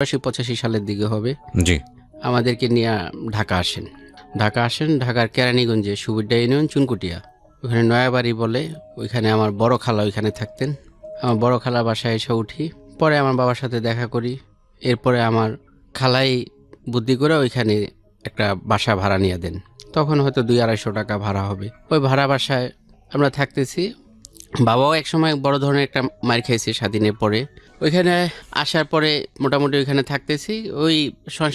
85 সালের দিকে হবে। জি। আমাদেরকে নিয়ে ঢাকা আসেন। ঢাকার কেরানীগঞ্জে সুবিড্ডা ইউনিয়ন চুনকুটিয়া, ওখানে নয়াবাড়ি বলে, ওইখানে আমার বড় খালা ওইখানে থাকতেন। আমার বড় খালা বাসায় এসে উঠি, পরে আমার বাবার সাথে দেখা করি। এরপরে আমার খালাই বুদ্ধি করে ওইখানে একটা বাসা ভাড়া নিয়ে দেন। তখন হয়তো 200-250 টাকা ভাড়া হবে। ওই ভাড়া বাসায় আমরা থাকতেছি। বাবাও একসময় বড় ধরনের একটা মার খেয়েছে স্বাধীনের পরে। ওইখানে আসার পরে মোটামুটি ওইখানে থাকতেছি। ওই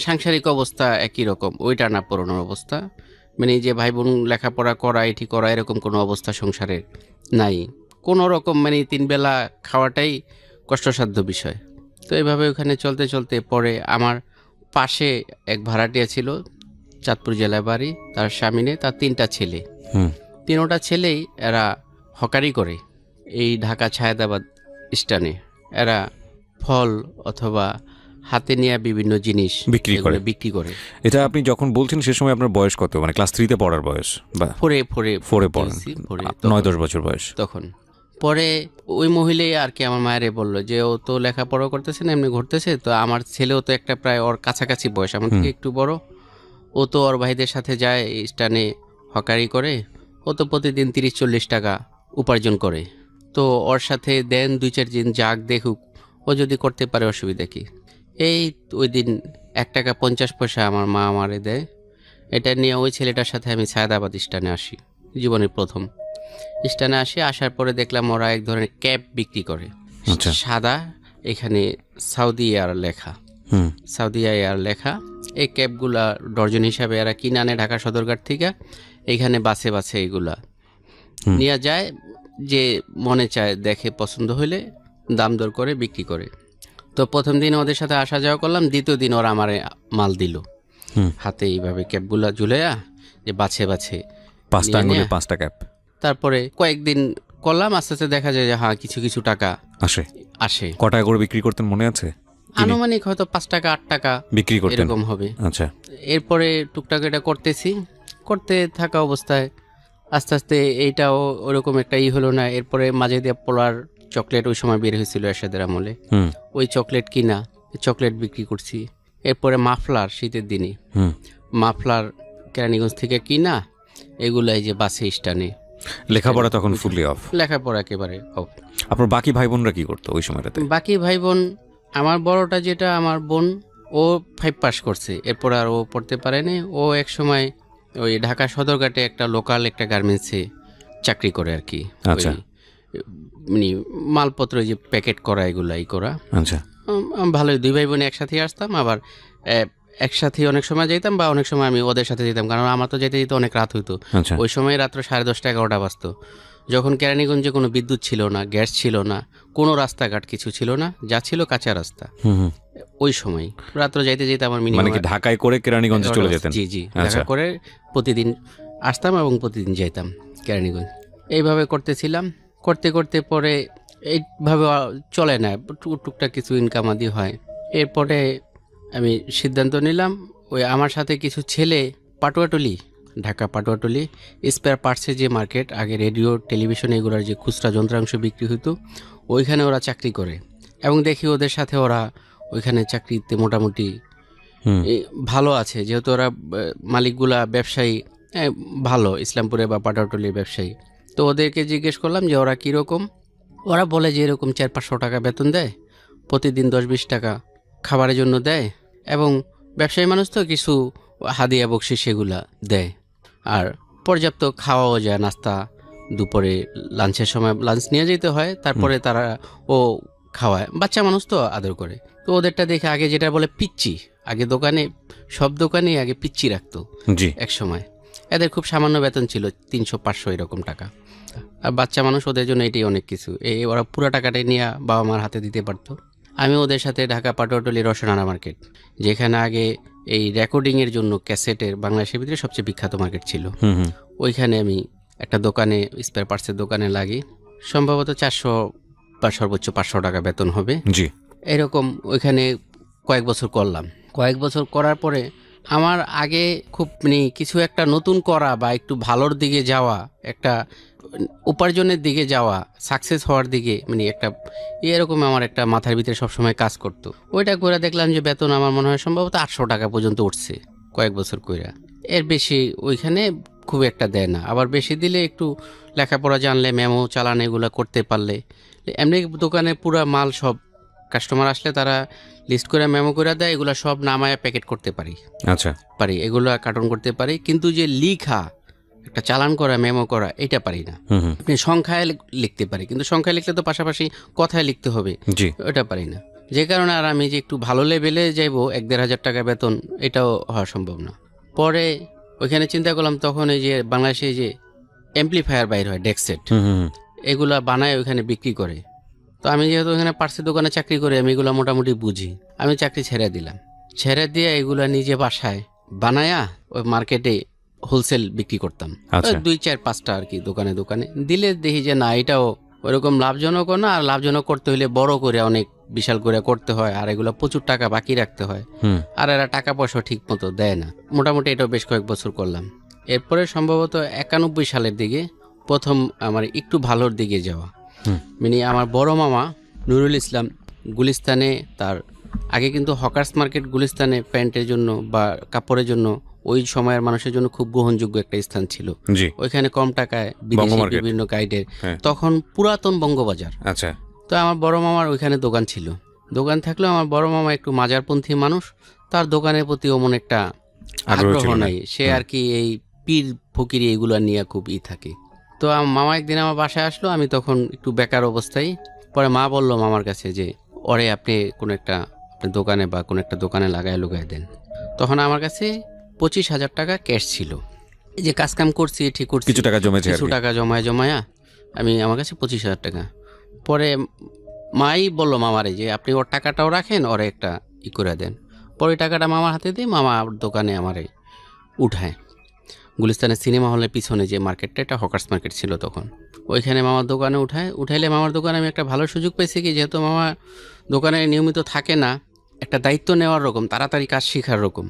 সাংসারিক অবস্থা একই রকম, ওই টানা পড়ানোর অবস্থা, মানে যে ভাই বোন লেখাপড়া করা এটি করা এরকম কোনো অবস্থা সংসারের নাই। কোনো রকম মানে 3 বেলা খাওয়াটাই কষ্টসাধ্য বিষয়। তো এইভাবে ওখানে চলতে চলতে পরে আমার পাশে এক ভাড়াটিয়া ছিল, চাঁদপুর জেলায় বাড়ি, তার স্বামী নেই, তার 3টা ছেলে। 3টা ছেলেই এরা হকারি করে এই ঢাকা ছায়েদাবাদ স্ট্যান্ডে। এরা ফল অথবা হাতে নেওয়া বিভিন্ন জিনিস বিক্রি করে। এটা আপনি যখন বলছেন সে সময় আপনার বয়স কত, মানে ক্লাস 3-তে পড়ার বয়স বা ফোরে পড়েন, 9-10 বছর বয়স তখন? পরে ওই মহিলাই আর কি আমার মায়েরে বললো যে ও তো লেখাপড়া করতেছে না, এমনি ঘুরতেছে, তো আমার ছেলেও তো একটা প্রায় ওর কাছাকাছি বয়স, আমার থেকে একটু বড়, ও তো ওর ভাইদের সাথে যায় স্ট্যান্ডে হকারি করে, ও তো প্রতিদিন 30-40 টাকা উপার্জন করে, তো ওর সাথে দেন 2-4 দিন যাক দেখুক, ও যদি করতে পারে অসুবিধা কি। এই ওই দিন 1 টাকা 50 পয়সা আমার মা আমারে দেয়। এটা নিয়ে ওই ছেলেটার সাথে আমি ছায়েদাবাদ স্ট্যান্ডে আসি, জীবনের প্রথম স্ট্যান্ডে আসি। আসার পরে দেখলাম ওরা এক ধরনের ক্যাপ বিক্রি করে, সাদা, এখানে সাউদি এয়ার লেখা। এই ক্যাপগুলা ডর্জন হিসাবে এরা কিনে আনে ঢাকা সদরঘাট থেকে, এখানে বাসে বাসে এগুলা নিয়ে যায়, যে মনে চায় দেখে পছন্দ হলে দাম দর করে বিক্রি করে। তো প্রথম দিন ওদের সাথে আসা যাওয়া করলাম, দ্বিতীয় দিন ওরা আমারে মাল দিল হাতে, এইভাবে ক্যাপগুলা ঝুলাইয়া, যে বাছে 5টা আঙ্গুলে 5টা ক্যাপ। তারপরে কয়েকদিন করলাম, আস্তে আস্তে দেখা যায় যে হ্যাঁ কিছু টাকা আসে। ক টাকা করে বিক্রি করতেন মনে আছে? আনুমানিক হয়তো 5 টাকা 8 টাকা বিক্রি করতেন, এরকম হবে। আচ্ছা। এরপরে টুকটাক এটা করতে থাকা অবস্থায় আস্তে আস্তে এইটাও ওরকম একটা হলো না। এরপরে মাঝে দিয়ে পোলার চকলেট ওই সময় বের হয়েছিল এরশাদের আমলে, ওই চকলেট কিনা, চকলেট বিক্রি করছি। এরপরে মাফলার, শীতের দিনে মাফলার কেরানীগঞ্জ থেকে কিনা, এগুলাই যে বাসে স্ট্যান্ডে। লেখাপড়া তখন ফুললি অফ? লেখাপড়া একেবারে অফ। আপনার বাকি ভাই বোনরা কি করতো ওই সময়টাতে? বাকি ভাই বোন, আমার বড়টা যেটা আমার বোন, ও 5 পাস করছে, এরপর আর ও পড়তে পারেনি। ও এক সময় ওই ঢাকা সদরঘাটে একটা লোকাল একটা গার্মেন্টসে চাকরি করে আর কি। আচ্ছা। মানে মালপত্র যে প্যাকেট করা এগুলাই করা। আচ্ছা। ভালোই, 2 ভাই বোন একসাথে আসতাম, আবার একসাথে অনেক সময় যেতাম, বা অনেক সময় আমি ওদের সাথে যেতাম, কারণ আমার তো যেতে যেতে অনেক রাত হইতো। ওই সময় রাত্র 10:30-11টা বাজতো, যখন কেরানীগঞ্জে কোনো বিদ্যুৎ ছিল না, গ্যাস ছিল না, কোনো রাস্তাঘাট কিছু ছিল না, যা ছিল কাঁচা রাস্তা। ওই সময় রাত্র যাইতে যেতে আমার মিনিমাম, মানে কি ঢাকায় করে কেরানীগঞ্জে চলে যেতেন? জি, ঢাকা করে প্রতিদিন আসতাম এবং প্রতিদিন যাইতাম কেরানীগঞ্জ। এইভাবে করতে পরে এইভাবে চলে না, টুকটাক কিছু ইনকাম আদি হয়। এরপরে আমি সিদ্ধান্ত নিলাম, ওই আমার সাথে কিছু ছেলে ঢাকা পাটুয়াটলি স্পেয়ার পার্টসের যে মার্কেট, আগে রেডিও টেলিভিশন এগুলোর যে খুচরা যন্ত্রাংশ বিক্রি হতো, ওইখানে ওরা চাকরি করে, এবং দেখি ওদের সাথে ওরা ওইখানে চাকরিতে মোটামুটি ভালো আছে, যেহেতু ওরা মালিকগুলা ব্যবসায়ী ভালো, ইসলামপুরে বা পাটুয়াটলির ব্যবসায়ী। তো ওদেরকে জিজ্ঞেস করলাম যে ওরা কীরকম। ওরা বলে যে এরকম 400-500 টাকা বেতন দেয়, প্রতিদিন 10-20 টাকা খাবারের জন্য দেয়, এবং ব্যবসায়ী মানুষ তো কিছু হাদিয়া বকশিশ সেগুলা দেয়, আর পর্যাপ্ত খাওয়াও যায়, নাস্তা, দুপুরে লাঞ্চের সময় লাঞ্চ নিয়ে যেতে হয়, তারপরে তারা ও খাওয়ায়, বাচ্চা মানুষ তো আদর করে। তো ওদেরটা দেখে আগে যেটা বলে পিচ্চি, আগে দোকানে সব দোকানেই আগে পিচ্চি রাখতো এক সময়। এদের খুব সামান্য বেতন ছিল, 300-500 এরকম টাকা, আর বাচ্চা মানুষ, ওদের জন্য এটাই অনেক কিছু। ওরা পুরো টাকাটাই নিয়ে বাবা মার হাতে দিতে পারতো। আমি ওদের সাথে ঢাকা পাটুয়াটলি রসনারা মার্কেট, যেখানে আগে এই রেকর্ডিংয়ের জন্য ক্যাসেটের বাংলাদেশের ভিতরে সবচেয়ে বিখ্যাত মার্কেট ছিল, ওইখানে আমি একটা দোকানে, স্পেয়ার পার্টসের দোকানে লাগি। সম্ভবত 400 বা সর্বোচ্চ 500 টাকা বেতন হবে, এরকম। ওইখানে কয়েক বছর করার পরে আমার আগে খুব কিছু একটা নতুন করা বা একটু ভালোর দিকে যাওয়া, একটা উপার্জনের দিকে যাওয়া, সাকসেস হওয়ার দিকে, মানে একটা এরকম আমার একটা মাথার ভিতরে সবসময় কাজ করতো। ওইটা করে দেখলাম যে বেতন আমার মনে হয় সম্ভবত 800 টাকা পর্যন্ত উঠছে কয়েক বছর কইরা। এর বেশি ওইখানে খুব একটা দেয় না, আবার বেশি দিলে একটু লেখাপড়া জানলে, মেমো চালান এগুলো করতে পারলে, এমনি দোকানে পুরা মাল সব কাস্টমার আসলে তারা লিস্ট করে মেমো করে দেয়, এগুলো সব নামায় প্যাকেট করতে পারি। আচ্ছা, পারি, এগুলো কার্টন করতে পারি, কিন্তু যে লিখা একটা চালান করা, মেমো করা, এটা পারি না। আপনি সংখ্যায় লিখতে পারি, কিন্তু সংখ্যায় লিখলে তো পাশাপাশি কথায় লিখতে হবে, ওটা পারি না। যে কারণে আর আমি যে একটু ভালো লেভেলে যাইবো 1-1.5 টাকা বেতন, এটাও হওয়া সম্ভব না। পরে ওইখানে চিন্তা করলাম, তখন এই যে বাংলাদেশে যে অ্যাম্পলিফায়ার বাইর হয়, ডেকসেট, এগুলা বানায় ওইখানে বিক্রি করে। তো আমি যেহেতু এখানে পার্সের দোকানে চাকরি করি, আমি এগুলো মোটামুটি বুঝি। আমি চাকরি ছেড়ে দিলাম, ছেড়ে দিয়ে এগুলা নিজে বাসায় বানায়া ওই মার্কেটে হোলসেল বিক্রি করতাম। 2-4-5টা আর কি দোকানে দোকানে দিলে দেখি যে না, এটাও ওইরকম লাভজনকও না, আর লাভজনক করতে হলে বড় করে অনেক বিশাল করে করতে হয়, আর এগুলো প্রচুর টাকা বাকি রাখতে হয়, আর এরা টাকা পয়সা ঠিক মতো দেয় না। মোটামুটি এটাও বেশ কয়েক বছর করলাম। এরপরে সম্ভবত 91 সালের দিকে প্রথম আমার একটু ভালোর দিকে যাওয়া, মানে আমার বড় মামা নুরুল ইসলাম গুলিস্তানে, তার আগে কিন্তু হকার্স মার্কেট গুলিস্তানে প্যান্টের জন্য বা কাপড়ের জন্য ওই সময়ের মানুষের জন্য খুব গ্রহণযোগ্য একটা স্থান ছিল। ওইখানে কম টাকায় বিদেশি বিভিন্ন গাইডের, তখন পুরাতন বঙ্গবাজার। আচ্ছা, তো আমার বড় মামার ওইখানে দোকান ছিল। দোকান থাকলেও আমার বড় মামা একটু মাজারপন্থী মানুষ, তার দোকানের প্রতি অমন একটা আগ্রহ নাই। সে আর কি এই পীর ফকিরি এগুলো নিয়ে খুব থাকে। তো আমার মামা একদিন আমার বাসায় আসলো, আমি তখন একটু বেকার অবস্থায়। পরে মা বললো মামার কাছে যে ওরে আপনি কোনো একটা দোকানে বা কোনো একটা দোকানে লাগায় লুগায় দেন। তখন আমার কাছে 25,000 টাকা ক্যাশ ছিল। এই যে কাজকাম করছি, ঠিক করছি, কিছু টাকা জমায়া আমি, আমার কাছে 25,000 টাকা। পরে মাই বললো মামারে যে আপনি ওর টাকাটাও রাখেন, ওরে একটা করে দেন। পরে টাকাটা মামার হাতে দিয়ে মামা দোকানে আমারে উঠায়। গুলিস্তানের সিনেমা হলের পিছনে যে মার্কেটটা, এটা হকার্স মার্কেট ছিল তখন, ওইখানে মামার দোকানে উঠাইলে মামার দোকানে আমি একটা ভালো সুযোগ পেয়েছি কি, যেহেতু মামা দোকানে নিয়মিত থাকে না, একটা দায়িত্ব নেওয়ার রকম, তাড়াতাড়ি কাজ শেখার রকম।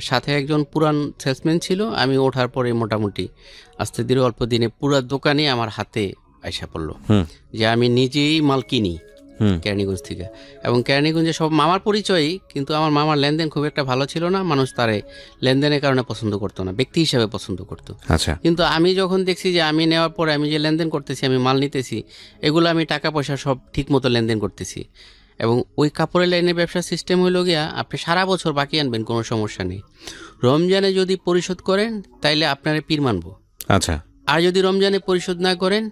সাথে একজন পুরান সেলসম্যান ছিল। আমি ওঠার পরে মোটামুটি আস্তে ধীরে অল্প দিনে পুরো দোকানে আমার হাতে আইসা পড়লো, যে আমি নিজেই মাল কিনি কেরানীগঞ্জ থেকে। এবং কেরানীগঞ্জে সব মামার পরিচয়ই, কিন্তু আমার মামার লেনদেন খুব একটা ভালো ছিল না, মানুষ তারে লেনদেনের কারণে পছন্দ করতো না, ব্যক্তি হিসাবে পছন্দ করতো। কিন্তু আমি যখন দেখছি যে আমি নেওয়ার পরে আমি যে লেনদেন করতেছি, আমি মাল নিতেছি, এগুলো আমি টাকা পয়সা সব ঠিক মতো লেনদেন করতেছি। এবং ওই কাপড়ের লাইনের ব্যবসার সিস্টেম হইল গিয়া, আপনি সারা বছর বাকি আনবেন, কোনো সমস্যা নেই। রমজানে যদি পরিশোধ করেন তাইলে আপনারে পীর মানবো। আচ্ছা, আর যদি রমজানে পরিশোধ না করেন,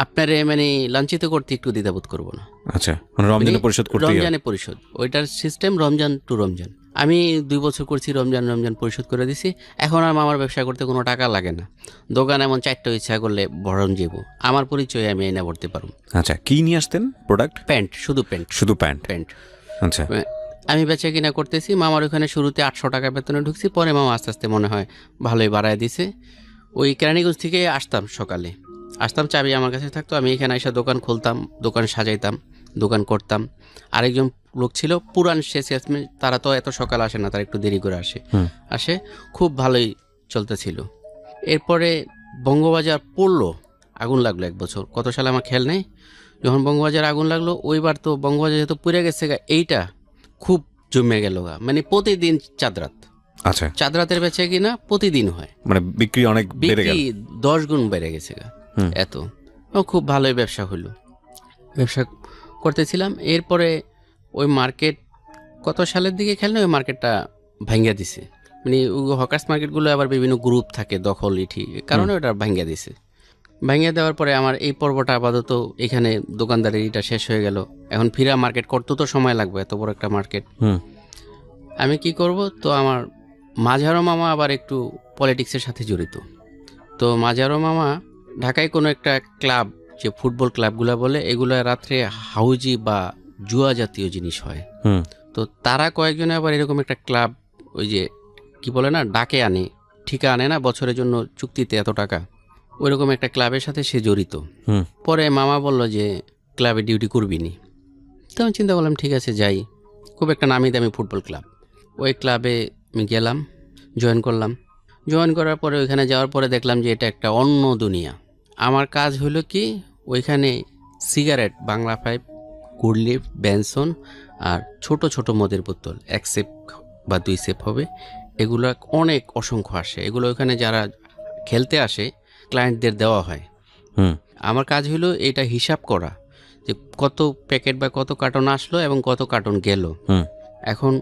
আপনারে মানে লাঞ্ছিত করতে একটু দ্বিধাবোধ করবো না। আচ্ছা, রমজানে পরিশোধ, ওইটার সিস্টেম রমজান টু রমজান। আমি 2 বছর করছি, রমজান পরিশোধ করে দিছি। এখন আর আমার ব্যবসা করতে কোনো টাকা লাগে না। দোকান এমন 4টা ইচ্ছা করলে ভরণ যাবো, আমার পরিচয় আমি এনে ভরতে পারবো। আচ্ছা, কি নিয়ে আসতেন প্রোডাক্ট? প্যান্ট, শুধু প্যান্ট। আচ্ছা, আমি বেচা কিনা করতেছি। মামার ওখানে শুরুতে 800 টাকা বেতনে ঢুকছি, পরে মামা আস্তে আস্তে মনে হয় ভালোই বাড়ায় দিছে। ওই কেরানীগঞ্জ থেকে সকালে আসতাম, চাবি আমার কাছে থাকতো, আমি এখানে এসে দোকান খুলতাম, দোকান সাজাইতাম, দোকান করতাম। আরেকজন লোক ছিল পুরান সেলসম্যান, তারা তো এত সকাল আসে না, তারা একটু দেরি করে আসে, খুব ভালোই চলতেছিল। এরপরে বঙ্গবাজার পড়লো, আগুন লাগলো 1 বছর, কত সালে আমার খেয়াল নেই। যখন বঙ্গবাজার আগুন লাগলো, ওইবার তো বঙ্গবাজার যেহেতু পুড়ে গেছে, এইটা খুব জমে গেল, মানে প্রতিদিন চাঁদরাত। আচ্ছা, চাঁদরাতের বেচে কিনা প্রতিদিন হয়, মানে বিক্রি অনেক বেড়ে গেল, 10 গুণ বেড়ে গেছে এত। খুব ভালোই ব্যবসা হলো, ব্যবসা করতেছিলাম। এরপরে ওই মার্কেট কত সালের দিকে খেললে ওই মার্কেটটা ভাঙ্গা দিছে, মানে হকার্স মার্কেটগুলো আবার বিভিন্ন গ্রুপ থাকে, দখল ইঠি কারণে ওটা ভাঙ্গা দিছে। ভাঙ্গিয়ে দেওয়ার পরে আমার এই পর্বটা আপাতত এখানে দোকানদারের এটা শেষ হয়ে গেল। এখন ফিরা মার্কেট করতে তো সময় লাগবে, এত বড় একটা মার্কেট। আমি কি করব? তো আমার মাঝারো মামা আবার একটু পলিটিক্সের সাথে জড়িত। তো মাঝারো মামা ঢাকায় কোনো একটা ক্লাব, যে ফুটবল ক্লাবগুলো বলে, এগুলো রাত্রে হাউজি বা জুয়া জাতীয় জিনিস হয়। তো তারা কয়েকজনে আবার এরকম একটা ক্লাব, ওই যে কি বলে না, ডাকে আনে, ঠিকা আনে না, বছরের জন্য চুক্তিতে এত টাকা, ওইরকম একটা ক্লাবের সাথে সে জড়িত। পরে মামা বলল যে ক্লাবে ডিউটি করবি নি। তো আমি চিন্তা করলাম ঠিক আছে যাই, খুব একটা নামি দামি ফুটবল ক্লাব। ওই ক্লাবে আমি গেলাম, জয়েন করলাম। জয়েন করার পরে ওইখানে যাওয়ার পরে দেখলাম যে এটা একটা অন্য দুনিয়া। আমার কাজ হলো কি ওইখানে সিগারেট, বাংলা পাইপ, গুডলিফ, বেনসন আর ছোট ছোট মদের বোতল 1 সেপ বা 2 সেপ হবে, এগুলো অনেক অসংখ্য আসে। এগুলো ওইখানে যারা খেলতে আসে ক্লায়েন্টদের দেওয়া হয়। আমার কাজ হলো এটা হিসাব করা যে কত প্যাকেট বা কত কার্টন আসলো এবং কত কার্টন গেল। এখন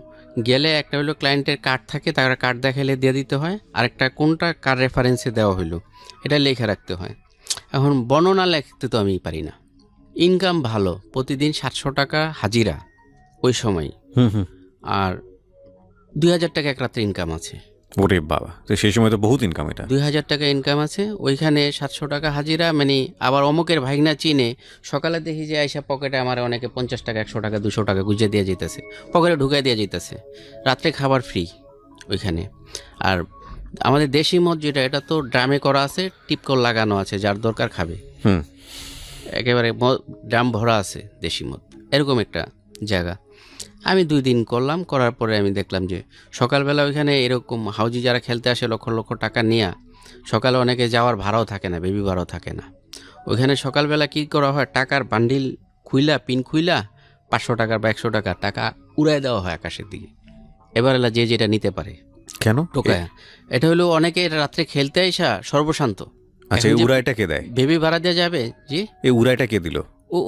গেলে একটা হলো ক্লায়েন্টের কার্ড থাকে, তারা কার্ড দেখালে দিয়ে দিতে হয়, আরেকটা কোনটা কার রেফারেন্সে দেওয়া হলো এটা লেখা রাখতে হয়। এখন বর্ণনা লিখতে তো আমি পারি না। ইনকাম ভালো, প্রতিদিন 700 টাকা হাজিরা ওই সময়, আর 2000 টাকা এক রাত্রে ইনকাম আছে। ওরে বাবা, তো সেই সময় তো বহুত ইনকাম। এটা 2000 টাকা ইনকাম আছে ওইখানে, 700 টাকা হাজিরা। মানে আবার অমুকের ভাইগনা চিনে, সকালে দেখি যে আইসা পকেটে আমার অনেকে 50 টাকা, 100 টাকা, 200 টাকা গুজে দিয়ে যেতেছে, পকেটে ঢুকাই দিয়ে যেতেছে। রাত্রে খাবার ফ্রি ওইখানে। আর আমাদের দেশি মদ যেটা, এটা তো ড্রামে করা আছে, টিপকল লাগানো আছে, যার দরকার খাবে। একেবারে ড্রাম ভরা আছে দেশি মদ, এরকম একটা জায়গা। আমি 2 দিন করলাম, করার পরে আমি দেখলাম যে সকালবেলা ওইখানে এরকম হাউজি যারা খেলতে আসে লক্ষ লক্ষ টাকা নিয়ে, সকালে অনেকে যাওয়ার ভাড়াও থাকে না, বেবি ভাড়াও থাকে না। ওইখানে সকালবেলা কি করা হয়, টাকার বান্ডিল খুইলা, পিন খুইলা 500 টাকার বা 100 টাকার টাকা উড়াই দেওয়া হয় আকাশের দিকে। এবার এলা যে যেটা নিতে পারে কেন টোকায়। এটা হলো অনেকে রাত্রে খেলতে আইসা সর্বশান্ত। আচ্ছা, এই উড়াইটা কে দেয়? বেবি ভাড়া দেওয়া যাবে জি। এই উড়াইটা কে দিল?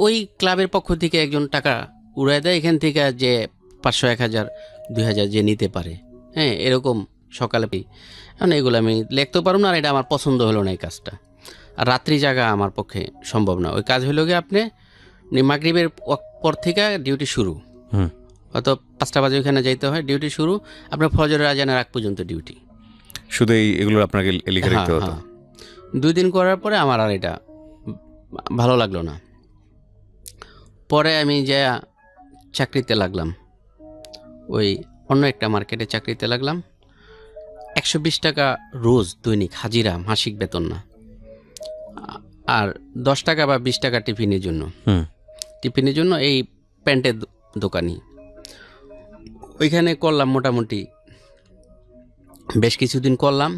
ওই ক্লাবের পক্ষ থেকে একজন টাকা উড়াই দেয় এখান থেকে, যে 500, 1000, 2000 যে নিতে পারে। হ্যাঁ, এরকম সকালে। মানে এগুলো আমি লিখতে পারবো না, আর এটা আমার পছন্দ হলো না এই কাজটা। আর রাত্রি জায়গা আমার পক্ষে সম্ভব না। ওই কাজ হলো গিয়ে আপনি মাগরিবের পর থেকে ডিউটি শুরু, হয়তো 5টা বাজে ওইখানে যাইতে হয়, ডিউটি শুরু আপনার ফজরের আজানের আগ পর্যন্ত ডিউটি। শুধু এগুলো আপনাকে লিখে রাখতে হতো? 2 দিন করার পরে আমার আর এটা ভালো লাগলো না। পরে আমি যা চাকরিতে লাগলাম, ওই অন্য একটা মার্কেটে চাকরিতে লাগলাম। 120 টাকা রোজ দৈনিক হাজিরা, মাসিক বেতন না। আর 10 টাকা বা 20 টাকা টিফিনের জন্য এই প্যান্টের দোকানি। ওইখানে করলাম মোটামুটি বেশ কিছুদিন করলাম।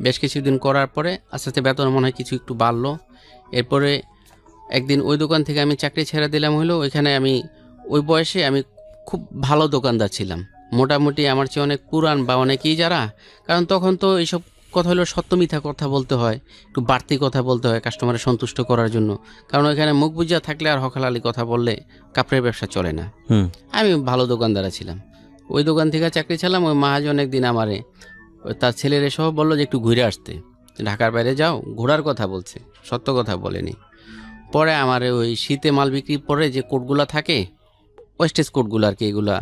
বেশ কিছুদিন করার পরে আস্তে আস্তে বেতন মনে হয় কিছু একটু বাড়লো। এরপরে একদিন ওই দোকান থেকে আমি চাকরি ছেড়ে দিলাম। হলো ওইখানে আমি ওই বয়সে আমি খুব ভালো দোকানদার ছিলাম, মোটামুটি আমার চেয়ে অনেক পুরান বা অনেকেই যারা। কারণ তখন তো এইসব কথা হলো সত্য মিথ্যা কথা বলতে হয়, একটু বাড়তি কথা বলতে হয় কাস্টমারের সন্তুষ্ট করার জন্য। কারণ ওইখানে মুখ বুঝা থাকলে আর হকালালি কথা বললে কাপড়ের ব্যবসা চলে না। আমি ভালো দোকানদার ছিলাম। ওই দোকান থেকে চাকরি ছিলাম। ওই মহাজন একদিন আমারে তার ছেলের সহ বললো যে একটু ঘুরে আসতে, ঢাকার বাইরে যাও, ঘোরার কথা বলছে, সত্য কথা বলেনি। পরে আমার ওই শীতে মাল বিক্রি পরে যে কোটগুলা থাকে, ওয়েস্টেজ কোটগুলো আর কি, এগুলা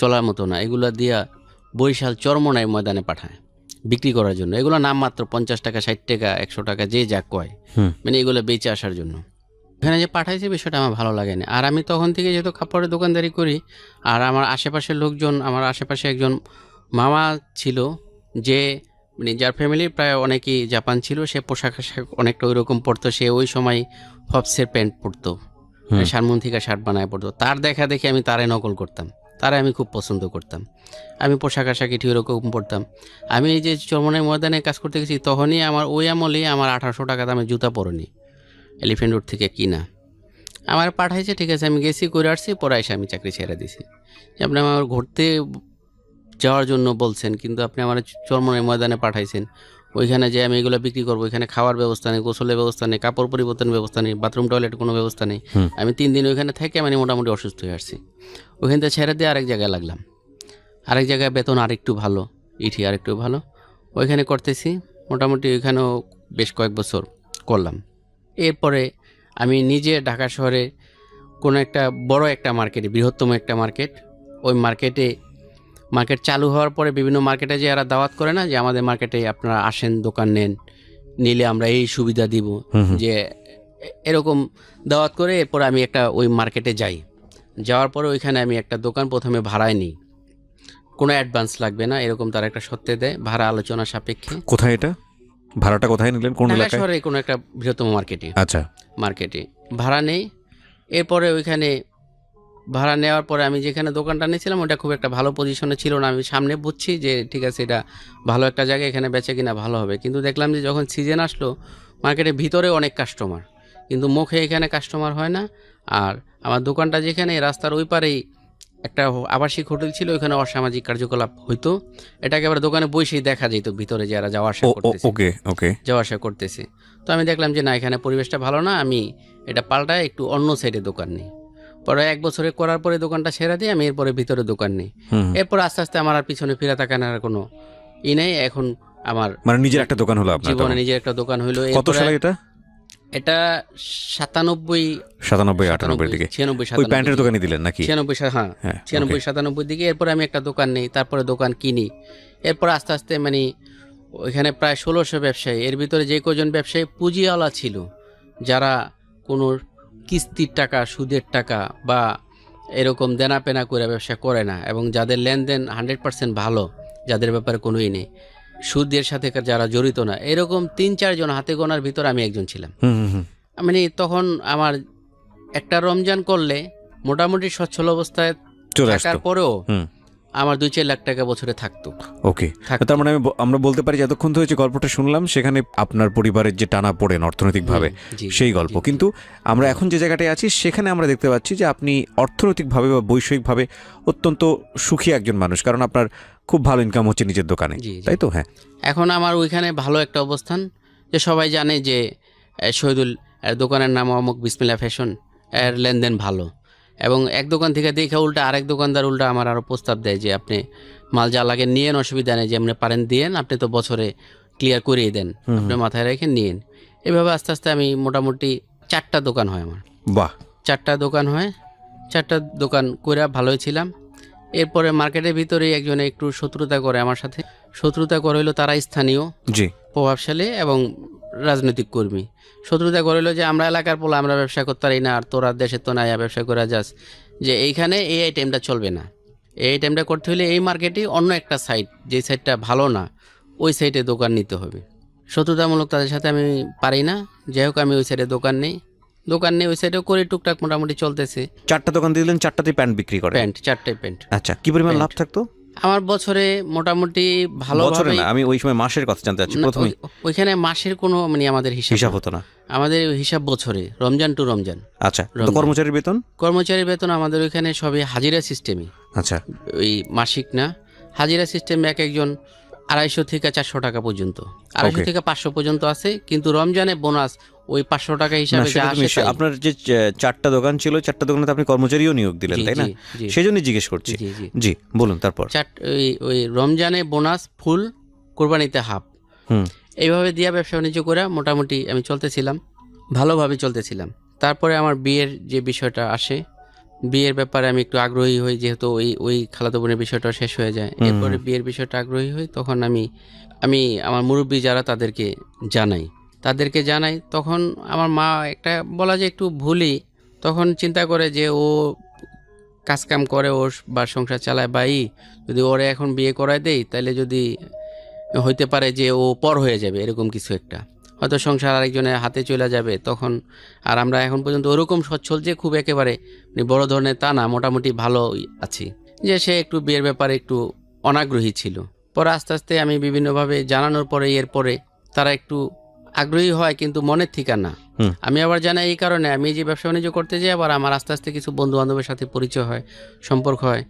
চলার মতো না, এগুলা দিয়া বরিশাল চরমনাই ময়দানে পাঠায় বিক্রি করার জন্য। এগুলো নামমাত্র 50 টাকা, 60 টাকা, 100 টাকা, যে যা কয়, মানে এগুলো বেচে আসার জন্য। এখানে যে পাঠাইছে বিষয়টা আমার ভালো লাগে না। আর আমি তখন থেকে যেহেতু কাপড়ের দোকানদারি করি, আর আমার আশেপাশের লোকজন, আমার আশেপাশে একজন মামা ছিল যে মানে যার ফ্যামিলির প্রায় অনেকেই জাপান ছিল, সে পোশাক আশাক অনেকটা ওই রকম পরতো। সে ওই সময় ফপসের প্যান্ট পরতো, শারমুন থেকে শার্ট বানায় পরতো। তার দেখা দেখে আমি তারে নকল করতাম, তারা আমি খুব পছন্দ করতাম। আমি পোশাক আশাক ঠিক ওরকম পরতাম। আমি এই যে চরমনাই ময়দানে কাজ করতে গেছি, তখনই আমার ওই আমলে আমার 1800 টাকা দামে জুতা পরনি, এলিফ্যান্ট রোড থেকে কিনা। আমার পাঠাইছে, ঠিক আছে, আমি গেছি, করে আসছি, পরে এসে আমি চাকরি ছেড়ে দিছি। আপনি আমার ঘুরতে যাওয়ার জন্য বলছেন, কিন্তু আপনি আমার চরমনাই ময়দানে পাঠাইছেন, ওইখানে যে আমি এগুলো বিক্রি করবো, এখানে খাওয়ার ব্যবস্থা নেই, গোসলের ব্যবস্থা নেই, কাপড় পরিবর্তনের ব্যবস্থা নেই, বাথরুম টয়লেটের কোনো ব্যবস্থা নেই। আমি 3 দিন ওইখানে থেকে মানে মোটামুটি অসুস্থ হয়ে আসছি। ওইখান থেকে ছেড়ে দিয়ে আরেক জায়গায় লাগলাম। আরেক জায়গায় বেতন আরেকটু ভালো, ইটি আরেকটু ভালো, ওইখানে করতেছি মোটামুটি। ওইখানেও বেশ কয়েক বছর করলাম। এরপরে আমি নিজে ঢাকা শহরে কোনো একটা বড় একটা মার্কেটে, বৃহত্তম একটা মার্কেট, ওই মার্কেট চালু হওয়ার পরে বিভিন্ন মার্কেটে যে এরা দাওয়াত করে না, যে আমাদের মার্কেটে আপনারা আসেন, দোকান নেন, নিলে আমরা এই সুবিধা দিব, যে এরকম দাওয়াত করে। এরপরে আমি একটা ওই মার্কেটে যাই, যাওয়ার পরে ওইখানে আমি একটা দোকান প্রথমে ভাড়ায় নিই, কোনো অ্যাডভান্স লাগবে না, এরকম তারা একটা সত্ত্বে দেয়, ভাড়া আলোচনা সাপেক্ষে। কোথায় এটা ভাড়াটা কোথায় নিলেন? কোন এলাকায়? শহরে কোনো একটা বৃহত্তম মার্কেটে। আচ্ছা, মার্কেটে ভাড়া নেই। এরপরে ওইখানে ভাড়া নেওয়ার পরে আমি যেখানে দোকানটা নিয়েছিলাম ওটা খুব একটা ভালো পজিশনে ছিল না। আমি সামনে বুঝছি যে ঠিক আছে এটা ভালো একটা জায়গা, এখানে বেচা কিনা ভালো হবে, কিন্তু দেখলাম যে যখন সিজন আসলো মার্কেটের ভিতরে অনেক কাস্টমার, কিন্তু মুখে এখানে কাস্টমার হয় না। আর আমার দোকানটা যেখানে রাস্তার ওই পারেই একটা আবাসিক হোটেল ছিল, ওইখানে অসামাজিক কার্যকলাপ হইতো। এটাকে আবার দোকানে বসেই দেখা যেত ভিতরে যারা যাওয়া আসা করতেছে, যাওয়া আসা করতেছে। তো আমি দেখলাম যে না, এখানে পরিবেশটা ভালো না, আমি এটা পাল্টায় একটু অন্য সাইডে দোকান নিই। পরে 1 বছরে করার পরে দোকানটা ছেড়ে দিয়ে আমি এরপরে ভিতরে দোকান নিই। এরপর আস্তে আস্তে আমার আর পিছনে ফিরে তাকানোর কোনো নেই। এখন আমার মানে নিজের একটা দোকান হলো আপনার জীবনে, নিজের একটা দোকান হলো। কত সালে এটা? এটা 97-98 দিকে 96 ওই প্যান্টের দোকানে দিলেন নাকি? 96, হ্যাঁ 96-97 দিকে। এরপরে আমি একটা দোকান নেই, তারপরে দোকান কিনি। এরপর আস্তে আস্তে মানে ওইখানে প্রায় 1600 ব্যবসায়ী, এর ভিতরে যে কজন ব্যবসায়ী পুঁজিওয়ালা ছিল, যারা কোনো কিস্তির টাকা, সুদের টাকা বা এরকম দেনা পেনা করে ব্যবসা করে না, এবং যাদের লেনদেন 100% ভালো, যাদের ব্যাপারে কোনোই নেই, সুদের সাথে যারা জড়িত না, এরকম 3-4 জন হাতে গোনার ভিতর আমি একজন ছিলাম। মানে তখন আমার একটা রমজান করলে মোটামুটি সচ্ছল অবস্থায় থাকার পরেও আমার 2-4 লাখ টাকা বছরে থাকতো। ওকে, তার মানে আমরা বলতে পারি যতক্ষণ তো হয়েছে গল্পটা শুনলাম সেখানে আপনার পরিবারের যে টানা পড়েন অর্থনৈতিকভাবে সেই গল্প, কিন্তু আমরা এখন যে জায়গাটায় আছি সেখানে আমরা দেখতে পাচ্ছি যে আপনি অর্থনৈতিকভাবে বা বৈষয়িকভাবে অত্যন্ত সুখী একজন মানুষ, কারণ আপনার খুব ভালো ইনকাম হচ্ছে নিজের দোকানে, তাই তো? হ্যাঁ, এখন আমার ওইখানে ভালো একটা অবস্থান, যে সবাই জানে যে শহীদুল দোকানের নাম অমুক বিসমিল্লাহ ফ্যাশন, এর লেনদেন ভালো। এবং এক দোকান থেকে দেখে উল্টা আরেক দোকানদার উল্টা আমার আরও প্রস্তাব দেয় যে আপনি মাল যা লাগে নিয়েন, অসুবিধা নেই, যে আপনি পারেন দিয়েন, আপনি তো বছরে ক্লিয়ার করিয়ে দেন, আপনি মাথায় রেখে নিয়েন। এভাবে আস্তে আস্তে আমি মোটামুটি 4টা দোকান হয় আমার। বাহ, 4টা দোকান হয়, 4টা দোকান করে ভালোই ছিলাম। এরপরে মার্কেটের ভিতরেই একজনে একটু শত্রুতা করে আমার সাথে। শত্রুতা করে হইলো তারা স্থানীয় প্রভাবশালী এবং রাজনৈতিক কর্মী। শত্রুতা করে হইলো যে আমরা এলাকার পোলা, আমরা ব্যবসা করতে পারি না, আর তোরা দেশে তো নাই ব্যবসা করে যাস, যে এইখানে এই আইটেমটা চলবে না, এই আইটেমটা করতে হলে এই মার্কেটে অন্য একটা সাইড, যে সাইডটা ভালো না ওই সাইডে দোকান নিতে হবে। শত্রুতামূলক তাদের সাথে আমি পারি না, যাই হোক আমি ওই সাইডে দোকান নেই, ওই সাইডেও করে টুকটাক মোটামুটি চলতেছে। 4টা দোকান দিলেন, 4টাতেই প্যান্ট বিক্রি করেন? প্যান্ট, 4টাই প্যান্ট। আচ্ছা, কি পরিমাণ লাভ থাকতো আমার বছরে? মোটামুটি ভালোভাবে, আমি ওই সময় মাসের কথা জানতে চাচ্ছি প্রথমে। ওইখানে মাসের কোনো মানে আমাদের হিসাব হতো না, আমাদের হিসাব বছরে, রমজান টু রমজান। আচ্ছা, কর্মচারীর বেতন? কর্মচারীর বেতন আমাদের ওইখানে সবই হাজিরা সিস্টেমই। আচ্ছা, ওই মাসিক না, হাজিরা সিস্টেমে এক একজন 250 থেকে 400 টাকা পর্যন্ত, 250 থেকে 500 পর্যন্ত আছে, কিন্তু রমজানে বোনাস ওই 500 টাকা হিসাবে যা আসে। আপনার যে 4টা দোকান ছিল, 4টা দোকানে আপনি কর্মচারীও নিয়োগ দিলেন, তাই না? সেজন্যই জিজ্ঞেস করছি। জি বলুন। তারপর ওই রমজানে বোনাস ফুল, কোরবানিতে হাফ, এইভাবে দিয়া ব্যবসা বাণিজ্য করে মোটামুটি আমি চলতেছিলাম, ভালোভাবে চলতেছিলাম। তারপরে আমার বিয়ের যে বিষয়টা আসে, বিয়ের ব্যাপারে আমি একটু আগ্রহী হই, যেহেতু ওই খালাতো বোনের বিষয়টা শেষ হয়ে যায়। এরপরে বিয়ের বিষয়টা আগ্রহী হই, তখন আমি আমার মুরব্বী যারা তাদেরকে জানাই। তখন আমার মা একটা বলা যায় একটু ভুলই, তখন চিন্তা করে যে ও কাজকাম করে, ওর বা সংসার চালায়, যদি ওরে এখন বিয়ে করায় দেই তাহলে যদি হইতে পারে যে ও পর হয়ে যাবে, এরকম কিছু একটা, হয়তো সংসার আরেকজনের হাতে চলে যাবে তখন। আর আমরা এখন পর্যন্ত ওরকম সচ্ছল যে খুব একেবারে বড় ধরনের তা না, মোটামুটি ভালো আছি, যে সে একটু বিয়ের ব্যাপারে একটু অনাগ্রহী ছিল। পরে আস্তে আস্তে আমি বিভিন্নভাবে জানানোর পরে এরপরে তারা একটু আগ্রহী হয়, কিন্তু মনের ঠিকা না। আমি আবার জানাই এই কারণে, আমি যে ব্যবসা বাণিজ্য করতে যাই, আবার আমার আস্তে আস্তে কিছু বন্ধু বান্ধবের সাথে পরিচয় হয়, সম্পর্ক হয়,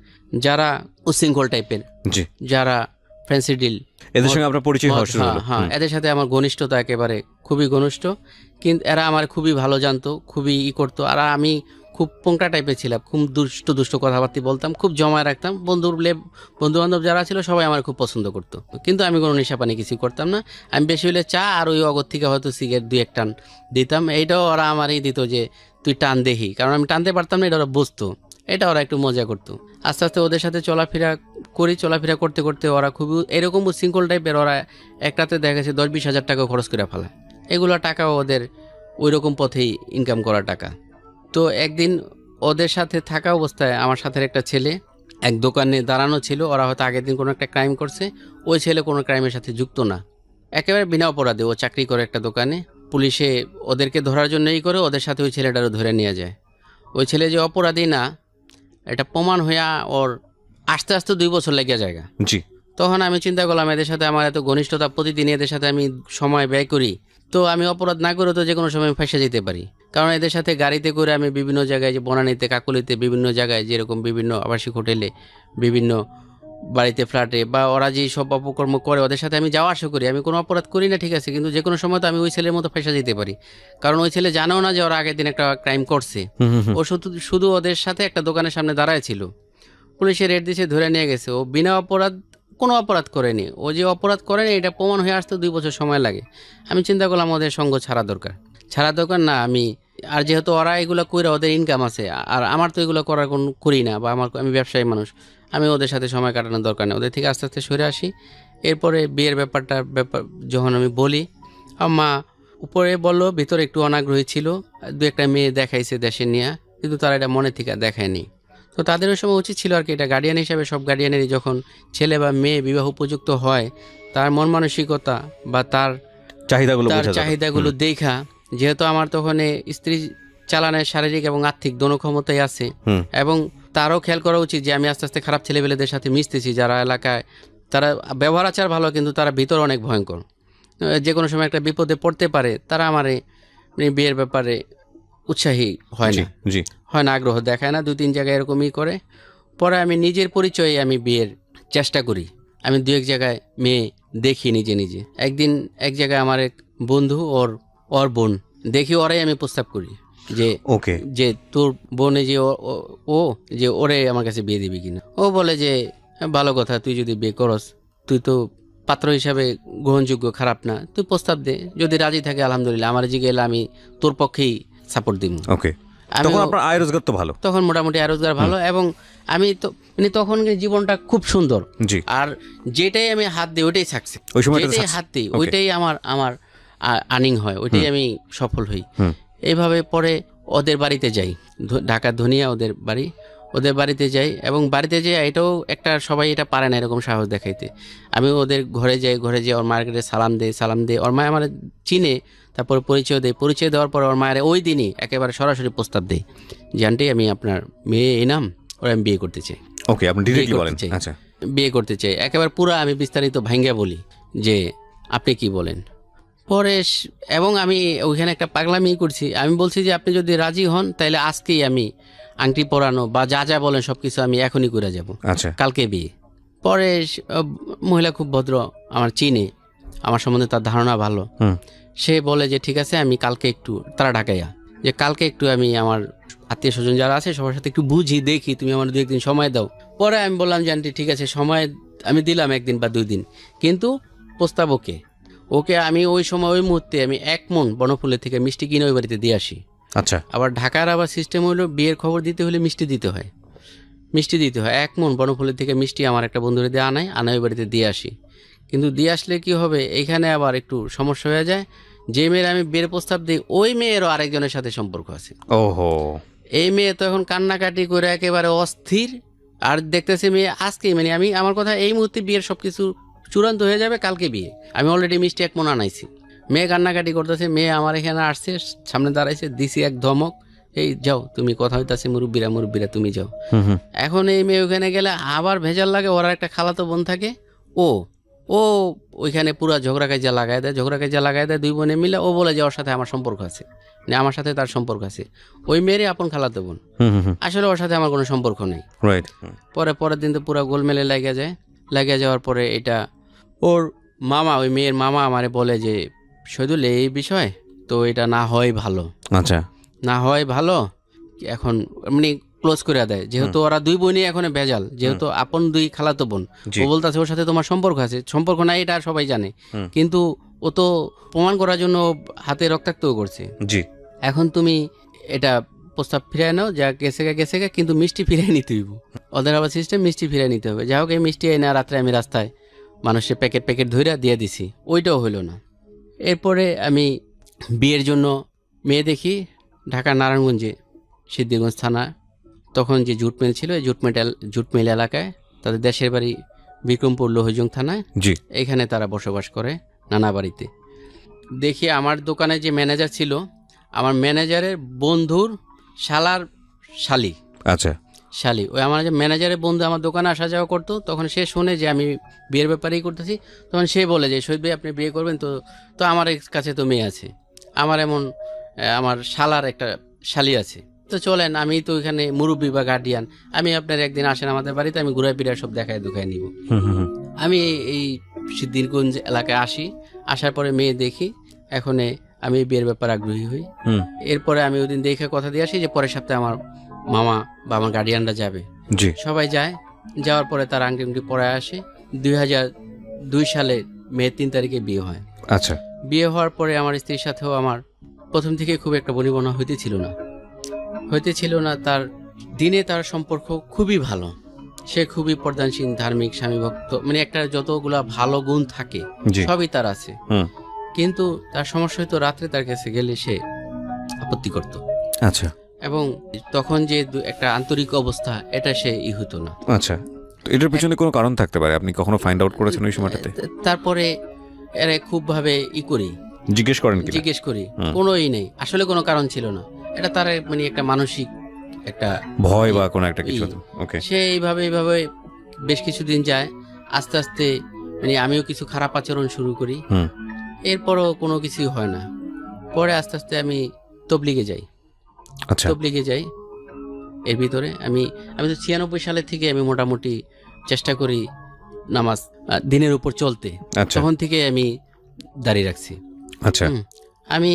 যারা উশৃঙ্খল টাইপের, যারা ফ্যান্সি ডিল, এদের সঙ্গে আপনার পরিচয় হওয়া শুরু হলো। হ্যাঁ, এদের সাথে আমার ঘনিষ্ঠতা একেবারে খুবই ঘনিষ্ঠ, কিন্তু এরা আমার খুবই ভালো জানতো, খুবই করতো। আর আমি খুব পোংটা টাইপের ছিলাম, খুব দুষ্ট কথাবার্তা বলতাম, খুব জমায় রাখতাম। বন্ধু বান্ধব যারা ছিল সবাই আমার খুব পছন্দ করতো, কিন্তু আমি কোনো নেশা পানি কিছু করতাম না। আমি বেশি হলে চা আর ওই অগর থেকে হয়তো সিগারেট 2-1 টান দিতাম। এইটাও ওরা আমারই দিত যে তুই টান দেখি, কারণ আমি টানতে পারতাম না, এটা ওরা বুঝতো, এটা ওরা একটু মজা করতো। আস্তে আস্তে ওদের সাথে চলাফেরা করতে করতে ওরা খুবই এরকম উশৃঙ্খল টাইপের। ওরা একটাতে দেখা গেছে 10-20 হাজার টাকা খরচ করে ফেলায়, এগুলো টাকাও ওদের ওই রকম পথেই ইনকাম করা টাকা। তো একদিন ওদের সাথে থাকা অবস্থায় আমার সাথে একটা ছেলে এক দোকানে দাঁড়ানো ছিল, ওরা হয়তো আগের দিন কোনো একটা ক্রাইম করছে, ওই ছেলে কোনো ক্রাইমের সাথে যুক্ত না, একেবারে বিনা অপরাধে ও চাকরি করে একটা দোকানে। পুলিশে ওদেরকে ধরার জন্যই করে, ওদের সাথে ওই ছেলেটারও ধরে নিয়ে যায়। ওই ছেলে যে অপরাধী না, এটা প্রমাণ হইয়া ওর আস্তে আস্তে 2 বছর লেগে যায়। জি। তখন আমি চিন্তা করলাম এদের সাথে আমার এত ঘনিষ্ঠতা, প্রতিদিন এদের সাথে আমি সময় ব্যয় করি, তো আমি অপরাধ না করে তো যে কোনো সময় ফাঁসে যেতে পারি। কারণ এদের সাথে গাড়িতে করে আমি বিভিন্ন জায়গায়, যে বনানীতে, কাকলিতে, বিভিন্ন জায়গায়, যেরকম বিভিন্ন আবাসিক হোটেলে, বিভিন্ন বাড়িতে, ফ্ল্যাটে, বা ওরা যেই সব অপকর্ম করে ওদের সাথে আমি যাওয়া আসা করি। আমি কোনো অপরাধ করি না, ঠিক আছে, কিন্তু যে কোনো সময় তো আমি ওই ছেলের মতো ফাঁসে যেতে পারি। কারণ ওই ছেলে জানেও না যে ওরা আগের দিন একটা ক্রাইম করছে। ও শুধু শুধু ওদের সাথে একটা দোকানের সামনে দাঁড়ায় ছিল, পুলিশের রেড দিয়েছে, ধরে নিয়ে গেছে। ও বিনা অপরাধ, কোনো অপরাধ করেনি। ও যে অপরাধ করেনি এটা প্রমাণ হয়ে আসতে 2 বছর সময় লাগে। আমি চিন্তা করলাম ওদের সঙ্গ ছাড়া দরকার না আমি। আর যেহেতু ওরা এগুলো কইরা ওদের ইনকাম আছে, আর আমার তো এগুলো করার কোনো করি না, বা আমি ব্যবসায়ী মানুষ, আমি ওদের সাথে সময় কাটানোর দরকার নেই। ওদের থেকে আস্তে আস্তে সরে আসি। এরপরে বিয়ের ব্যাপার যখন আমি বলি, মা উপরে বললো, ভিতরে একটু অনাগ্রহী ছিল। 2-1টা মেয়ে দেখাইছে দেশে নিয়ে, কিন্তু তারা এটা মনে থেকে দেখায়নি। তো তাদের ওই সময় উচিত ছিল আর কি, এটা গার্ডিয়ান হিসাবে সব গার্ডিয়ানেরই, যখন ছেলে বা মেয়ে বিবাহ উপযুক্ত হয়, তার মন মানসিকতা বা তার চাহিদাগুলো দেখা, যেহেতু আমার তখন স্ত্রী চালানোর শারীরিক এবং আর্থিক দোনো ক্ষমতাই আছে, এবং তারও খেয়াল করা উচিত যে আমি আস্তে আস্তে খারাপ ছেলেবেলেদের সাথে মিশতেছি, যারা এলাকায় তারা ব্যবহার আচার ভালো, কিন্তু তারা ভিতরে অনেক ভয়ঙ্কর, যে কোনো সময় একটা বিপদে পড়তে পারে। তারা আমার বিয়ের ব্যাপারে উৎসাহী হয় না, আগ্রহ দেখায় না, 2-3 জায়গায় এরকমই করে। পরে আমি নিজের পরিচয়ে আমি বিয়ের চেষ্টা করি। আমি 2-1 জায়গায় মেয়ে দেখি নিজে। একদিন এক জায়গায় আমার এক বন্ধু, ওর বোন দেখি, ওরাই আমি প্রস্তাব করি যে তোর বোনে যে ও যে ওরে আমার কাছে বিয়ে দিবি কিনা। ও বলে যে ভালো কথা, তুই যদি বিয়ে করস, তুই তো পাত্র হিসাবে গ্রহণযোগ্য, খারাপ না, তুই প্রস্তাব দে, যদি রাজি থাকে আলহামদুলিল্লাহ, আমার জিগেলে আমি তোর পক্ষেই সাপোর্ট দিব। তখন আপনার আয় রোজগার তো ভালো, তখন মোটামুটি আয় রোজগার ভালো, এবং আমি তো তখন জীবনটা খুব সুন্দর। আর যেটাই আমি হাত দিই ওইটাই সাকসেস, যেটাই হাত দিই ওইটাই আমার আর্নিং হয়, ওইটাই আমি সফল হই। এইভাবে পরে ওদের বাড়িতে যাই, ঢাকা ধনিয়া ওদের বাড়িতে যাই, এবং বাড়িতে যাই এটাও একটা, সবাই এটা পারে না এরকম সাহস দেখাইতে। আমি ওদের ঘরে যাই ওর মার্কেটে সালাম দেই, ওর মায় আমার চিনে, তারপর পরিচয় দেওয়ার পর ওর মায়ের ওই দিনই একেবারে সরাসরি প্রস্তাব দেয় যে আন্টি, আমি আপনার মেয়ে এনাম, ওরা আমি বিয়ে করতে চাই। আপনি ডিরেক্টলি বলেন? আচ্ছা, বিয়ে করতে চাই, একেবারে পুরো আমি বিস্তারিত ভাঙ্গা বলি যে আপনি কি বলেন। পরে এবং আমি ওইখানে একটা পাগলামি করছি, আমি বলছি যে আপনি যদি রাজি হন তাহলে আজকেই আমি আংটি পরানো বা যা বলেন সবকিছু আমি এখনই করে যাব, কালকে বিয়ে। পরে মহিলা খুব ভদ্র, আমার চিনে, আমার সম্বন্ধে তার ধারণা ভালো। সে বলে যে ঠিক আছে, আমি কালকে একটু, তারা ঢাকাইয়া, যে কালকে একটু আমি আমার আত্মীয় স্বজন যারা আছে সবার সাথে একটু বুঝি দেখি, তুমি আমার 2-1 দিন সময় দাও। পরে আমি বললাম যে আন্টি ঠিক আছে, সময় আমি দিলাম 1 দিন বা 2 দিন, কিন্তু প্রস্তাব ওকে আমি ওই সময় ওই মুহূর্তে আমি 1 মণ বনফুলের থেকে মিষ্টি কিনে ওই বাড়িতে দিয়ে আসি। আচ্ছা। আবার ঢাকার সিস্টেম হলো, বিয়ের খবর দিতে হলে মিষ্টি দিতে হয়। 1 মণ বনফুলের থেকে মিষ্টি আমার একটা বন্ধুরে দিয়ে আনাই ওই বাড়িতে দিয়ে আসি। কিন্তু দিয়ে আসলে কি হবে, এইখানে আবার একটু সমস্যা হয়ে যায়। যে মেয়ের আমি বিয়ের প্রস্তাব দিই, ওই মেয়েরও আরেকজনের সাথে সম্পর্ক আছে। এই মেয়ে তো এখন কান্নাকাটি করে একেবারে অস্থির, আর দেখতেছে মেয়ে আজকে, আমার কথা এই মুহূর্তে বিয়ের সবকিছু চূড়ান্ত হয়ে যাবে, কালকে বিয়ে। আমি অলরেডি মিষ্টি 1 মণ আনাইছি। মেয়ে কান্নাকাটি করতেছে, মেয়ে আমার এখানে আসছে, সামনে দাঁড়াইছে, দিছি এক ধমক, এই যাও তুমি, কথা হইতাছে, মুরব্বীরা তুমি যাও। এখন এই মেয়ে ওখানে গেলে আবার ভেজাল লাগে, ওর একটা খালাতো বোন থাকে, ও ওইখানে পুরা ঝগড়া কাজিয়া লাগাই দেয় 2 বোনে মিলে। ও বলে যে ওর সাথে আমার সম্পর্ক আছে, আমার সাথে তার সম্পর্ক আছে। ওই মেয়েরই আপন খালাতো বোন, আসলে ওর সাথে আমার কোনো সম্পর্ক নেই। পরের দিন তো পুরা গোলমেলে লাগিয়ে যাওয়ার পরে এটা ওর মামা, ওই মেয়ের মামা আমারে বলে যে শহীদুল, এই বিষয় তো এটা না হয় ভালো। আচ্ছা, না হয় ভালো, এখন ক্লোজ করে দেয়, যেহেতু ওরা 2 বোনই এখন ভেজাল, যেহেতু আপন 2 খালাতো বোন। ও বলতেছে ওর সাথে তোমার সম্পর্ক আছে, সম্পর্ক নাই এটা সবাই জানে, কিন্তু ও তো প্রমাণ করার জন্য হাতে রক্তাক্তও করছে। এখন তুমি এটা প্রস্তাব ফিরিয়ে নাও, যা গেছে গা, কিন্তু মিষ্টি ফিরিয়ে নিতে হইব। ওদের আবার সিস্টেম, মিষ্টি ফিরিয়ে নিতে হবে। যাই হোক, এই মিষ্টি এনে রাত্রে আমি রাস্তায় মানুষের প্যাকেট ধইরা দিয়ে দিছি, ওইটাও হইল না। এরপরে আমি বিয়ের জন্য মেয়ে দেখি ঢাকার নারায়ণগঞ্জে সিদ্ধিরগঞ্জ থানা, তখন যে জুট মিল ছিল, এই জুট মিল এলাকায়, তাদের দেশের বাড়ি বিক্রমপুর লোহজং থানায়, এখানে তারা বসবাস করে নানা বাড়িতে। দেখি আমার দোকানে যে ম্যানেজার ছিল, আমার ম্যানেজারের বন্ধুর শালার শালি। আচ্ছা। শালি, ওই আমার যে ম্যানেজারের বন্ধু আমার দোকানে আসা যাওয়া করতো, তখন সে শুনে যে আমি বিয়ের ব্যাপারেই করতেছি, তখন সে বলে যে শহীদ ভাই আপনি বিয়ে করবেন তো? তো আমার কাছে তো মেয়ে আছে, আমার এমন আমার শালার একটা শালি আছে, তো চলেন, আমি তো এখানে মুরব্বী বা গার্ডিয়ান, আমি আপনার একদিন আসেন আমাদের বাড়িতে, আমি ঘুরায় ফিরে সব দেখায় দুখায় নিব। আমি এই সিদ্ধিরগঞ্জ এলাকায় আসি, আসার পরে মেয়ে দেখি, এখন আমি বিয়ের ব্যাপারে আগ্রহী হই। এরপরে আমি ওই দিন দেখে কথা দিয়ে আসি যে পরের সপ্তাহে আমার মামা বা আমার গার্ডিয়ানরা যাবে। জি। সবাই যায়, যাওয়ার পরে তার আংটি পরে আসে। 2002 সালে মে 3 তারিখে বিয়ে হয়। আচ্ছা। বিয়ে হওয়ার পরে আমার স্ত্রীর সাথেও আমার প্রথম থেকে খুব একটা বনিবনা হইতেছিল না। তার দিনে তার সম্পর্ক খুবই ভালো, সে খুবই পর্দানসীন, ধার্মিক, স্বামী ভক্ত, মানে একটা যতগুলা ভালো গুণ থাকে সবই তার আছে। কিন্তু তার সমস্যা হতো রাত্রে তার কাছে গেলে সে আপত্তি করত। আচ্ছা। এবং তখন যে একটা আন্তরিক অবস্থা, এটা সে হতো না। আচ্ছা, তো এটার পিছনে কোনো কারণ থাকতে পারে, আপনি কখনো ফাইন্ড আউট করেছেন ওই সময়টাতে? তারপরে এরা খুব ভাবে জিজ্ঞেস করি, কোনোই নেই, আসলে কোনো কারণ ছিল না। এটা তার মানে একটা মানসিক একটা ভয় বা কোনো একটা কিছু। ওকে। সে এইভাবে বেশ কিছুদিন যায়, আস্তে আস্তে মানে আমিও কিছু খারাপ আচরণ শুরু করি, এরপরও কোনো কিছুই হয় না। পরে আস্তে আস্তে আমি তবলিগে যাই। আচ্ছা। তবলিগে যাই, এর ভিতরে আমি তো 96 সালে থেকে আমি মোটামুটি চেষ্টা করি নামাজ দিনের উপর চলতে। তখন থেকে আমি দাঁড়িয়ে রাখছি। আচ্ছা। আমি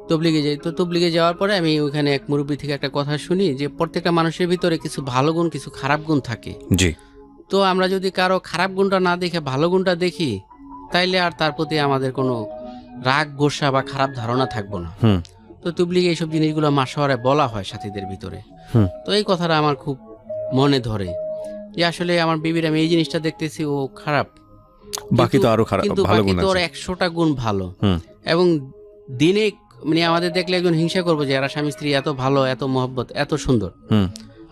তবলিগে যাই, তো তবলিগে যাওয়ার পরে আমি ওখানে এক মুরব্বী থেকে একটা কথা শুনি যে প্রত্যেকটা মানুষের ভিতরে কিছু ভালো গুণ, কিছু খারাপ গুণ থাকে। জি। তো আমরা যদি কারো খারাপ গুণটা না দেখে ভালো গুণটা দেখি, তাইলে আর তার প্রতি আমাদের কোনো রাগ, গোসা বা খারাপ ধারণা থাকবো না। তো তবলিগে এইসব জিনিসগুলো মাসওয়ারে বলা হয় সাথীদের ভিতরে। তো এই কথাটা আমার খুব মনে ধরে যে আসলে আমার বিবির আমি এই জিনিসটা দেখতেছি ও খারাপ, বাকি তো আরো খারাপ, কিন্তু ভালো বাকি গুণ তো আছে। 100টা গুণ ভালো। এবং দিনে মানে আমাদের দেখলে একজন হিংসা করবো যে এরা স্বামী স্ত্রী এত ভালো, এত মহব্বত, এত সুন্দর।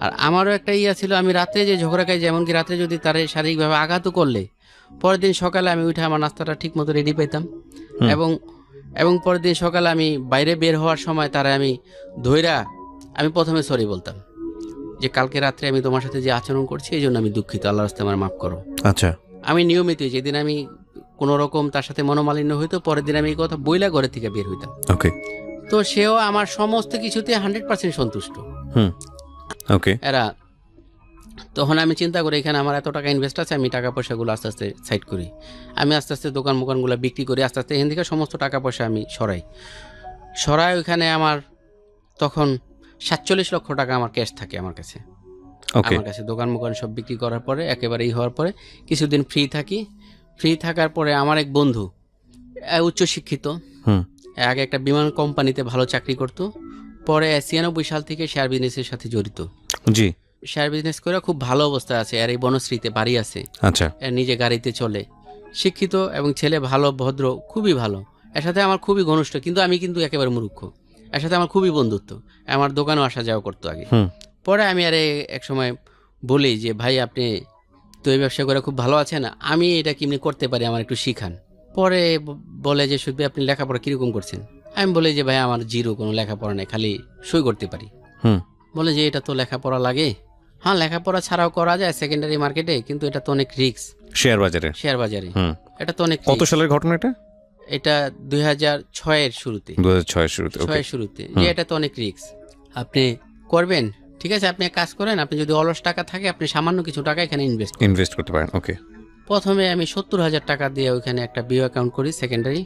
আর আমারও একটা ছিল, আমি রাত্রে যে ঝগড়া খাই, যেমন কি রাত্রে যদি তারে শারীরিকভাবে আঘাত করলে, পরের দিন সকালে আমি উঠে আমার নাস্তাটা ঠিক মতো রেডি পেতাম। এবং পরের দিন সকালে আমি বাইরে বের হওয়ার সময় তারা আমি ধইরা আমি প্রথমে সরি বলতাম যে কালকে রাত্রে আমি তোমার সাথে যে আচরণ করছি এই জন্য আমি দুঃখিত, আল্লাহর রাস্তায় আমার মাফ করো। আচ্ছা। আমি নিয়মিত যেদিন আমি কোনো রকম তার সাথে মনোমালিন্য হইতো, পরের দিন আমি এই কথা বইলা ঘরে থেকে বের হইতাম। ওকে। তো সেও আমার সমস্ত কিছুতে 100% সন্তুষ্ট। ওকে। এরা তখন আমি চিন্তা করি এখানে আমার এত টাকা ইনভেস্ট আছে, আমি টাকা পয়সাগুলো আস্তে আস্তে সাইড করি, আমি আস্তে আস্তে মোকানগুলো বিক্রি করি, আস্তে আস্তে এখান থেকে সমস্ত টাকা পয়সা আমি সরাই। ওইখানে আমার তখন 47 লক্ষ টাকা আমার ক্যাশ থাকে আমার কাছে। আমার কাছে দোকান সব বিক্রি করার পরে একেবারে হওয়ার পরে কিছুদিন ফ্রি থাকার পরে আমার এক বন্ধু উচ্চশিক্ষিত, আগে একটা বিমান কোম্পানিতে ভালো চাকরি করতো, পরে 96 সাল থেকে শেয়ার বিজনেসের সাথে জড়িত। জি। শেয়ার বিজনেস করে খুব ভালো অবস্থায় আছে, আর এই বনশ্রীতে বাড়ি আছে। আচ্ছা। এর নিজে গাড়িতে চলে, শিক্ষিত এবং ছেলে ভালো, ভদ্র, খুবই ভালো। এর সাথে আমার খুবই ঘনিষ্ঠ, কিন্তু আমি কিন্তু একেবারে মূর্খ। এর সাথে আমার খুবই বন্ধুত্ব, আমার দোকানেও আসা যাওয়া করতো আগে। পরে আমি এক সময় বলি যে ভাই আপনি তো এই ব্যবসা করে খুব ভালো আছেন, আমি এটা কেমনি করতে পারি, আমার একটু শিখান। পরে বলে যে শুধু আপনি লেখাপড়া কিরকম করছেন? আমি বলি যে ভাই আমার জিরো, কোনো লেখাপড়া নেই, খালি সই করতে পারি। বলে যে এটা তো লেখাপড়া লাগে। হ্যাঁ, লেখাপড়া ছাড়াও করা যায় সেকেন্ডারি মার্কেটে, কিন্তু এটা তো অনেক রিস্ক শেয়ার বাজারে। এটা তো অনেক। কত সালের ঘটনা এটা? এটা 2006-এর শুরুতে। 2006-এর শুরুতে যে এটা তো অনেক রিস্ক, আপনি করবেন ঠিক আছে, আপনি এক কাজ করেন, আপনি যদি অলস টাকা থাকে আপনি সামান্য কিছু টাকা এখানে ইনভেস্ট করতে পারেন। ওকে। প্রথমে আমি 70,000 টাকা দিয়ে ওইখানে একটা বিও অ্যাকাউন্ট করি, সেকেন্ডারি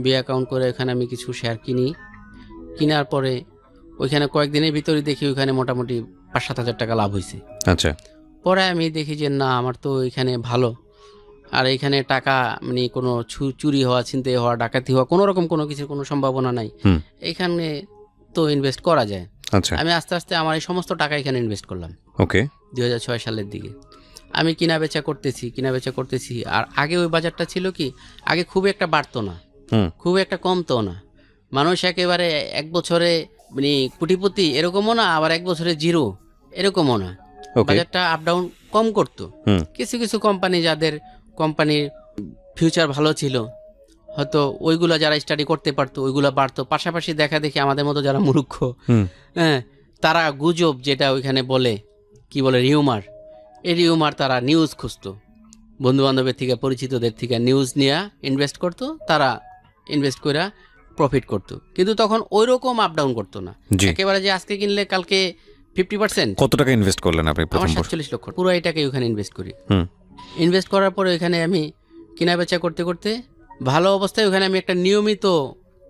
বিও অ্যাকাউন্ট করে ওখানে আমি কিছু শেয়ার কিনার পরে ওইখানে কয়েকদিনের ভিতরে দেখি ওইখানে মোটামুটি 5-7 হাজার টাকা লাভ হয়েছে। আচ্ছা। পরে আমি দেখি যে না, আমার তো এখানে ভালো, আর এখানে টাকা মানে কোনো চুরি হওয়া, ছিনতাই হওয়া, ডাকাতি হওয়া, কোনো রকম কোনো কিছুর কোনো সম্ভাবনা নাই, এখানে তো ইনভেস্ট করা যায়। আচ্ছা। আমি আস্তে আস্তে আমার এই সমস্ত টাকা এখানে ইনভেস্ট করলাম। ওকে। 2006 সালের দিকে আমি কিনা বেচা করতেছি। আর আগে ওই বাজারটা ছিল কি, আগে খুব একটা বাড়তো না, খুব একটা কমতো না। মানুষ একেবারে এক বছরে মানে কোটিপতি এরকমও না, আবার এক বছরে জিরো এরকমও না। বাজারটা আপ ডাউন কম করতো। কিছু কিছু কোম্পানি, যাদের কোম্পানির ফিউচার ভালো ছিল, হয়তো ওইগুলা যারা স্টাডি করতে পারতো ওইগুলা বাড়তো। পাশাপাশি দেখা দেখি আমাদের মতো যারা মূর্খ, হ্যাঁ, তারা গুজব যেটা ওইখানে বলে কি বলে রিউমার, এই রিউমার তারা নিউজ খুঁজতো, বন্ধুবান্ধবের থেকে পরিচিতদের থেকে নিউজ নিয়ে ইনভেস্ট করতো, তারা ইনভেস্ট করে প্রফিট করতো। কিন্তু তখন ওই রকম আপ ডাউন করতো না, জি। একেবারে যে আজকে কিনলে কালকে 50%। কত টাকা ইনভেস্ট করলেন আপনি আমার প্রথম বছর? 47 লক্ষ, পুরো এটাকে ওখানে ইনভেস্ট করি। হুম। ইনভেস্ট করার পরে ওখানে আমি কেনা বেচা করতে করতে ভালো অবস্থায় ওখানে আমি একটা নিয়মিত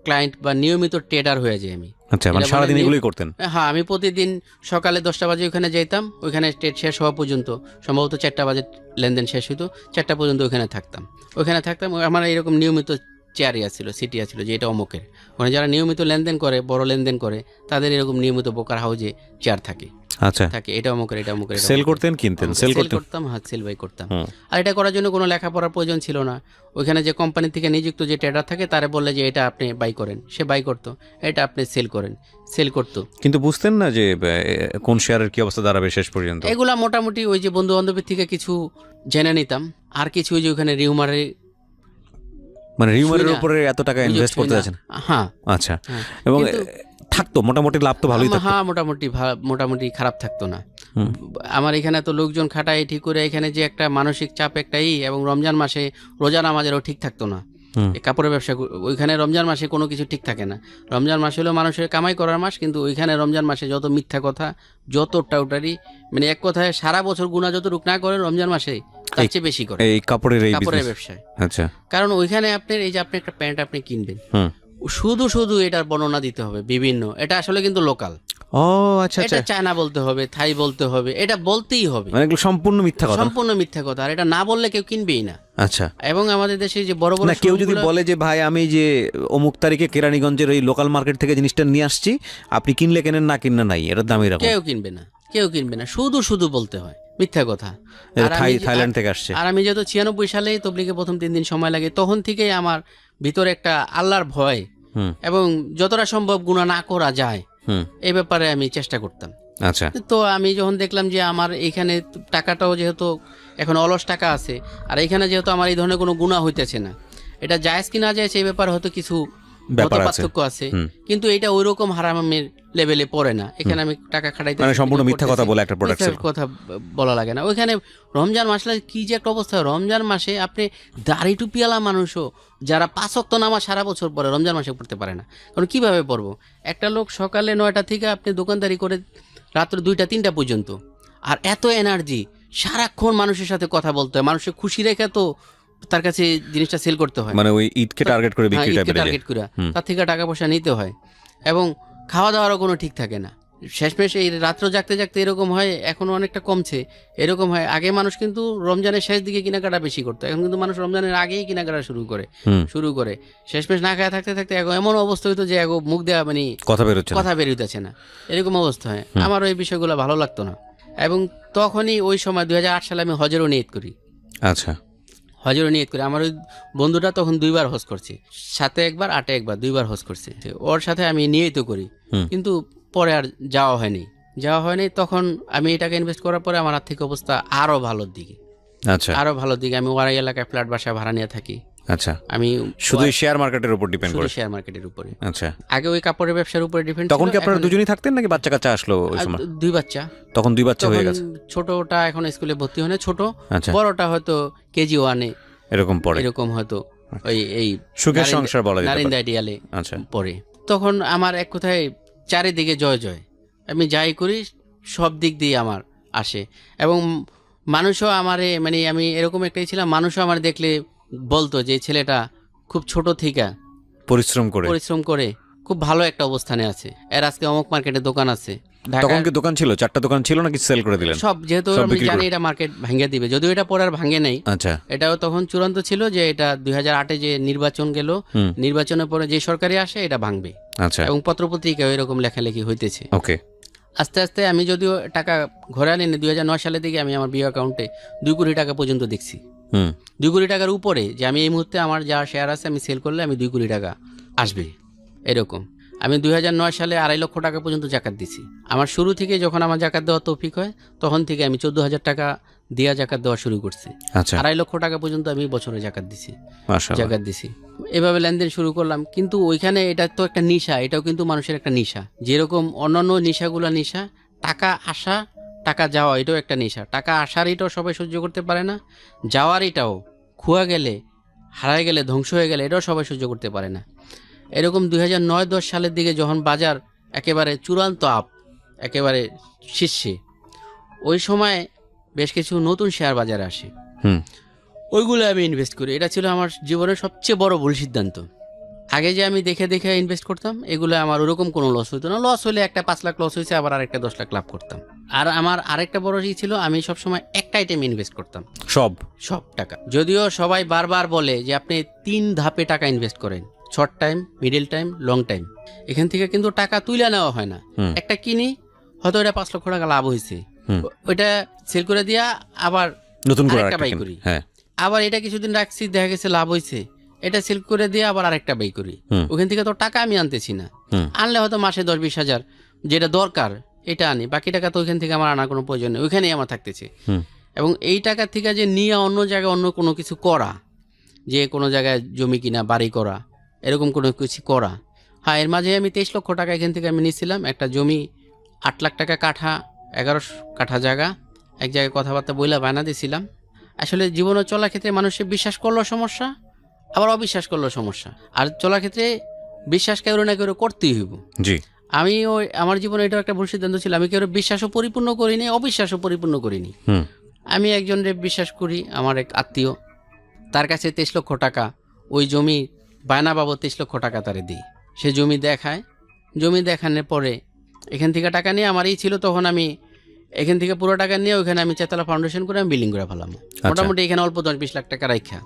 ক্লায়েন্ট বা নিয়মিত ট্রেডার হয়ে যাই আমি। আচ্ছা, মানে এটা সারাদিন বলে এগুলোই করতেন? হ্যাঁ, আমি প্রতিদিন সকালে 10টা বাজে ওখানে যেতাম, ওইখানে ট্রেড শেষ হওয়া পর্যন্ত, সম্ভবত 4টা বাজে লেনদেন শেষ হতো, 4টা পর্যন্ত ওখানে থাকতাম। আমার এরকম নিয়মিত চেয়ারিয়া ছিল, সিটিয়া ছিল, যে এটা অমুকের। ওখানে যারা নিয়মিত লেনদেন করে, বড় লেনদেন করে, তাদের এরকম নিয়মিত ব্রোকার হাউজে চেয়ার থাকে, আচ্ছা। এটা অমুকের, এটা অমুকের। সেল করতেন, কিনতেন? সেল করতাম, হ্যাঁ, সেল বাই করতাম। আর এটা করার জন্য কোনো লেখাপড়ার প্রয়োজন ছিল না। ওইখানে যে কোম্পানি থেকে নিযুক্ত যে ট্রেডার থাকে, তারে বললে যে এটা আপনি বাই করেন, সে বাই করতো, এটা আপনি সেল করেন, সেল করতো। কিন্তু বুঝতেন না যে কোন শেয়ারের কি অবস্থা দাঁড়াবে শেষ পর্যন্ত? এগুলা মোটামুটি ওই যে বন্ধু বান্ধবের থেকে কিছু জেনে নিতাম, আর কিছু ওই যে ওখানে রিউমারে, মানে রিউমারের উপরে এত টাকা ইনভেস্ট করতে যাচ্ছেন? হ্যাঁ। আচ্ছা, এবং থাকতো মোটামুটি লাভ তো ভালোই থাকতো? হ্যাঁ, মোটামুটি খারাপ থাকতো না। আমার এখানে তো লোকজন খাটাই ঠিক করে, এখানে যে একটা মানসিক চাপ একটাই, এবং রমজান মাসে রোজা নামাজেরও ঠিক থাকতো না। এই কাপড়ের ব্যবসা, ওইখানে রমজান মাসে কোনো কিছু ঠিক থাকে না। রমজান মাস হলো মানুষের কামাই করার মাস, কিন্তু ওইখানে রমজান মাসে যত মিথ্যা কথা, যত টাউটারি, মানে এক কথায় সারা বছর গুণা যত রুক না করে, রমজান মাসে তার চেয়ে বেশি করে এই কাপড়ের ব্যবসায়। আচ্ছা। কারণ ওইখানে আপনার এই যে আপনি একটা প্যান্ট আপনি কিনবেন, শুধু এটার বর্ণনা দিতে হবে বিভিন্ন, এটা আসলে কিন্তু লোকাল। ও আচ্ছা, এটা চায়না বলতে হবে, থাই বলতে হবে, এটা বলতেই হবে, মানে এগুলো সম্পূর্ণ মিথ্যা কথা? সম্পূর্ণ মিথ্যা কথা, আর এটা না বললে কেউ কিনবেই না। আচ্ছা। এবং আমাদের দেশে যে বড় বড়, না, কেউ যদি বলে যে ভাই আমি যে অমুক তারিখে কেরানীগঞ্জের ওই লোকাল মার্কেট থেকে জিনিসটা নিয়ে আসছি, আপনি কিনলে কেনেন, না কিনলে নাই, এটার দাম এরকম, কেউ কিনবে না, শুধু বলতে হয় মিথ্যা কথা। থাইল্যান্ড থেকে আসছে। আর আমি যেহেতু 96 সালে তবলিগে প্রথম 3 দিন সময় লাগে, তখন থেকেই আমার ভিতরে একটা আল্লাহর ভয়, এবং যতটা সম্ভব গুনাহ না করা যায় এই ব্যাপারে আমি চেষ্টা করতাম। আচ্ছা। তো আমি যখন দেখলাম যে আমার এইখানে টাকাটাও যেহেতু এখন অলস টাকা আছে, আর এইখানে যেহেতু আমার এই ধরনের কোনো গুনাহ হইতেছে না, এটা জায়েজ কি না জায়েজ এই ব্যাপারে হয়তো কিছু পার্থক্য আছে, কিন্তু এটা ওই রকম হারামের লেভেলে পড়ে না। এখানে আমি টাকা খাটাইতে, মানে সম্পূর্ণ মিথ্যা কথা বলে একটা প্রোডাক্ট সেল কথা বলা লাগে না। ওইখানে রমজান মাসে কি যে একটা অবস্থা, রমজান মাসে আপনি দাড়ি টুপিওয়ালা মানুষও যারা 5 ওয়াক্ত নামাজ সারা বছর পরে রমজান মাসে পড়তে পারে না। কারণ কিভাবে পড়বো? একটা লোক সকালে 9টা থেকে আপনি দোকানদারি করে রাত্র 2টা-3টা পর্যন্ত, আর এত এনার্জি, সারাক্ষণ মানুষের সাথে কথা বলতে হয়, মানুষের খুশি রেখে তো তার কাছে জিনিসটা সেল করতে হয়, মানে ওই ঈদকে টার্গেট করে বিক্রিটা বেড়ে যায়, টার্গেট করে তার থেকে টাকা পয়সা নিতে হয়, এবং খাওয়া দাওয়ারও কোনো ঠিক থাকে না। শেষমেশ এই রাত্র জাগতে জাগতে এরকম হয়, এখনো অনেকটা কমছে, এরকম হয়। আগে মানুষ কিন্তু রমজানের শেষ দিকে কেনাকাটা বেশি করতো, এখন কিন্তু মানুষ রমজানের আগেই কেনাকাটা শুরু করে শেষমেশ না খাওয়া থাকতে থাকতে এমন অবস্থা হইতো যে মুখ দেওয়া মানে কথা বেরোতেছে না, এরকম অবস্থা হয়। আমার ওই বিষয়গুলো ভালো লাগতো না, এবং তখনই ওই সময় 2008 সালে আমি হজেরও নিয়ত করি। আচ্ছা। হজেরও নিয়ত করি। আমার ওই বন্ধুটা তখন 2বার হজ করছে, 7-এ একবার, 8-এ একবার, 2বার হজ করছে। ওর সাথে আমি নিয়ত করি, কিন্তু পরে আর যাওয়া হয়নি। তখন আমি এটাকে ইনভেস্ট করার পরে আমার আর্থিক অবস্থা আরো ভালোর দিকে। আচ্ছা, আরো ভালোর দিকে। আমি ওয়ারাই এলাকায় ফ্ল্যাট বাসা ভাড়া নিয়ে থাকি। আচ্ছা। আমি শুধু শেয়ার মার্কেটের উপর ডিপেন্ড করে? শেয়ার মার্কেটের উপরে। আচ্ছা। আগে ওই কাপড়ের ব্যবসার উপরে ডিপেন্ড। তখন কি আপনারা দুজনেই থাকতেন নাকি বাচ্চা কাচ্চা আসলো ওই সময়? 2 বাচ্চা। তখন 2 বাচ্চা হয়ে গেছে? ছোটটা এখন স্কুলে ভর্তি হয় না, ছোট। আচ্ছা। বড়টা হয়তো কেজি 1-এ এরকম হয়তো এই সুখের সংসার বলা যায়, নারিন্দা আইডিয়ালে আচ্ছা পড়ে। তখন আমার এক কথায় চারিদিকে জয়, আমি যাই করি সব দিক দিয়ে আমার আসে, এবং মানুষও আমারে, মানে আমি এরকম একটাই ছিলাম, মানুষও আমার দেখলে বলতো যে ছেলেটা খুব ছোট থেকে পরিশ্রম করে খুব ভালো একটা অবস্থানে আছে, এর আজকে অমুক মার্কেটে দোকান আছে। তখন কি দোকান ছিল? 4টা দোকান ছিল নাকি সেল করে দিলেন? সব, যেহেতু আমি জানি এটা মার্কেট ভাঙিয়ে দিবে, যদিও এটা পরে আর ভাঙে নাই। আচ্ছা। এটাও তখন চূড়ান্ত ছিল যে এটা 2008-এ যে নির্বাচন গেল, নির্বাচনের পরে যে সরকারি আসে এটা ভাঙবে। আচ্ছা। এবং পত্রপত্রিকায় এরকম লেখালেখি হইতেছে। ওকে। আস্তে আস্তে আমি যদিও টাকা ঘরে আনি, 2009 সালের দিকে আমি আমার বিও অ্যাকাউন্টে 2 কোটি টাকা পর্যন্ত দেখছি। 2 কোটি টাকার উপরে, যে আমি এই মুহূর্তে আমার যা শেয়ার আছে আমি সেল করলে আমি 2 কোটি টাকা আসবে এরকম। আমি 2009 সালে 2.5 লক্ষ টাকা পর্যন্ত জাকাত দিছি। আমার শুরু থেকে যখন আমার জাকাত দেওয়া তৌফিক হয়, তখন থেকে আমি 14,000 টাকা দিয়া জাকাত দেওয়া শুরু করছি। আচ্ছা। 2.5 লক্ষ টাকা পর্যন্ত আমি বছরে জাকাত দিছি। এভাবে লেনদেন শুরু করলাম। কিন্তু ওইখানে এটা তো একটা নেশা, এটাও কিন্তু মানুষের একটা নেশা। যেরকম অন্যান্য নেশাগুলো নেশা, টাকা আসা টাকা যাওয়া এটাও একটা নেশা, টাকা আসার এটাও সবাই সহ্য করতে পারে না, যাওয়ার এটাও খোয়া গেলে, হারায় গেলে, ধ্বংস হয়ে গেলে এটাও সবাই সহ্য করতে পারে না। এরকম 2009-10 সালের দিকে যখন বাজার একেবারে চূড়ান্ত আপ, একেবারে শীর্ষে, ওই সময় বেশ কিছু নতুন শেয়ার বাজারে আসে, ওইগুলো আমি ইনভেস্ট করি। এটা ছিল আমার জীবনের সবচেয়ে বড় ভুল সিদ্ধান্ত। আগে যে আমি দেখে দেখে ইনভেস্ট করতাম, এগুলো আমার ওরকম কোনো লস হতো না। লস হলে একটা 5 লাখ লস হয়েছে, আবার আরেকটা 10 লাখ লাভ করতাম। আর আমার আরেকটা বড় ই ছিল, আমি সবসময় একটা আইটেম ইনভেস্ট করতাম, সব টাকা। যদিও সবাই বারবার বলে যে আপনি 3 ধাপে টাকা ইনভেস্ট করেন, short time, middle time, long time. এখান থেকে কিন্তু টাকা তুলে নেওয়া হয় না। একটা কিনি, হয়তো এটা 5 লক্ষ টাকা লাভ হয়েছে, ওইটা সেল করে দিয়া আবার নতুন করে একটা বাই করি। আবার এটা কিছুদিন রাখছি, দেখা গেছে লাভ হয়েছে, এটা সেল করে দিয়ে আবার আরেকটা বাই করি। ওখান থেকে তো টাকা আমি আনতেছি না। আনলে হয়তো মাসে 10-20 হাজার যেটা দরকার এটা আনি, বাকি টাকা তো ওইখান থেকে আমার আনার কোনো প্রয়োজন নেই, ওইখানেই আমার থাকতেছে। এবং এই টাকা থেকে যে নিয়ে অন্য জায়গায় অন্য কোনো কিছু করা, যে কোনো জায়গায় জমি কিনা, বাড়ি করা, এরকম কোনো কিছু করা, হ্যাঁ, এর মাঝে আমি 23 লক্ষ টাকা এখান থেকে আমি নিয়েছিলাম। একটা জমি 8 লাখ টাকা কাঠা, 11 কাঠা জায়গা, এক জায়গায় কথাবার্তা বইলা বায়না দিয়েছিলাম। আসলে জীবনে চলার ক্ষেত্রে মানুষের বিশ্বাস করলেও সমস্যা, আবার অবিশ্বাস করলেও সমস্যা। আর চলার ক্ষেত্রে বিশ্বাস কেউ না কেউ করতেই হইব। আমি আমার জীবনে এটা একটা ভুল সিদ্ধান্ত ছিল, আমি কেউ বিশ্বাসও পরিপূর্ণ করিনি, অবিশ্বাসও পরিপূর্ণ করিনি। আমি একজনের বিশ্বাস করি, আমার এক আত্মীয়, তার কাছে 23 লক্ষ টাকা ওই জমি বায়না বাবদ 23 লক্ষ টাকা তারে দিই। সে জমি দেখায়, জমি দেখানোর পরে এখান থেকে টাকা নিয়ে, আমার এই ছিল তখন, আমি এখান থেকে পুরো টাকা নিয়ে ওইখানে আমি চেতলা ফাউন্ডেশন করে আমি বিল্ডিং করে ফেলাম। মোটামুটি এখানে অল্প 10-20 লাখ টাকা রাখা।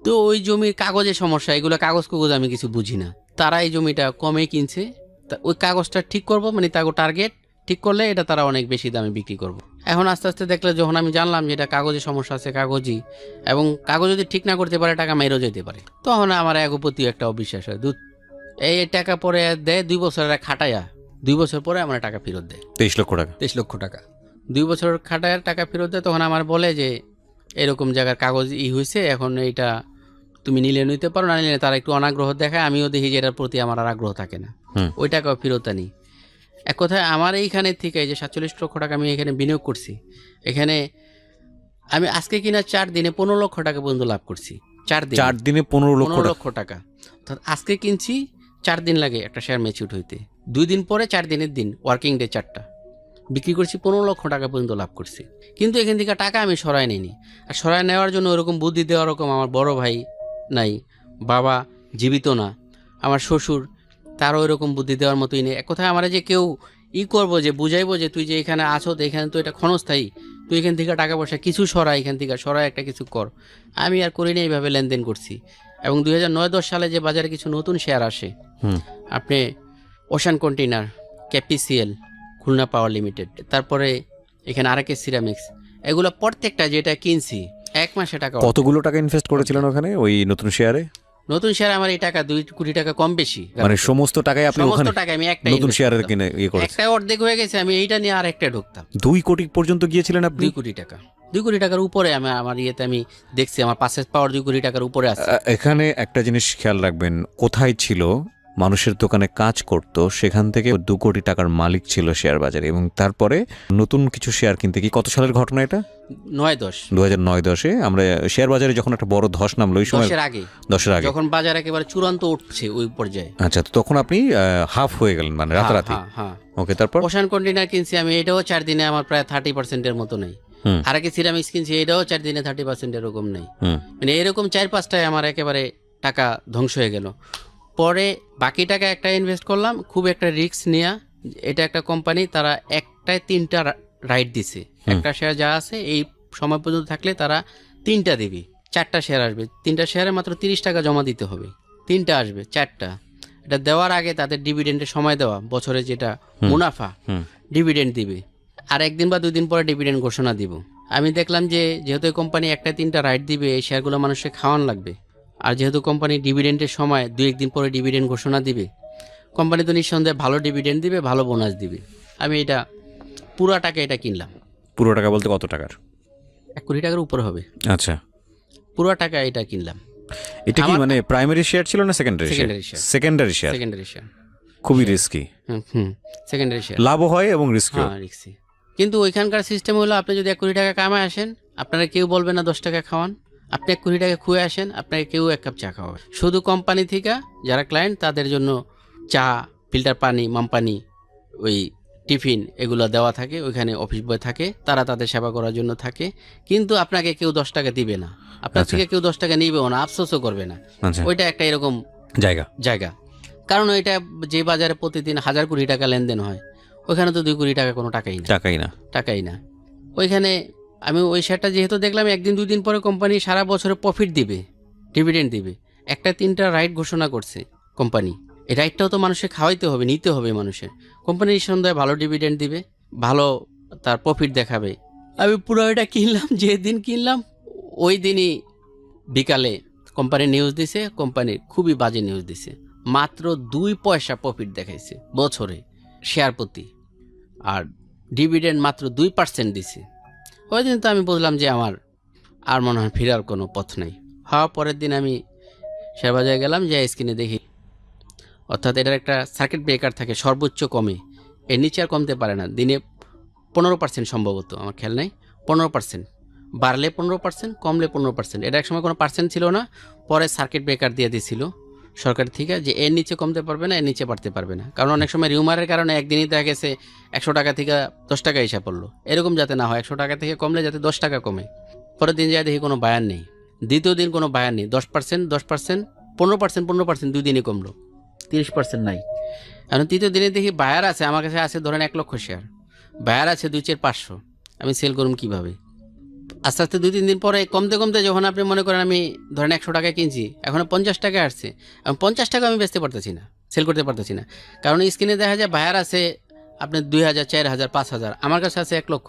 তো ওই জমির কাগজের সমস্যা, এগুলো কাগজ আমি কিছু বুঝি না। তারা এই জমিটা কমে কিনছে, ওই কাগজটা ঠিক করব, মানে তাকে টার্গেট ঠিক করলে এটা তারা অনেক বেশি দামে বিক্রি করব। এখন আস্তে আস্তে দেখলে, যখন আমি জানলাম যে এটা কাগজের সমস্যা আছে, কাগজই, এবং কাগজ যদি ঠিক না করতে পারে টাকা মেরেও যেতে পারে, তখন আমার প্রতি একটা অবিশ্বাস হয়। এই টাকা পরে দেয় 2 বছর খাটায়া, 2 বছর পরে আমার টাকা ফেরত দেয় 23 লক্ষ টাকা। 2 বছর খাটায়ার টাকা ফেরত দেয়। তখন আমার বলে যে এরকম জায়গার কাগজ হয়েছে, এখন এইটা তুমি নিলে নিতে পারো, না নিলে তারা একটু অনাগ্রহ দেখায়। আমিও দেখি যে এটার প্রতি আমার আর আগ্রহ থাকে না, ওই টাকাও ফেরত আনি। এক কথায় আমার এইখানে থেকে যে 47 লক্ষ টাকা আমি এখানে বিনিয়োগ করছি, এখানে আমি আজকে কিনা 4 দিনে 15 লক্ষ টাকা পর্যন্ত লাভ করছি। 4 দিনে 15 লক্ষ টাকা। অর্থাৎ আজকে কিনছি, 4 দিন লাগে একটা শেয়ার ম্যাচিউর হইতে, 2 দিন পরে 4 দিনের দিন, ওয়ার্কিং ডে 4টা, বিক্রি করছি, 15 লক্ষ টাকা পর্যন্ত লাভ করছি। কিন্তু এখান থেকে টাকা আমি সরাই নিইনি। আর সরাই নেওয়ার জন্য ওরকম বুদ্ধি দেওয়ার ওরকম আমার বড় ভাই নাই, বাবা জীবিত না, আমার শ্বশুর, তারও এরকম বুদ্ধি দেওয়ার মতোই নেই। এক কথায় আমার যে কেউ করবো, যে বুঝাইবো যে তুই যে এখানে আছো, তো এখানে তো এটা ক্ষণস্থায়ী, তুই এখান থেকে টাকা পয়সা কিছু সরাই, এখান থেকে সরাই একটা কিছু কর, আমি আর করিনি। এইভাবে লেনদেন করছি। এবং 2009-10 সালে যে বাজারে কিছু নতুন শেয়ার আসে, আপনি ওশান কন্টেইনার, KPCL, খুলনা পাওয়ার লিমিটেড, তারপরে এখানে আরকে সিরামিক্স, এগুলো প্রত্যেকটা যেটা কিনছি 1 মাসে টাকা। কতগুলো টাকা ইনভেস্ট করেছিলেন ওখানে ওই নতুন শেয়ারে? নতুন শেয়ার আমার এই টাকা 2 কোটি টাকা কম বেশি, মানে সমস্ত টাকাই আপনি ওখানে, সমস্ত টাকা আমি একটা নতুন শেয়ারে কিনে করেছেন। একটা অর্ধেক হয়ে গেছে, আমি এইটা নিয়ে আরেকটা ঢুকতাম। 2 কোটি পর্যন্ত গিয়েছিলেন আপনি? 2 কোটি টাকা, 2 কোটি টাকার উপরে আমার ইয়েতে আমি দেখছি, আমার পাসেস পাওয়ার 2 কোটি টাকার উপরে আছে। এখানে একটা জিনিস খেয়াল রাখবেন, কোথায় ছিল, মানুষের দোকানে কাজ করত, সেখান থেকে 2 কোটি টাকার মালিক ছিল শেয়ার বাজারে, এবং তারপরে নতুন কিছু শেয়ার কিনতে। কি কত সালের ঘটনা এটা? 2009-10 আমরা শেয়ার বাজারে যখন একটা বড় ধস নামলো, ওই সময় 10-এর আগে যখন বাজার একেবারে চূড়ান্ত উঠছে ওই পর্যায়ে। আচ্ছা, তো তখন আপনি হাফ হয়ে গেলেন, মানে রাতারাতি। ওকে, তারপর ওশান কন্টেইনার কিনছি আমি, এটাও 4 দিনে আমার প্রায় 30%-এর মতো নেই। আরকে সিরামিক্স কিনছি, এটাও 4 দিনে 30% এরকম নেই। মানে এরকম 4-5টায় আমার একেবারে টাকা ধ্বংস হয়ে গেল। পরে বাকি টাকা একটা ইনভেস্ট করলাম, খুব একটা রিস্ক নিয়ে। এটা একটা কোম্পানি, তারা একটায় 3টা রাইট দিছে। একটা শেয়ার যা আছে এই সময় পর্যন্ত থাকলে তারা 3টা দিবি, 4টা শেয়ার আসবে। 3টা শেয়ারে মাত্র 30 টাকা জমা দিতে হবে, 3টা আসবে, 4টা। এটা দেওয়ার আগে তাদের ডিভিডেন্ডের সময় দেওয়া, বছরে যেটা মুনাফা ডিভিডেন্ড দিবে, আর 1 দিন বা 2 দিন পরে ডিভিডেন্ড ঘোষণা দিব। আমি দেখলাম যে যেহেতু এই কোম্পানি একটা 3টা রাইট দিবে, এই শেয়ারগুলো মানুষকে খাওয়ান লাগবে। আর যেহেতু কোম্পানি ডিভিডেন্ডের সময় 2-1 দিন পরে ডিভিডেন্ড ঘোষণা দিবে, কোম্পানি তো নিঃসন্দেহে ভালো ডিভিডেন্ড দিবে, ভালো বোনাস দিবে। আমি এটা পুরো টাকা এটা কিনলাম। পুরো টাকা বলতে কত টাকার? 1 কোটি টাকার উপর হবে। আচ্ছা, পুরো টাকা এটা কিনলাম। এটা কি মানে প্রাইমারি শেয়ার ছিল না সেকেন্ডারি শেয়ার? Secondary share. খুবই রিস্কি। সেকেন্ডারি শেয়ার, লাভও হয় এবং রিস্কিও। রিস্কি। কিন্তু ওইখানকার সিস্টেম হলো আপনি যদি 1 কোটি টাকা কামায় আসেন, আপনারা কেউ বলবে না 10 টাকা খাওয়ান। আপনি 1 কোটি টাকা খুয়ে আসেন, আপনাকে কেউ 1 কাপ চা খাওয়াবে। শুধু কোম্পানি থেকে যারা ক্লায়েন্ট তাদের জন্য চা, ফিল্টার পানি, মামপানি, ওই টিফিন এগুলো দেওয়া থাকে। ওইখানে অফিস বয় থাকে, তারা তাদের সেবা করার জন্য থাকে। কিন্তু আপনাকে কেউ 10 টাকা দিবে না, আপনার থেকে কেউ 10 টাকা নিবেও না, আফসোসও করবে না। ওইটা একটা এরকম জায়গা। কারণ ওইটা যে বাজারে প্রতিদিন 1000 কোটি টাকা লেনদেন হয়, ওইখানে তো 2 কোটি টাকা কোনো টাকাই না। ওইখানে আমি ওই শেয়ারটা যেহেতু দেখলাম 1 দিন 2 দিন পরে কোম্পানি সারা বছরে প্রফিট দিবে, ডিভিডেন্ড দিবে। 1-3টা রাইট ঘোষণা করছে কোম্পানি। এই রাইটটাও তো মানুষের খাওয়াইতে হবে, নিতে হবে মানুষের। কোম্পানি নিঃসন্দেহে ভালো ডিভিডেন্ড দিবে, ভালো তার প্রফিট দেখাবে। আমি পুরো ওইটা কিনলাম, যেদিন কিনলাম ওই দিনই বিকালে কোম্পানি নিউজ দিছে, কোম্পানির খুবই বাজে নিউজ দিছে। মাত্র 2 পয়সা প্রফিট দেখাইছে বছরে শেয়ার প্রতি, আর ডিভিডেন্ড মাত্র 2% দিছে। ওই দিন তো আমি বুঝলাম যে আমার আর মনে হয় ফেরার কোনো পথ নাই। পরের দিন আমি শেয়ার বাজারে গেলাম, যে স্ক্রিনে দেখি, অর্থাৎ এটার একটা সার্কিট ব্রেকার থাকে, সর্বোচ্চ কমে, এর নিচে আর কমতে পারে না। দিনে 15% সম্ভবত, আমার খেয়াল নাই, 15%, বাড়লে 15%, কমলে 15%। এটা একসময় কোনো পার্সেন্ট ছিল না, পরে সার্কিট ব্রেকার দিয়ে দিয়েছিল সরকার থেকে, যে এর নিচে কমতে পারবে না, এর নিচে বাড়তে পারবে না। কারণ অনেক সময় রিউমারের কারণে একদিনই দেখা গেছে 100 টাকা থেকে 10 টাকা হিসাব পড়লো, এরকম যাতে না হয়। 100 টাকা থেকে কমলে যাতে 10 টাকা কমে। পরের দিন যায় দেখি কোনো বায়ান নেই, দ্বিতীয় দিন কোনো বায়ান নেই, 10%, 15%, 2 দিনই কমলো, 30% নাই। এখন তৃতীয় দিনে দেখি বায়ার আছে, আমার কাছে আছে ধরেন 1 লক্ষ শেয়ার, বায়ার আছে 2-4-500, আমি সেল করুম কীভাবে? আস্তে আস্তে 2-3 দিন পরে কমতে কমতে যখন আপনি মনে করেন আমি ধরেন 100 টাকায় কিনছি, এখন 50 টাকায় আসছে, এখন 50 টাকা আমি বেচতে পারতেছি না, সেল করতে পারতেছি না। কারণ স্ক্রিনে দেখা যায় বায়ার আছে আপনার 2000, 4000, 5000, আমার কাছে আছে 1 লক্ষ।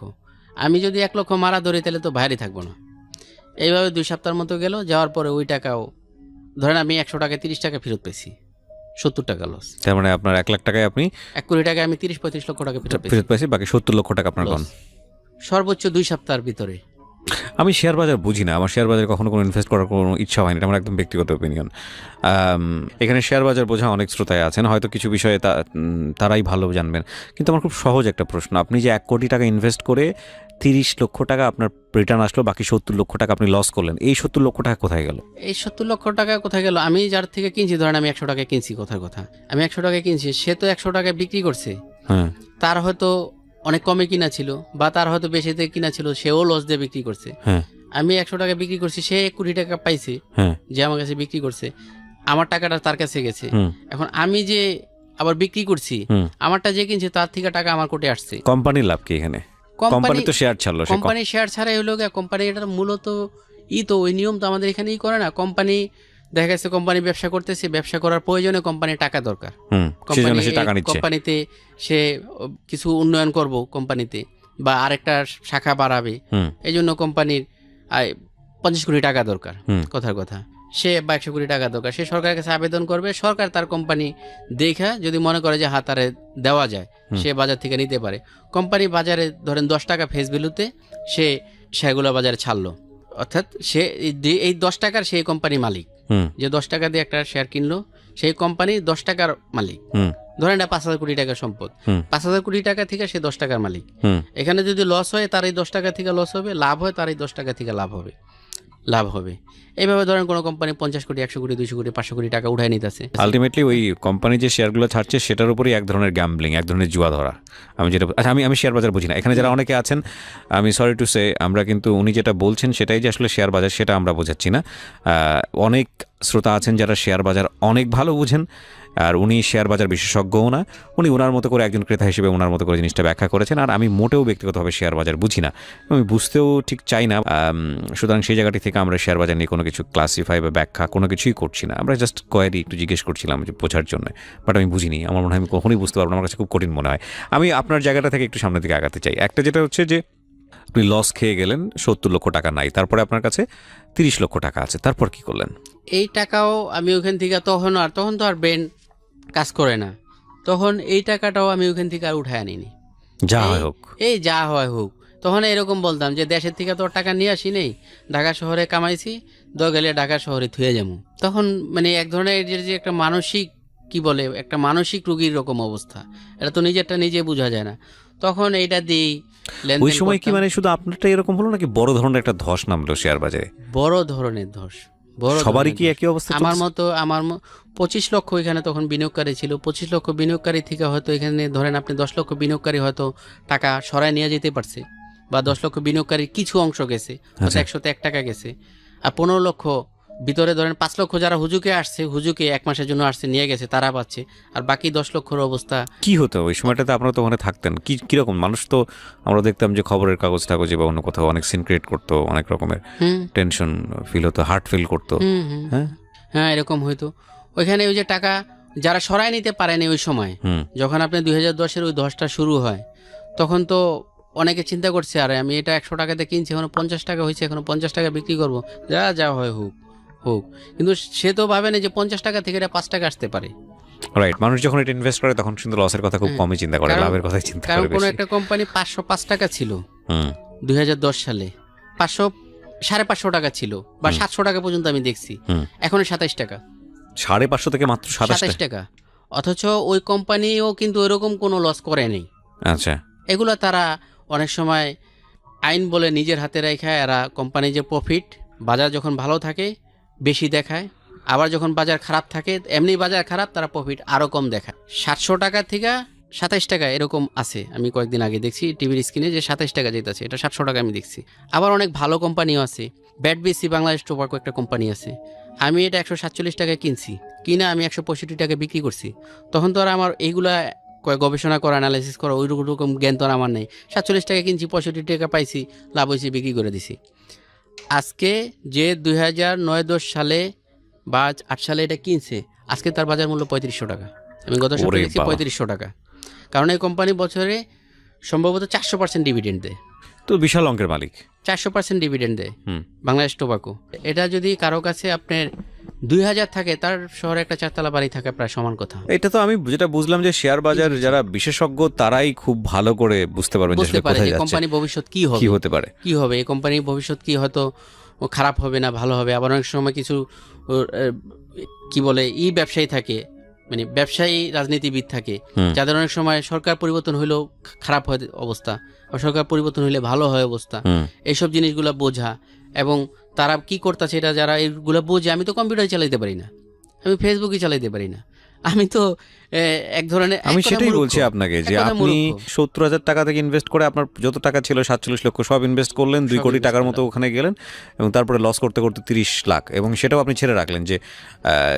আমি যদি 1 লক্ষ মারা ধরি তাহলে তো বায়ারই থাকবো না। এইভাবে 2 সপ্তাহের মতো গেল, যাওয়ার পরে ওই টাকাও ধরেন আমি 100 টাকায় 30 টাকা ফেরত পেয়েছি, 70 টাকা লস। তার মানে আপনার 1 লাখ টাকায় আপনি 1 কোটি টাকায় আমি 30-35 লক্ষ টাকা ফেরত পেয়েছি, বাকি 70 লক্ষ টাকা আপনার গন সর্বোচ্চ 2 সপ্তাহের ভিতরে। আমি শেয়ার বাজার বুঝি না, আমার শেয়ার বাজারে কখনো কোনো ইনভেস্ট করার কোনো ইচ্ছা হয়নি, এটা আমার একদম ব্যক্তিগত ওপিনিয়ন। এখানে শেয়ার বাজার বোঝা অনেক শ্রোতায় আছেন, হয়তো কিছু বিষয়ে তারাই ভালো জানবেন। কিন্তু আমার খুব সহজ একটা প্রশ্ন, আপনি যে 1 কোটি টাকা ইনভেস্ট করে 30 লক্ষ টাকা আপনার রিটার্ন আসলো, বাকি 70 লক্ষ টাকা আপনি লস করলেন, এই 70 লক্ষ টাকা কোথায় গেল? এই 70 লক্ষ টাকা কোথায় গেল? আমি যার থেকে কিনছি, ধরেন আমি 100 টাকায় কিনছি, কথার কথা আমি 100 টাকায় কিনছি, সে তো 100 টাকায় বিক্রি করছে। তার হয়তো অনেক কমে কিনা ছিল, বা তার হয়তো বেশিতে কিনা ছিল, সেও লস দিয়ে বিক্রি করছে। আমি 100 টাকা বিক্রি করছি, সে 1 কোটি টাকা পাইছে, যে আমার কাছে বিক্রি করছে, আমার টাকাটা তার কাছে গেছে। এখন আমি যে আবার বিক্রি করছি, আমারটা যে কিনছে তার থেকে টাকা আমার কোটে আসছে। কোম্পানির লাভ কি এখানে? কোম্পানি তো শেয়ার ছাড়লো, কোম্পানি শেয়ার ছাড়াই হলো গিয়ে কোম্পানি, এটা মূলত তো ওই নিয়ম তো আমাদের এখানে করে না। কোম্পানি দেখা গেছে কোম্পানি ব্যবসা করতেছে, ব্যবসা করার প্রয়োজনে কোম্পানির টাকা দরকার, কোম্পানিতে সে কিছু উন্নয়ন করব কোম্পানিতে, বা আরেকটা শাখা বাড়াবে, এই জন্য কোম্পানির 50 কোটি টাকা দরকার, কথার কথা, সে বা 100 কোটি টাকা দরকার, সে সরকারের কাছে আবেদন করবে, সরকার তার কোম্পানি দেখা যদি মনে করে যে হাতারে দেওয়া যায়, সে বাজার থেকে নিতে পারে। কোম্পানি বাজারে ধরেন 10 টাকা ফেস ভ্যালুতে সে শেয়ারগুলো বাজারে ছাড়লো, অর্থাৎ সে এই 10 টাকার সেই কোম্পানি মালিক, যে 10 টাকা দিয়ে একটা শেয়ার কিনলো, সেই কোম্পানি 10 টাকার মালিক। ধরেন এটা 5000 কোটি টাকার সম্পদ, 5000 কোটি টাকা থেকে সে 10 টাকার মালিক। এখানে যদি লস হয় তার এই 10 টাকা থেকে লস হবে, লাভ হয় তার এই 10 টাকা থেকে লাভ হবে। এইভাবে ধরেন কোনো কোম্পানি 50 কোটি, 100 কোটি, 200 কোটি, 500 কোটি টাকা উঠায় নিতেছে। আলটিমেটলি ওই কোম্পানি যে শেয়ারগুলো ছাড়ছে সেটার উপরই এক ধরনের গ্যাম্বলিং, এক ধরনের জুয়া ধরা। আমি যেটা আমি শেয়ার বাজার বুঝি না, এখানে যারা অনেকে আছেন, আমি সরি টু সে, আমরা কিন্তু উনি যেটা বলছেন সেটাই যে আসলে শেয়ার বাজার, সেটা আমরা বোঝাচ্ছি না। অনেক শ্রোতা আছেন যারা শেয়ার বাজার অনেক ভালো বুঝেন, আর উনি শেয়ার বাজার বিশেষজ্ঞও না, উনি ওনার মতো করে একজন ক্রেতা হিসেবে ওনার মতো করে জিনিসটা ব্যাখ্যা করেছেন। আর আমি মোটেও ব্যক্তিগতভাবে শেয়ার বাজার বুঝি না, আমি বুঝতেও ঠিক চাই না। সুতরাং সেই জায়গাটি থেকে আমরা শেয়ার বাজার নিয়ে কোনো কিছু ক্লাসিফাই বা ব্যাখ্যা কোনো কিছুই করছি না, আমরা জাস্ট কোয়ারি একটু জিজ্ঞেস করছিলাম যে বোঝার জন্য, বাট আমি বুঝিনি। আমার মনে হয় আমি কখনোই বুঝতে পারবো না, আমার কাছে খুব কঠিন মনে হয়। আমি আপনার জায়গাটা থেকে একটু সামনের দিকে আগাতে চাই। একটা যেটা হচ্ছে যে আপনি লস খেয়ে গেলেন, 70 লক্ষ টাকা নাই, তারপরে আপনার কাছে 30 লক্ষ টাকা আছে, তারপর কি করলেন? এই টাকাও আমি ওখান থেকে তখন তো আর ব্রেন কাজ করে না, তখন এই টাকাটাও আমি ওখান থেকে আর উঠায় আনিনি, যা হয় হোক, যা হয় হোক। তখন এরকম বলতাম যে দেশের থেকে তো টাকা নিয়ে আসি নেই, ঢাকা শহরে কামাইছি, গেলে ঢাকা শহরে থুয়ে যাবো। তখন মানে এক ধরনের যে একটা মানসিক, কি বলে, একটা মানসিক রোগীর রকম অবস্থা, এটা তো নিজেরটা নিজে বোঝা যায় না। তখন এইটা দিই ওই লেনদেন সময় কি করতাম। মানে শুধু আপনারটা এরকম হলো নাকি বড় ধরনের একটা ধস নামলো শেয়ার বাজারে? বড় ধরনের ধস, বড় সবারই ধরনের কি ধস। একই অবস্থা আমার চলছে? মতো 25 লক্ষ এখানে তখন বিনিয়োগকারী ছিল। 25 লক্ষ বিনিয়োগকারী থেকে হয়তো এখানে ধরেন আপনি 10 লক্ষ বিনিয়োগকারী হয়তো টাকা সরায় নিয়ে যেতে পারছে, বা 10 লক্ষ বিনিয়োগকারীর কিছু অংশ গেছে, হয়তো আচ্ছা। 100-তে 1 টাকা গেছে। আর 15 লক্ষ ভিতরে ধরেন 5 লক্ষ যারা হুজুকে আসছে, হুজুকে 1 মাসের জন্য আসছে নিয়ে গেছে, তারা পাচ্ছে। আর বাকি 10 লক্ষর অবস্থা কি হতো ওই সময়টাতে? আপনারা তো ওখানে থাকতেন, কি কিরকম মানুষ? তো আমরা দেখতাম যে খবরের কাগজে বা অন্য কোথাও অনেক সিন ক্রিয়েট করতো, অনেক রকমের হুম টেনশন ফিল হতো, হার্ট ফিল করতো। হুম হুম হ্যাঁ হ্যাঁ, এরকম হয়তো। ওইখানে ওই যে টাকা যারা সরায় নিতে পারেনি ওই সময়, হুম যখন আপনি 2010-এর ওই ধসটা শুরু হয়, তখন তো অনেকে চিন্তা করছে, আরে আমি এটা 100 টাকাতে কিনছি, এখন 50 টাকা হয়েছে, এখন 50 টাকা বিক্রি করব, যা যা হয় হোক হোক। কিন্তু সে তো ভাবে না যে 50 টাকা থেকে এটা 5 টাকা আসতে পারে। রাইট। মানুষ যখন এটা ইনভেস্ট করে তখন কিন্তু লসের কথা খুব হ্যাঁ, কমই চিন্তা করে, কারণ লাভের কথাই চিন্তা কারণ করে কোনো বেশি। একটা কোম্পানি 505 টাকা ছিল হুম 2010 সালে, 500 550 টাকা ছিল, বা 700 টাকা পর্যন্ত আমি দেখছি, হুম এখন 27 টাকা, 550 থেকে মাত্র 27 27 টাকা। অথচ ওই কোম্পানিও কিন্তু ওইরকম কোনো লস করে নেই। আচ্ছা। এগুলো তারা অনেক সময় আইন বলে নিজের হাতে রেখে, এরা কোম্পানি যে প্রফিট, বাজার যখন ভালো থাকে বেশি দেখায়, আবার যখন বাজার খারাপ থাকে, এমনি বাজার খারাপ, তারা প্রফিট আরও কম দেখায়। 700 টাকা থেকে 27 টাকা এরকম আছে, আমি কয়েকদিন আগে দেখছি টিভির স্ক্রিনে যে 27 টাকা যেতেছে, এটা 700 টাকা আমি দেখছি। আবার অনেক ভালো কোম্পানিও আছে, ব্যাটবিসি বাংলাদেশ টোবাকো একটা কোম্পানি আছে, আমি এটা 147 টাকায় কিনছি, কিনা আমি 165 টাকা বিক্রি করছি। তখন তো আর আমার এইগুলা গবেষণা করা, অ্যানালাইসিস করা ওই রকম জ্ঞান তো আর আমার নেই। 47 টাকা কিনছি, 65 টাকা পাইছি, লাভ হয়েছে, বিক্রি করে দিছি। আজকে যে 2009-10 সালে বা 8 সালে এটা কিনছে, আজকে তার বাজার মূল্য 3500 টাকা। আমি গত সপ্তাহে ওরে দেখছি বাবা। 3500 টাকা। কারণ এই কোম্পানি বছরে সম্ভবত 400% ডিভিডেন্ড দেয়, তো বিশাল অঙ্কের মালিক। 400% ডিভিডেন্ড দেয় হুম বাংলাদেশ টোবাকো। এটা যদি কারো কাছে আপনার 2000 থাকে, তার শহরে একটা 4 তলা বাড়ি থাকা প্রায় সমান কথা। এটা তো আমি যেটা বুঝলাম যে শেয়ার বাজার যারা বিশেষজ্ঞ তারাই খুব ভালো করে বুঝতে পারবেন যে বুঝতে আসলে পারে কোথায় যে যাচ্ছে, কোম্পানি ভবিষ্যৎ কি হবে, কি হতে পারে। কি হবে এই কোম্পানির ভবিষ্যৎ, কি হয়তো খারাপ হবে না ভালো হবে। আবার অনেক সময় কিছু কি বলে ব্যবসায়ী থাকে, মানে ব্যবসায়ী রাজনীতিবিদ থাকে, হুম যাদের অনেক সময় সরকার পরিবর্তন হইলেও খারাপ হয় অবস্থা, বা সরকার পরিবর্তন হইলে ভালো হয় অবস্থা। হুম এইসব জিনিসগুলো বোঝা, এবং তারা কি করতেছে এটা যারা এইগুলো বোঝে। আমি তো কম্পিউটার চালাইতে পারি না, আমি ফেসবুকই চালাইতে পারি না, আমি তো এক ধরনের আমি এক কথায় সেটাই মূর্খ, বলছি আপনাকে এক যে কথায় আপনি মূর্খ। 70,000 টাকা থেকে ইনভেস্ট করে আপনার যত টাকা ছিল 47 লক্ষ সব ইনভেস্ট করলেন, 2 সব কোটি invest টাকার মতো করলাম। ওখানে গেলেন, এবং তারপরে লস করতে করতে 30 লাখ, এবং সেটাও আপনি ছেড়ে রাখলেন যে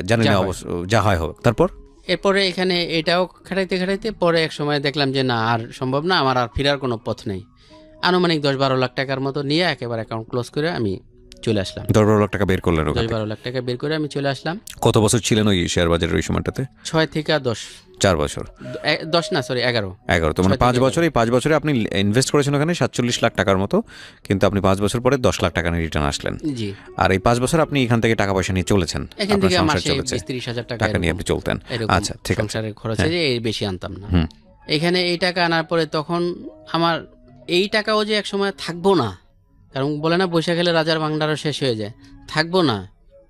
জানি যা না হয়। অবশ্য যা হয় হোক। তারপর এরপরে এখানে এটাও খাটাইতে খাটাইতে পরে এক সময় দেখলাম যে না, আর সম্ভব না, আমার আর ফেরার কোনো পথ নেই। আনুমানিক 10-12 লাখ টাকার মতো নিয়ে একেবারে অ্যাকাউন্ট ক্লোজ করে আমি চলে আসলাম। 10-12 লাখ টাকা বের করলেন ওখানে। 10-12 লাখ টাকা বের করে আমি চলে আসলাম। কত বছর ছিলেন ওই শেয়ার বাজারের ওই সময়টাতে? 6 থেকে 10, 4 বছর। 10 না সরি 11। 11, তো মানে 6 5 থেকে বছর। এই 5 বছরে আপনি ইনভেস্ট করেছেন ওখানে 47 লাখ টাকার মতো, কিন্তু আপনি 5 বছর পরে 10 লাখ টাকা নিয়ে রিটার্ন আসলেন। জি, আর এই 5 বছর আপনি এখান থেকে টাকা পয়সা নিয়ে চলেছেন, এখান আপনার থেকে সংসার মাসে চলেছে, 20-30 হাজার টাকা টাকা নিয়ে এরকম- আপনি চলতেন। এরকম আচ্ছা ঠিক আছে। সংসারের খরচে হ্যাঁ। যে এর বেশি আনতাম না। হুম এখানে এই টাকা আনার পরে তখন আমার এই টাকাও যে এক সময় থাকবো না, কারণ বলে না বৈশাখ এলে রাজার ভান্ডারও শেষ হয়ে যায়, থাকবো না,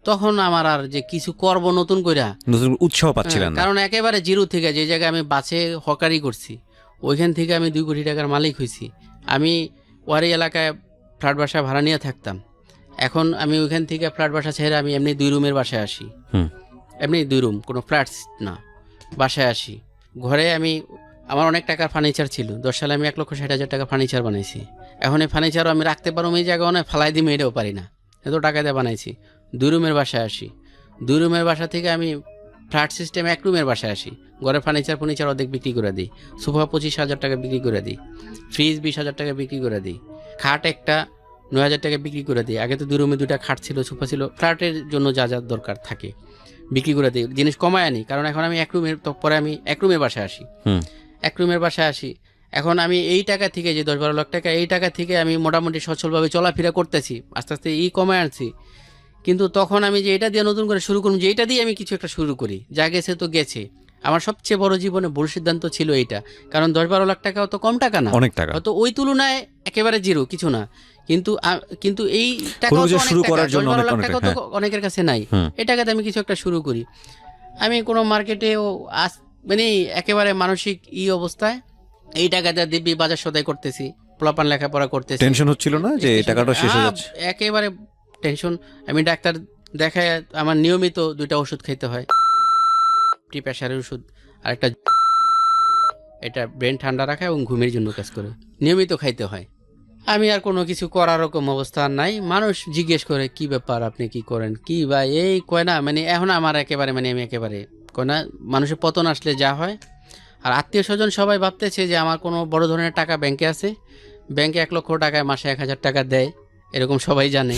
তখন আমার আর যে কিছু করব নতুন কইরা, নতুন উৎসাহ পাচ্ছিলেন না। কারণ একেবারে জিরো থেকে যে জায়গায় আমি বাসে হকারি করছি, ওইখান থেকে আমি 2 কোটি টাকার মালিক হয়েছি। আমি ওয়ারি এলাকায় ফ্ল্যাট বাসা ভাড়া নিয়ে থাকতাম, এখন আমি ওইখান থেকে ফ্ল্যাট বাসা ছেড়ে আমি এমনি 2 রুমের বাসায় আসি, হুম এমনি 2 রুম, কোনো ফ্ল্যাটস না, বাসায় আসি। ঘরে আমার অনেক টাকার ফার্নিচার ছিল, 10 সালে আমি 1,60,000 টাকা ফার্নিচার বানাইছি। এখন এই ফার্নিচারও আমি রাখতে পারবো এই জায়গা অনেক, ফালাই দিয়ে মেয়েটাও পারি না, এত টাকা দিয়ে বানাইছি। 2 রুমের বাসায় আসি, 2 রুমের বাসা থেকে আমি ফ্ল্যাট সিস্টেম 1 রুমের বাসায় আসি, ঘরের ফার্নিচার অর্ধেক বিক্রি করে দিই, সোফা 25,000 টাকা বিক্রি করে দিই, ফ্রিজ 20,000 টাকা বিক্রি করে দিই, খাট একটা 9,000 টাকা বিক্রি করে দিই। আগে তো 2 রুমে 2টা খাট ছিল, সোফা ছিল, ফ্ল্যাটের জন্য যা যা দরকার থাকে বিক্রি করে দিই, জিনিস কমায় আনি। কারণ এখন আমি 1 রুমের, তো পরে আমি 1 রুমের বাসায় আসি, হুম 1 রুমের বাসায় আসি। এখন আমি এই টাকা থেকে যে 10-12 লাখ টাকা, এই টাকা থেকে আমি মোটামুটি সচ্ছলভাবে চলাফেরা করতেছি, আস্তে আস্তে কমায় আনছি। কিন্তু তখন আমি যে এটা দিয়ে নতুন করে শুরু করুন, যে এটা দিয়ে আমি কিছু একটা শুরু করি, যা গেছে তো গেছে। আমার সবচেয়ে বড় জীবনে ভুল সিদ্ধান্ত ছিল এইটা, কারণ 10-12 লাখ টাকাও তো কম টাকা না, অনেক টাকা। হয়তো ওই তুলনায় একেবারে জিরো কিছু না, কিন্তু এই টাকা কোনো কিছু শুরু করার জন্য 10-12 লাখ অনেক টাকা তো অনেকের কাছে নাই। হুম। এই টাকাতে আমি কিছু একটা শুরু করি। আমি কোনো মার্কেটেও মানে একেবারে মানসিক অবস্থায় এই টাকাটা দিব্যি বাজার সদাই করতেছি, পোলাপান লেখাপড়া করতেছি। টেনশন হচ্ছিল না যে এই টাকাটা শেষ হয়ে যাচ্ছে? একেবারে টেনশন। আমি ডাক্তার দেখায় আমার নিয়মিত 2টা ওষুধ খেতে হয়, প্রেশারের ওষুধ আর একটা, এটা ব্রেন ঠান্ডা রাখা এবং ঘুমের জন্য কাজ করে, নিয়মিত খাইতে হয়। আমি আর কোনো কিছু করার রকম অবস্থা নাই। মানুষ জিজ্ঞেস করে কি ব্যাপার, আপনি কি করেন, কি বা এই কয় না, মানে এখন আমার একেবারে মানে আমি একেবারে কয় না, মানুষের পতন আসলে যা হয়। আর আত্মীয় স্বজন সবাই ভাবতেছে যে আমার কোনো বড় ধরনের টাকা ব্যাংকে আছে, ব্যাংকে 1 লক্ষ টাকায় মাসে 1,000 টাকা দেয়, এরকম সবাই জানে।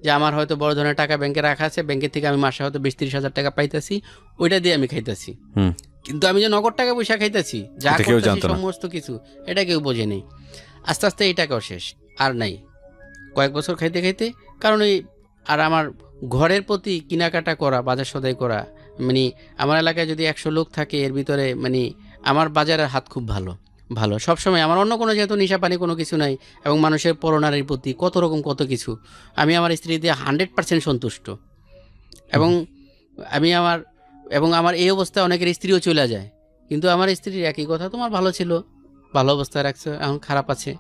যে আমার হয়তো বড় ধরনের টাকা ব্যাংকে রাখা আছে, ব্যাংকের থেকে আমি মাসে হয়তো 20-30 হাজার টাকা পাইতেছি, ওইটা দিয়ে আমি খাইতেছি। কিন্তু আমি যে নগদ টাকা পয়সা খাইতেছি, যা করতেছি সমস্ত কিছু, এটা কেউ বোঝে নেই। আস্তে আস্তে এই টাকাও শেষ, আর নাই। কয়েক বছর খাইতে খাইতে, কারণ এই আর আমার ঘরের প্রতি কেনাকাটা করা, বাজার সদাই করা, মানে আমার এলাকায় যদি 100 লোক থাকে, এর ভিতরে মানে আমার বাজারের হাত খুব ভালো ভালো সবসময়। আমার অন্য কোনো যেহেতু নেশা পানি কোনো কিছু নাই, এবং মানুষের পরনারীর প্রতি কত রকম কত কিছু, আমি আমার স্ত্রী দিয়ে 100% সন্তুষ্ট। এবং আমি আমার এই অবস্থায় অনেকের স্ত্রীও চলে যায়, কিন্তু আমার স্ত্রীর একই কথা, তোমার ভালো ছিল, ভালো অবস্থায় রাখছো, এখন খারাপ আছে,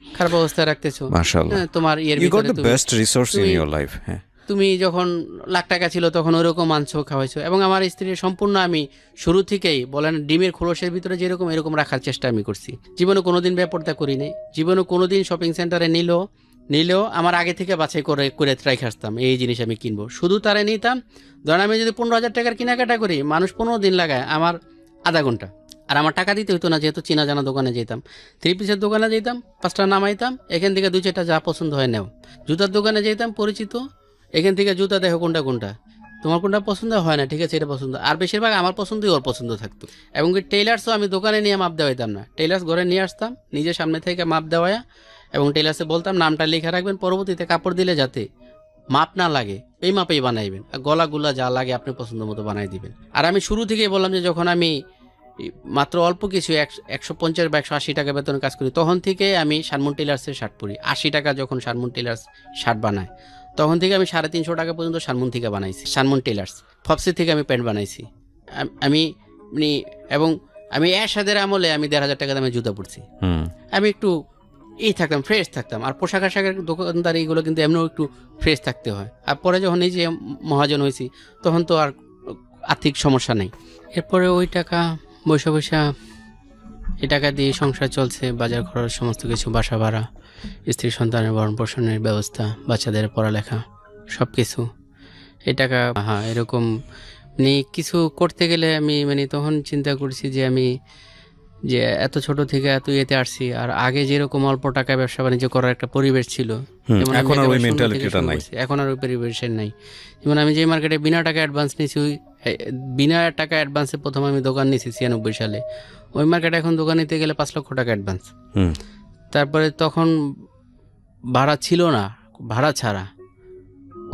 খারাপ অবস্থায় রাখতেছো। মাশাআল্লাহ, তোমার ইয়ের ভিতরে তুমি যখন লাখ টাকা ছিল তখন ওইরকম আনছো, খাওয়াইছো। এবং আমার স্ত্রীর সম্পূর্ণ আমি শুরু থেকেই বলেন ডিমের খোলসের ভিতরে যেরকম এরকম রাখার চেষ্টা আমি করছি। জীবনে কোনোদিন বেপরদা করি নাই, জীবনে কোনোদিন শপিং সেন্টারে নিলেও আমার আগে থেকে বাছাই করে করে রেখে আসতাম এই জিনিস আমি কিনবো, শুধু তারে নিতাম। ধরেন আমি যদি 15,000 টাকার কেনাকাটা করি, মানুষ 15 দিন লাগায়, আমার আধা ঘন্টা। আর আমার টাকা দিতে হইতো না, যেহেতু চেনা জানা দোকানে যেতাম, 3 পিসের দোকানে যেতাম, 5টা নামাইতাম, এখান থেকে 2-4টা যা পছন্দ হয় নেও। জুতার দোকানে যেতাম পরিচিত, এখান থেকে জুতা দেখো কোনটা তোমার কোনটা পছন্দ হয় না, ঠিক আছে এটা পছন্দ। আর বেশিরভাগ আমার পছন্দই ওর পছন্দ থাকতো। এবং টেইলার্সও আমি দোকানে নিয়ে মাপ দেওয়াইতাম না, টেইলার্স ঘরে নিয়ে আসতাম, নিজের সামনে থেকে মাপ দেওয়া, এবং টেইলার্সে বলতাম নামটা লিখে রাখবেন, পরবর্তীতে কাপড় দিলে যাতে মাপ না লাগে এই মাপেই বানাইবেন, আর গলাগুলা যা লাগে আপনি পছন্দ মতো বানাই দিবেন। আর আমি শুরু থেকেই বললাম যে যখন আমি মাত্র অল্প কিছু 150 বা 180 টাকা বেতনে কাজ করি, তখন থেকে আমি শানমুন টেইলার্সের শার্ট পরি। 80 টাকা যখন শানমুন টেইলার্স শার্ট বানায়, তখন থেকে আমি 350 টাকা পর্যন্ত শানমুন থেকে বানাইছি। শানমুন টেইলার্স ফপসি থেকে আমি প্যান্ট বানাইছি। আমি এবং আমি এরশাদের আমলে আমি 1,500 টাকা দামে জুতা পরছি। আমি একটু থাকতাম, ফ্রেশ থাকতাম। আর পোশাক আশাকের দোকানদার এইগুলো কিন্তু এমনিও একটু ফ্রেশ থাকতে হয়। আর পরে যখন এই যে মহাজন হয়েছি, তখন তো আর আর্থিক সমস্যা নেই। এরপরে ওই টাকা বৈশা এই টাকা দিয়ে সংসার চলছে, বাজার খরচ, সমস্ত কিছু, বাসা ভাড়া, স্ত্রী সন্তানের ভরণ পোষণের ব্যবস্থা, বাচ্চাদের পড়ালেখা, সব কিছু। এই টাকা এরকম মানে কিছু করতে গেলে আমি তখন চিন্তা করছি যে আমি যে এত ছোট থেকে এত ইয়েতে আসছি, আর আগে যেরকম অল্প টাকা ব্যবসা বাণিজ্য করার একটা পরিবেশ ছিল, এখন আর ওই মেন্টালিটিটা নাই, এখন আর ওই পরিবেশের নাই। যেমন আমি যে মার্কেটে বিনা টাকা অ্যাডভান্স নিয়েছি, বিনা টাকা অ্যাডভান্সে প্রথম আমি দোকান নিয়েছি 96 সালে, ওই মার্কেটে এখন দোকান নিতে গেলে 5 লক্ষ টাকা অ্যাডভান্স। তারপরে তখন ভাড়া ছিল না, ভাড়া ছাড়া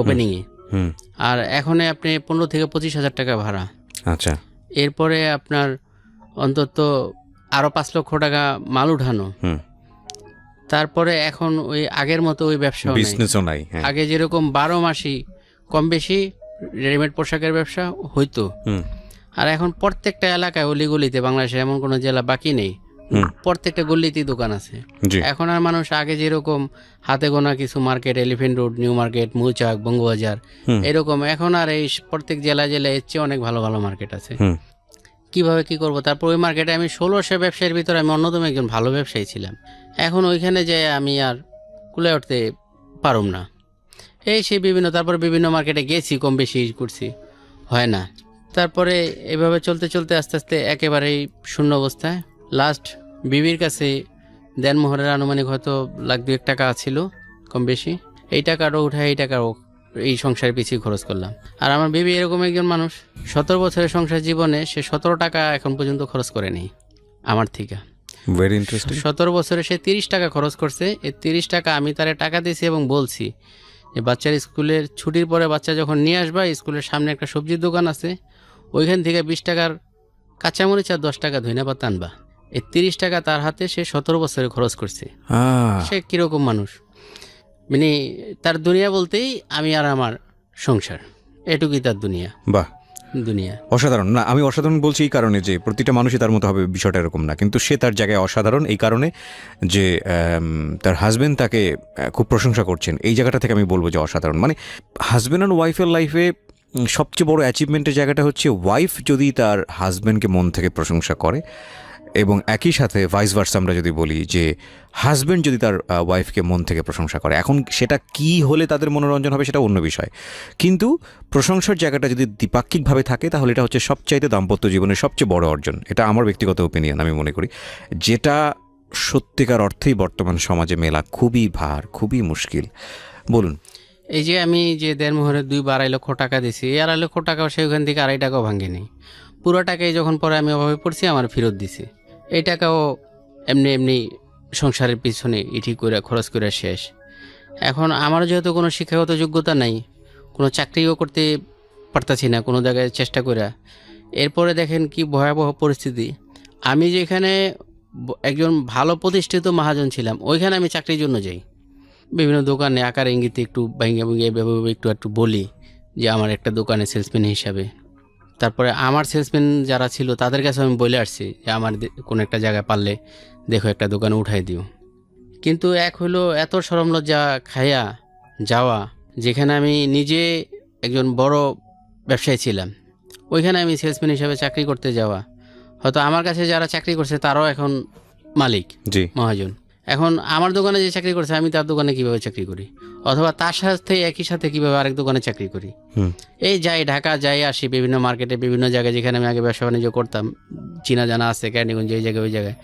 ওপেনিংয়ে। আর এখন আপনি 15 থেকে 25 হাজার টাকা ভাড়া। আচ্ছা, এরপরে আপনার অন্তত আরো 5 লক্ষ টাকা মাল উঠানো। তারপরে এখন ওই আগের মতো ওই ব্যবসা নাই। আগে যেরকম 12 মাসই কম বেশি রেডিমেড পোশাকের ব্যবসা হইতো, আর এখন প্রত্যেকটা এলাকায় অলিগলিতে, বাংলাদেশে এমন কোনো জেলা বাকি নেই, প্রত্যেকটা গলিতেই দোকান আছে। এখন আর মানুষ আগে যেরকম হাতে গোনা কিছু market, elephant road, new market, মৌচাক, বঙ্গবাজার, এরকম এখন আর এই প্রত্যেক জেলায় এর চেয়ে অনেক ভালো ভালো মার্কেট আছে। কিভাবে কি করব? তারপর ওই মার্কেটে আমি 1600 ব্যবসায়ীর ভিতরে আমি অন্যতম একজন ভালো ব্যবসায়ী ছিলাম। এখন ওইখানে যে আমি আর কুলে উঠতে পারুম না, সেই তারপরে বিভিন্ন মার্কেটে গেছি, কম বেশি করছি, হয় না। তারপরে এভাবে চলতে চলতে আস্তে আস্তে একেবারেই শূন্য অবস্থায়। লাস্ট বিবির কাছে দেনমোহরের আনুমানিক হয়তো 1,00,000-2 টাকা ছিল কম বেশি। এই টাকাটাও উঠায় এই সংসারের পিছিয়ে খরচ করলাম। আর আমার বিবি এরকম একজন মানুষ, 17 বছরের সংসার জীবনে সে 17 টাকা এখন পর্যন্ত খরচ করেনি আমার থেকে। Very interesting. 17 বছরে সে 30 টাকা খরচ করছে। এই 30 টাকা আমি তারে টাকা দিয়েছি এবং বলছি যে বাচ্চার স্কুলের ছুটির পরে বাচ্চা যখন নিয়ে আসবা, স্কুলের সামনে একটা সবজির দোকান আছে, ওইখান থেকে 20 টাকার কাঁচামরিচ আর 10 টাকা ধইনা পাতা আনবা। এই 30 টাকা তার হাতে সে 17 বছরে খরচ করছে। সে কিরকম মানুষ, তার দুনিয়া বলতেই আমি আর আমার সংসার, এটুকুই তার দুনিয়া। বাহ, দুনিয়া। অসাধারণ না, আমি অসাধারণ বলছি এই কারণে যে প্রতিটা মানুষই তার মতো হবে বিষয়টা এরকম না, কিন্তু সে তার জায়গায় অসাধারণ এই কারণে যে তার হাজবেন্ড তাকে খুব প্রশংসা করছেন, এই জায়গাটা থেকে আমি বলবো যে অসাধারণ। মানে হাজবেন্ড অ্যান্ড ওয়াইফের লাইফে সবচেয়ে বড় অ্যাচিভমেন্টের জায়গাটা হচ্ছে ওয়াইফ যদি তার হাজবেন্ডকে মন থেকে প্রশংসা করে, এবং একই সাথে ভাইস ভার্সা আমরা যদি বলি যে হাজবেন্ড যদি তার ওয়াইফকে মন থেকে প্রশংসা করে। এখন সেটা কি হলে তাদের মনোরঞ্জন হবে সেটা অন্য বিষয়, কিন্তু প্রশংসার জায়গাটা যদি দ্বিপাক্ষিকভাবে থাকে তাহলে এটা হচ্ছে সবচাইতে দাম্পত্য জীবনের সবচেয়ে বড় অর্জন। এটা আমার ব্যক্তিগত ওপিনিয়ন, আমি মনে করি যেটা সত্যিকার অর্থেই বর্তমান সমাজে মেলা খুবই ভার, খুবই মুশকিল। বলুন। এই যে আমি যে দেড়মোহরে 2-2.5 লক্ষ টাকা দিছি, এই 2.5 লক্ষ টাকাও সেখান থেকে 2.5 টাকাও ভাঙেনি। পুরো টাকাই যখন পরে আমি অভাবে পড়ছি আমার ফেরত দিছি। এই টাকাও এমনি এমনি সংসারের পিছনে ইটি করে খরচ করে শেষ। এখন আমার যেহেতু কোনো শিক্ষাগত যোগ্যতা নাই, কোনো চাকরিও করতে পারতাছি না কোনো জায়গায় চেষ্টা করে, এরপরে দেখেন কি ভয়াবহ পরিস্থিতি। আমি যেখানে একজন ভালো প্রতিষ্ঠিত মহাজন ছিলাম, ওইখানে আমি চাকরির জন্য যাই। বিভিন্ন দোকানে আকার ইঙ্গিতে একটু ভাঙ্গে ভুঙ্গে একটু একটু বলি যে আমার একটা দোকানে সেলসম্যান হিসাবে। তারপরে আমার সেলসম্যান যারা ছিল তাদের কাছে আমি বলে আসছি যে আমার কোনো একটা জায়গায় পারলে দেখো একটা দোকানে উঠাই দিও। কিন্তু এক হলো এত শরম লজ্জা খাইয়া যাওয়া, যেখানে আমি নিজে একজন বড় ব্যবসায়ী ছিলাম, ওইখানে আমি সেলসম্যান হিসাবে চাকরি করতে যাওয়া। হয়তো আমার কাছে যারা চাকরি করছে তারাও এখন মালিক, জি মহাজন। এখন আমার দোকানে যে চাকরি করছে আমি তার দোকানে কিভাবে চাকরি করি, অথবা তার সাথে একই সাথে কিভাবে আরেক দোকানে চাকরি করি। এই যাই ঢাকা যাই আসি বিভিন্ন মার্কেটে, বিভিন্ন জায়গায় যেখানে আমি আগে ব্যবসা বাণিজ্য করতাম, চিনা জানা আছে কেরানীগঞ্জ, এই জায়গায় ওই জায়গায়।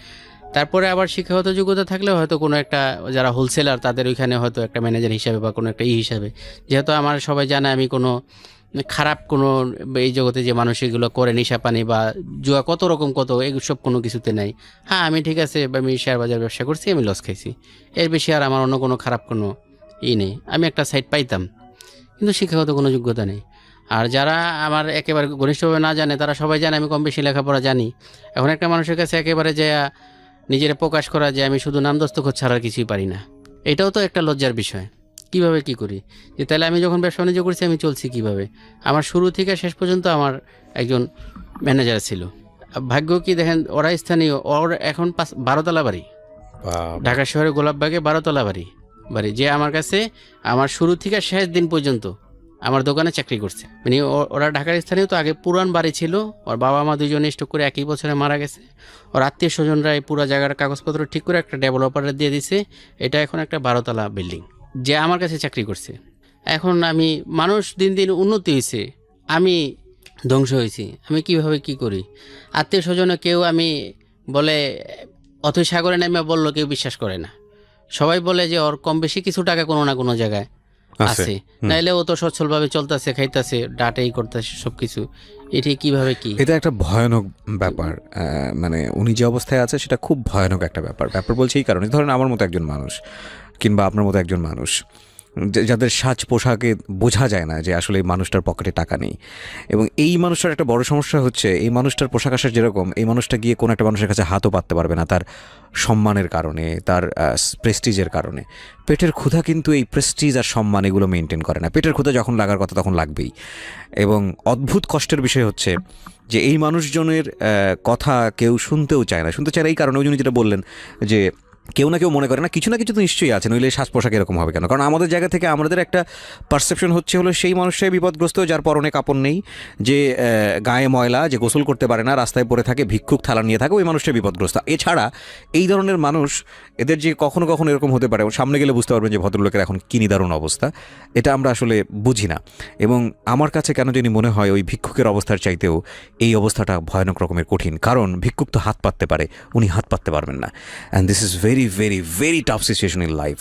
তারপরে আবার শিক্ষাগত যোগ্যতা থাকলেও হয়তো কোনো একটা যারা হোলসেলার তাদের ওইখানে হয়তো একটা ম্যানেজার হিসাবে বা কোনো একটা হিসাবে, যেহেতু আমার সবাই জানে আমি কোনো খারাপ কোনো এই জগতে যে মানুষ এগুলো করে নেশা পানি বা জুয়া কত রকম কত এইসব কোনো কিছুতে নাই। হ্যাঁ আমি ঠিক আছে, আমি শেয়ার বাজার ব্যবসা করছি, আমি লস খাইছি, এর বেশি আর আমার অন্য কোনো খারাপ কোনো নেই। আমি একটা সাইড পাইতাম, কিন্তু শিক্ষাগত কোনো যোগ্যতা নেই। আর যারা আমার একেবারে ঘনিষ্ঠভাবে না জানে তারা সবাই জানে আমি কম বেশি লেখাপড়া জানি। এখন একটা মানুষের কাছে একেবারে যে নিজের প্রকাশ করা যে আমি শুধু নাম দস্তখত ছাড়া কিছুই পারি না, এটাও তো একটা লজ্জার বিষয়। কিভাবে কি করি, যে তাহলে আমি যখন ব্যবসা বাণিজ্য করছি আমি চলছি কিভাবে? আমার শুরু থেকে শেষ পর্যন্ত আমার একজন ম্যানেজার ছিল। ভাগ্য কি দেখেন, ওরা স্থানীয়, ওর এখন 12 তলা বাড়ি, ঢাকা শহরে গোলাপবাগে 12 তলা বাড়ি, যে আমার কাছে আমার শুরু থেকে শেষ দিন পর্যন্ত আমার দোকানে চাকরি করছে। মানে ওরা ঢাকার স্থানীয়, তো আগে পুরান বাড়ি ছিল, ওর বাবা মা দুজনে স্ট্রোক করে একই বছরে মারা গেছে। ওর আত্মীয় স্বজনরা এই পুরো জায়গার কাগজপত্র ঠিক করে একটা ডেভেলপারে দিয়ে দিছে। এটা এখন একটা 12 তলা বিল্ডিং, যে আমার কাছে চাকরি করছে। এখন আমি মানুষ দিন দিন উন্নতি হয়েছে, আমি ধ্বংস হয়েছি। আমি কিভাবে কি করি? আত্মীয় স্বজনে কেউ আমি বলে অথই সাগরে নেমে বললো, কেউ বিশ্বাস করে না। সবাই বলে যে ওর কম বেশি কিছু টাকা কোনো না কোনো জায়গায় আছে, নাইলে ও তো সচ্ছলভাবে চলতেছে, খাইতেছে, ডাটেই করতেছে সবকিছু। এটি কিভাবে কি? এটা একটা ভয়ানক ব্যাপার। মানে উনি যে অবস্থায় আছে সেটা খুব ভয়ানক একটা ব্যাপার। বলছে এই কারণে, ধরেন আমার মতো একজন মানুষ কিংবা আপনার মতো একজন মানুষ যাদের সাজ পোশাকে বোঝা যায় না যে আসলে এই মানুষটার পকেটে টাকা নেই, এবং এই মানুষটার একটা বড় সমস্যা হচ্ছে এই মানুষটার পোশাক আশাক যেরকম, এই মানুষটা গিয়ে কোনো একটা মানুষের কাছে হাতও পাততে পারবে না তার সম্মানের কারণে, তার প্রেস্টিজের কারণে। পেটের ক্ষুধা কিন্তু এই প্রেস্টিজ আর সম্মান এগুলো মেনটেন করে না। পেটের ক্ষুধা যখন লাগার কথা তখন লাগবেই। এবং অদ্ভুত কষ্টের বিষয় হচ্ছে যে এই মানুষজনের কথা কেউ শুনতে চায় না এই কারণে। ওই জন্য যেটা বললেন যে কেউ না কেউ মনে করে না কিছু না কিছু তো নিশ্চয়ই আছে, নইলে শ্বাস পোশাক এরকম হবে কেন? কারণ আমাদের জায়গা থেকে আমাদের একটা পারসেপশন হচ্ছে হলো সেই মানুষটাই বিপদগ্রস্ত যার পরনে কাপড় নেই, যে গায়ে ময়লা, যে গোসল করতে পারে না, রাস্তায় পড়ে থাকে, ভিক্ষুক থালা নিয়ে থাকে, ওই মানুষটাই বিপদগ্রস্ত। এছাড়া এই ধরনের মানুষ এদের যে কখনো কখনো এরকম হতে পারে, সামনে গেলে বুঝতে পারবেন যে ভদ্রলোকের এখন কী নিদারুণ অবস্থা, এটা আমরা আসলে বুঝি না। এবং আমার কাছে কেন জানি মনে হয় ওই ভিক্ষুকের অবস্থার চাইতেও এই অবস্থাটা ভয়ানক রকমের কঠিন। কারণ ভিক্ষুক তো হাত পাততে পারে, উনি হাত পাততে পারবেন না। And this is very very very tough situation in life.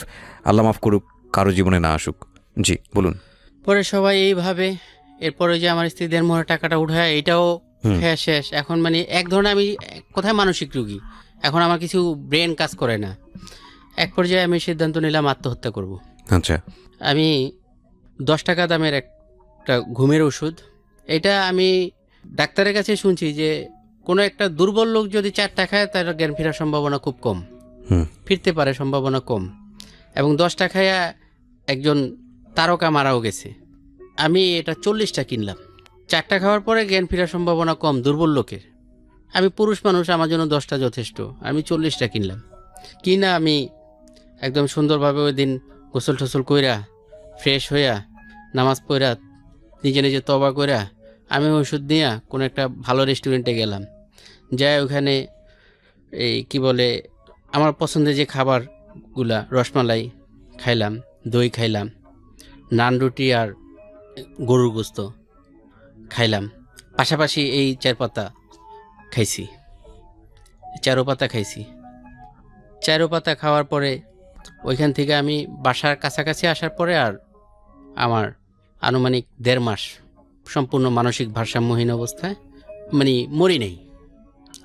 আল্লাহ মাফ করুক, কারো জীবনে না আসুক। জি বলুন। পরে সবাই এইভাবে, এরপরে যে আমার স্ত্রী দেড়মোহরের টাকাটা উঠায়, এটাও শেষ। এখন মানে এক ধরনের আমি কোথায় মানসিক রুগী, এখন আমার কিছু ব্রেন কাজ করে না। এক পর্যায়ে আমি সিদ্ধান্ত নিলাম আত্মহত্যা করব। আচ্ছা। আমি 10 টাকা দামের একটা ঘুমের ওষুধ, এটা আমি ডাক্তারের কাছে শুনছি যে কোনো একটা দুর্বল লোক যদি 4 টাকায় তার জ্ঞান ফেরার সম্ভাবনা খুব কম, ফিরতে পারে সম্ভাবনা কম। এবং 10 টাকায় একজন তারকা মারাও গেছে। আমি এটা 40টা কিনলাম, 4টা খাওয়ার পরে জ্ঞান ফেরার সম্ভাবনা কম, দুর্বল লোকের। আমি পুরুষ মানুষ, আমার জন্য 10টা যথেষ্ট। আমি 40টা কিনলাম। কিনা আমি একদম সুন্দরভাবে ওই দিন গোসল টোসল কইরা ফ্রেশ হইয়া নামাজ পড়া নিজে নিজে তবা কইরা আমি ওষুধ নিয়ে কোনো একটা ভালো রেস্টুরেন্টে গেলাম। যাই ওখানে এই কি বলে আমার পছন্দের যে খাবারগুলা, রসমালাই খাইলাম, দই খাইলাম, নান রুটি আর গরুর গোস্ত খাইলাম। পাশাপাশি এই 4 পাতা খাইছি, 4 পাতা খাইছি। 4 পাতা খাওয়ার পরে ওইখান থেকে আমি বাসার কাছাকাছি আসার পরে আর আমার আনুমানিক 1.5 মাস সম্পূর্ণ মানসিক ভারসাম্যহীন অবস্থায়, মানে মরি নেই।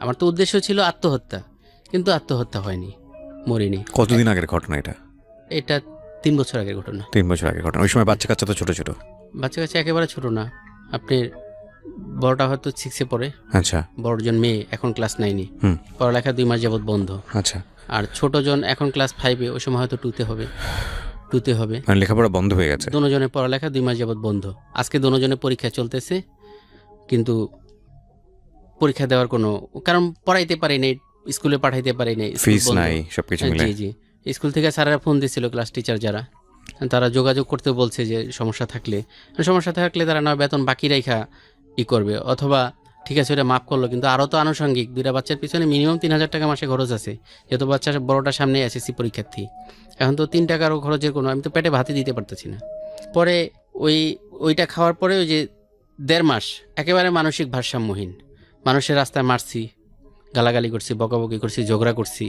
আমার তো উদ্দেশ্য ছিল আত্মহত্যা, কিন্তু আত্মহত্যা হয়নি, মরি নেই। কতদিন আগের ঘটনা এটা? এটা 3 বছর আগের ঘটনা। 3 বছর আগের ঘটনা। ওই সময় বাচ্চা কাচ্চা তো ছোট ছোট? বাচ্চা কাচ্চা একেবারে ছোট না। আপনি বড়টা হয়তো 6-এ পড়ে, আচ্ছা। বড়জন মেয়ে এখন ক্লাস 9-এ, পড়ালেখা 2 মাস যাবৎ বন্ধ। আচ্ছা। আর ছোটজন এখন ক্লাস 5-এ, ওই সময় হয়তো 2-তে হবে। মানে লেখাপড়া বন্ধ হয়ে গেছে? দুজনের পড়ালেখা 2 মাস যাবৎ বন্ধ। আজকে দুজনের পরীক্ষা চলতেছে, কিন্তু পরীক্ষা দেওয়ার কোনো কারণ, পড়াইতে পারি নাই, স্কুলে পাঠাইতে পারি নাই, ফিস নাই, সবকিছু মিলে। জি। স্কুল থেকে স্যারেরা ফোন দিছিল, ক্লাস টিচার যারা, তারা যোগাযোগ করতে বলছে যে সমস্যা থাকলে তারা না বেতন বাকি রেখা করবে, অথবা ঠিক আছে ওটা মাফ করলো, কিন্তু আরও তো আনুষঙ্গিক 2টা বাচ্চার পিছনে মিনিমাম 3,000 টাকা মাসে খরচ আছে। যেহেতু বাচ্চা বড়টার সামনে এসএসসি পরীক্ষার্থী, এখন তো 3 টাকারও খরচের কোনো, আমি তো পেটে ভাতই দিতে পারতেছি না। পরে ওইটা খাওয়ার পরে ওই যে 1.5 মাস একেবারে মানসিক ভারসাম্যহীন, মানুষের রাস্তায় মারছি, গালাগালি করছি, বকাবকি করছি, ঝগড়া করছি,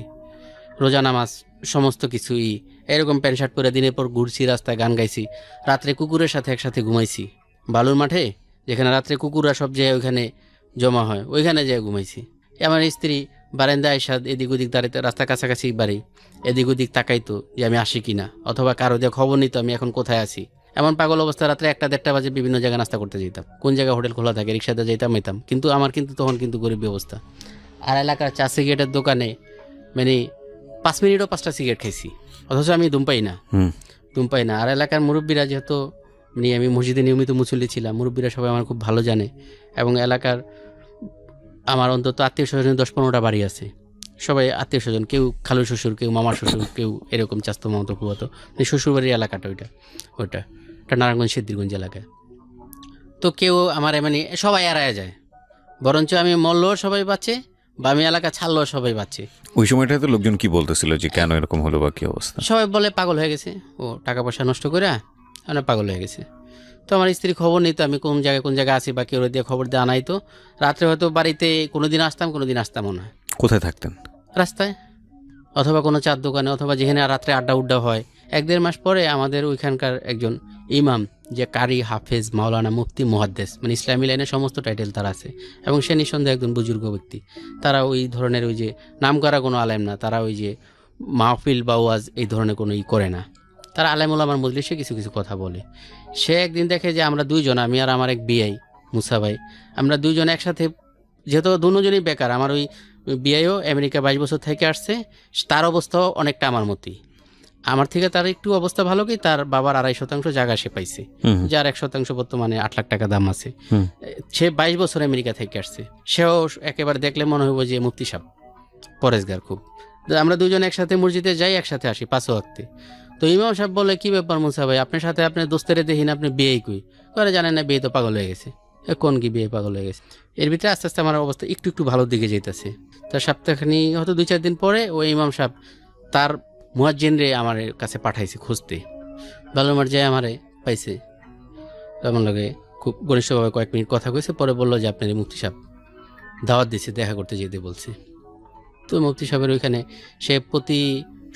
রোজা নামাজ সমস্ত কিছুই এরকম প্যান্ট শার্ট পরে দিনের পর ঘুরছি, রাস্তায় গান গাইছি, রাত্রে কুকুরের সাথে একসাথে ঘুমাইছি, বালুর মাঠে যেখানে রাত্রে কুকুররা সব যায় ওইখানে জমা হয়, ওইখানে যেয়ে ঘুমাইছি। আমার স্ত্রী বারান্দা আইসা এদিক ওদিক দাঁড়িয়ে, রাস্তা কাছাকাছি বাড়ি, এদিক ওদিক তাকাইতো যে আমি আসি কিনা, অথবা কারো দিয়ে খবর নিত আমি এখন কোথায় আছি। এমন পাগল অবস্থা, রাত্রে 1-1:30 বাজে বিভিন্ন জায়গায় নাস্তা করতে যেতাম, কোন জায়গায় হোটেল খোলা থাকে রিক্সাতে যেতাম। কিন্তু আমার তখন গরিব অবস্থা। আর এলাকার চা সিগারেটের দোকানে মানে 5 মিনিটও 5টা সিগারেট খাইছি, অথচ আমি ধূমপাই না। আর এলাকার মুরব্বীরা, যেহেতু আমি মসজিদে নিয়মিত মুসল্লি ছিলাম, মুরব্বীরা সবাই আমার খুব ভালো জানে, এবং এলাকার আমার অন্তত আত্মীয় স্বজন 10-15টা বাড়ি আছে, সবাই আত্মীয় স্বজন, কেউ খালু শ্বশুর, কেউ মামা শ্বশুর, কেউ এরকম চাস্তো মামতো ফুয়াতো, শ্বশুরবাড়ির এলাকাটা ওটা নারায়ণগঞ্জ সিদ্ধিরগঞ্জ এলাকায়। তো কেউ আমার মানে সবাই এড়ায় যায়, বরঞ্চ আমি মরলেও সবাই বাঁচে, বা আমি এলাকা ছাড়লেও সবাই বাঁচে। ওই সময়টাতে লোকজন কি বলতেছিল যে কেন এরকম হলো বা কি অবস্থা? সবাই বলে পাগল হয়ে গেছে, ও টাকা পয়সা নষ্ট করে মানে পাগল হয়ে গেছে। তো আমার স্ত্রী খবর নিত আমি কোন জায়গায় আছি, বা কেউ দিয়ে খবর দিয়ে আনাইতো। রাত্রে হয়তো বাড়িতে কোনোদিন আসতামও না। কোথায় থাকতেন? রাস্তায়, অথবা কোনো চার দোকানে, অথবা যেখানে রাত্রে আড্ডা উড্ডা হয়। 1-1.5 মাস পরে আমাদের ওইখানকার একজন ইমাম, যে কারি, হাফেজ, মাওলানা, মুফতি, মুহাদ্দিস, মানে ইসলামী লাইনের সমস্ত টাইটেল তার আছে, এবং সে নিঃসন্দেহে একজন বুজুর্গ ব্যক্তি। তারা ওই ধরনের ওই যে নাম করা কোনো আলেম না, তারা ওই যে মাহফিল বা ওয়াজ এই ধরনের কোনো করে না, তারা আলেম ওলামার মজলিসে কিছু কথা বলে। সে একদিন দেখে যে আমরা 2 জন, আমি আর আমার এক বিআই মুসা ভাই, আমরা 2 জন একসাথে, যেহেতু দুজনই বেকার, আমার ওই বিআইও আমেরিকা 22 বছর থেকে আসছে, তার অবস্থাও অনেকটা আমার মতোই। আমার থেকে তার একটু অবস্থা ভালো, কি তার বাবার 2.5% জায়গা সে পাইছে, যার 1% বর্তমানে 8 লাখ টাকা দাম আছে। সে 22 বছর আমেরিকা থেকে আসছে, সেও একেবারে দেখলে মনে হইব যে মুফতি সাহেব, পরেশগার খুব। আমরা 2 জন একসাথে মসজিদে যাই, একসাথে আসি 5 ওয়াক্তে। তো ইমাম সাহেব বলে, কি ব্যাপার মুসা ভাই, আপনার সাথে আপনার দোস্তেরে দেখি না, আপনি বিয়ে কই করে? জানেন না বিয়ে তো পাগল হয়ে গেছে। কোন কি বিয়ে পাগল হয়ে গেছে? এর ভিতরে আস্তে আস্তে আমার অবস্থা একটু ভালো দিকে যেতেছে। তার সপ্তাহখানি হয়তো 2-4 দিন পরে ওই ইমাম সাহেব তার মুয়াজ্জিনরে আমার কাছে পাঠাইছে খুঁজতে। বালুরমাঠ যায় আমারে পাইছে, তেমন লাগে খুব ঘনিষ্ঠভাবে কয়েক মিনিট কথা কইছে, পরে বললো যে আপনার মুফতি সাহেব দাওয়াত দিচ্ছে, দেখা করতে যেতে বলছে। তো মুফতি সাহেবের ওইখানে সে প্রতি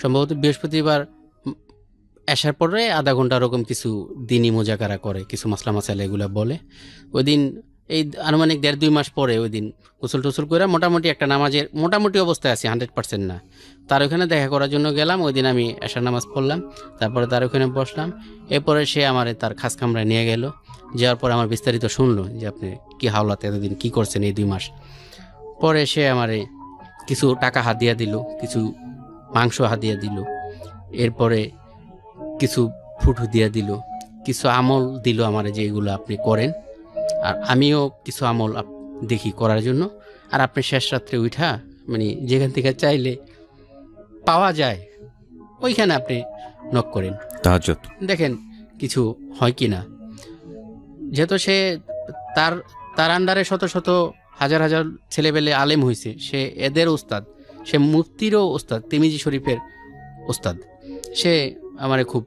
সম্ভবত বৃহস্পতিবার আসার পরে আধা ঘন্টা এরকম কিছু দিনই মোজাকারা করে, কিছু মাসলা মাসালা এগুলো বলে। ওই দিন এই আনুমানিক 1.5-2 মাস পরে ওই দিন গোসল টোসল করে মোটামুটি একটা নামাজের মোটামুটি অবস্থায় আছি, 100% না। তার ওখানে দেখা করার জন্য গেলাম। ওই দিন আমি এশার নামাজ পড়লাম, তারপরে তার ওখানে বসলাম। এরপরে সে আমার তার খাস কামরায় নিয়ে গেল। যাওয়ার পরে আমার বিস্তারিত শুনলো যে আপনি কি হাওলাতে এতদিন কি করছেন এই 2 মাস। পরে সে আমারে কিছু টাকা হাদিয়া দিল, কিছু মাংস হাদিয়া দিল, এরপরে কিছু ফুটু দিয়া দিল, কিছু আমল দিল আমারে যে এগুলো আপনি করেন, আর আমিও কিছু আমল দেখি করার জন্য। আর আপনি শেষ রাত্রে উঠা মানে যেখান থেকে চাইলে পাওয়া যায় ওইখানে আপনি নক করেন, তাহাজ্জুদ। দেখেন কিছু হয় কি না। যেহেতু সে তার তার আন্ডারে শত শত হাজার হাজার ছেলেবেলে আলেম হয়েছে, সে এদের উস্তাদ, সে মুফতিরও উস্তাদ, তিরমিজি শরীফের উস্তাদ। সে আমারে খুব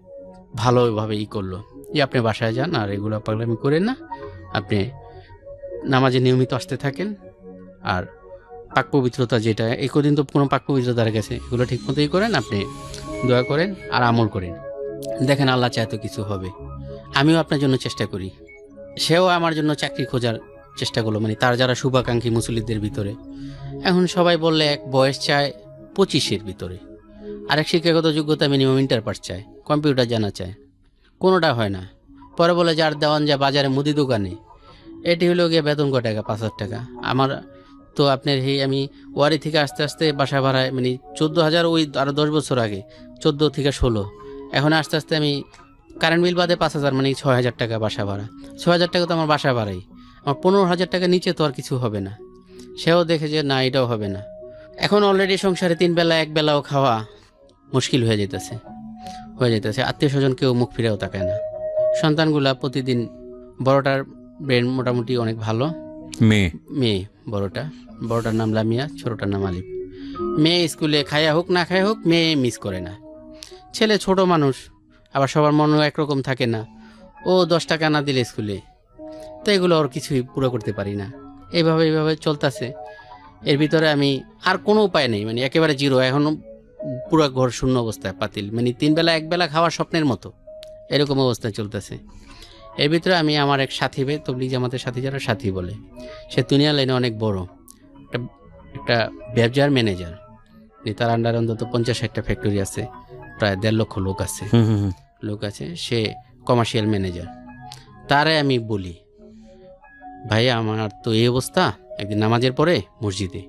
ভালোভাবে করলো যে আপনি বাসায় যান আর এগুলো পাগলামি করেন না, আপনি নামাজে নিয়মিত আসতে থাকেন, আর পাক পবিত্রতা যেটা এই কদিন তো কোনো পাক পবিত্রতার গেছে এগুলো ঠিক মতোই করেন, আপনি দোয়া করেন আর আমল করেন, দেখেন আল্লাহ চায় তো কিছু হবে। আমিও আপনার জন্য চেষ্টা করি, সেও আমার জন্য চাকরি খোঁজার চেষ্টা করলো, মানে তার যারা শুভাকাঙ্ক্ষী মুসল্লিদের ভিতরে। এখন সবাই বললে এক বয়স চায় 25-এর ভিতরে, আরেক শিক্ষাগত যোগ্যতা মিনিমাম ইন্টার পাস চায়, কম্পিউটার জানা চায়, কোনোটা হয় না। পরে বলে যার দেওয়ান যা বাজারে মুদি দোকানে, এটি হলো গিয়ে বেতন কয় টাকা, 5,000 টাকা। আমার তো আপনার আমি ওয়ারি থেকে আস্তে আস্তে বাসা ভাড়ায় মানে 14,000, ওই আরও 10 বছর আগে 14 থেকে 16, এখন আস্তে আস্তে আমি কারেন্ট বিল বাদে 5,000 মানে 6,000 টাকা বাসা ভাড়া। 6,000 টাকা তো আমার বাসা ভাড়াই, আমার 15,000 টাকা নিচে তো আর কিছু হবে না। সেও দেখে যে না এটাও হবে না। এখন অলরেডি সংসারে 3 বেলা 1 বেলাও খাওয়া মুশকিল হয়ে যেতেছে। আত্মীয় স্বজন কেউ মুখ ফিরেও তাকায় না। সন্তানগুলা প্রতিদিন, বড়টার ব্রেন মোটামুটি অনেক ভালো, মেয়ে বড়টার নাম লামিয়া, ছোটটার নাম আলিফ। মেয়ে স্কুলে খায়া হোক না খায়া হোক মেয়ে মিস করে না। ছেলে ছোট মানুষ, আবার সবার মনও একরকম থাকে না, ও 10 টাকা না দিলে স্কুলে, তো এগুলো ওর কিছুই পুরো করতে পারি না। এইভাবে চলতেছে। এর ভিতরে আমি আর কোনো উপায় নেই, মানে একেবারে জিরো। এখনও পুরো ঘর শূন্য অবস্থায়, পাতিল মানে 3 বেলা 1 বেলা খাওয়ার স্বপ্নের মতো, এরকম অবস্থায় চলতেছে। এর ভিতরে আমি আমার এক সাথী, তবলিগ জামাতের সাথী, যারা সাথী বলে, সে দুনিয়া লাইনে অনেক বড় একটা ব্যবসার ম্যানেজার, তার আন্ডার অন্তত 50-60টা ফ্যাক্টরি আছে, প্রায় 1.5 লক্ষ লোক আছে, সে কমার্শিয়াল ম্যানেজার। তারে আমি বলি, ভাই আমার তো এই অবস্থা, একদিন নামাজের পরে মসজিদে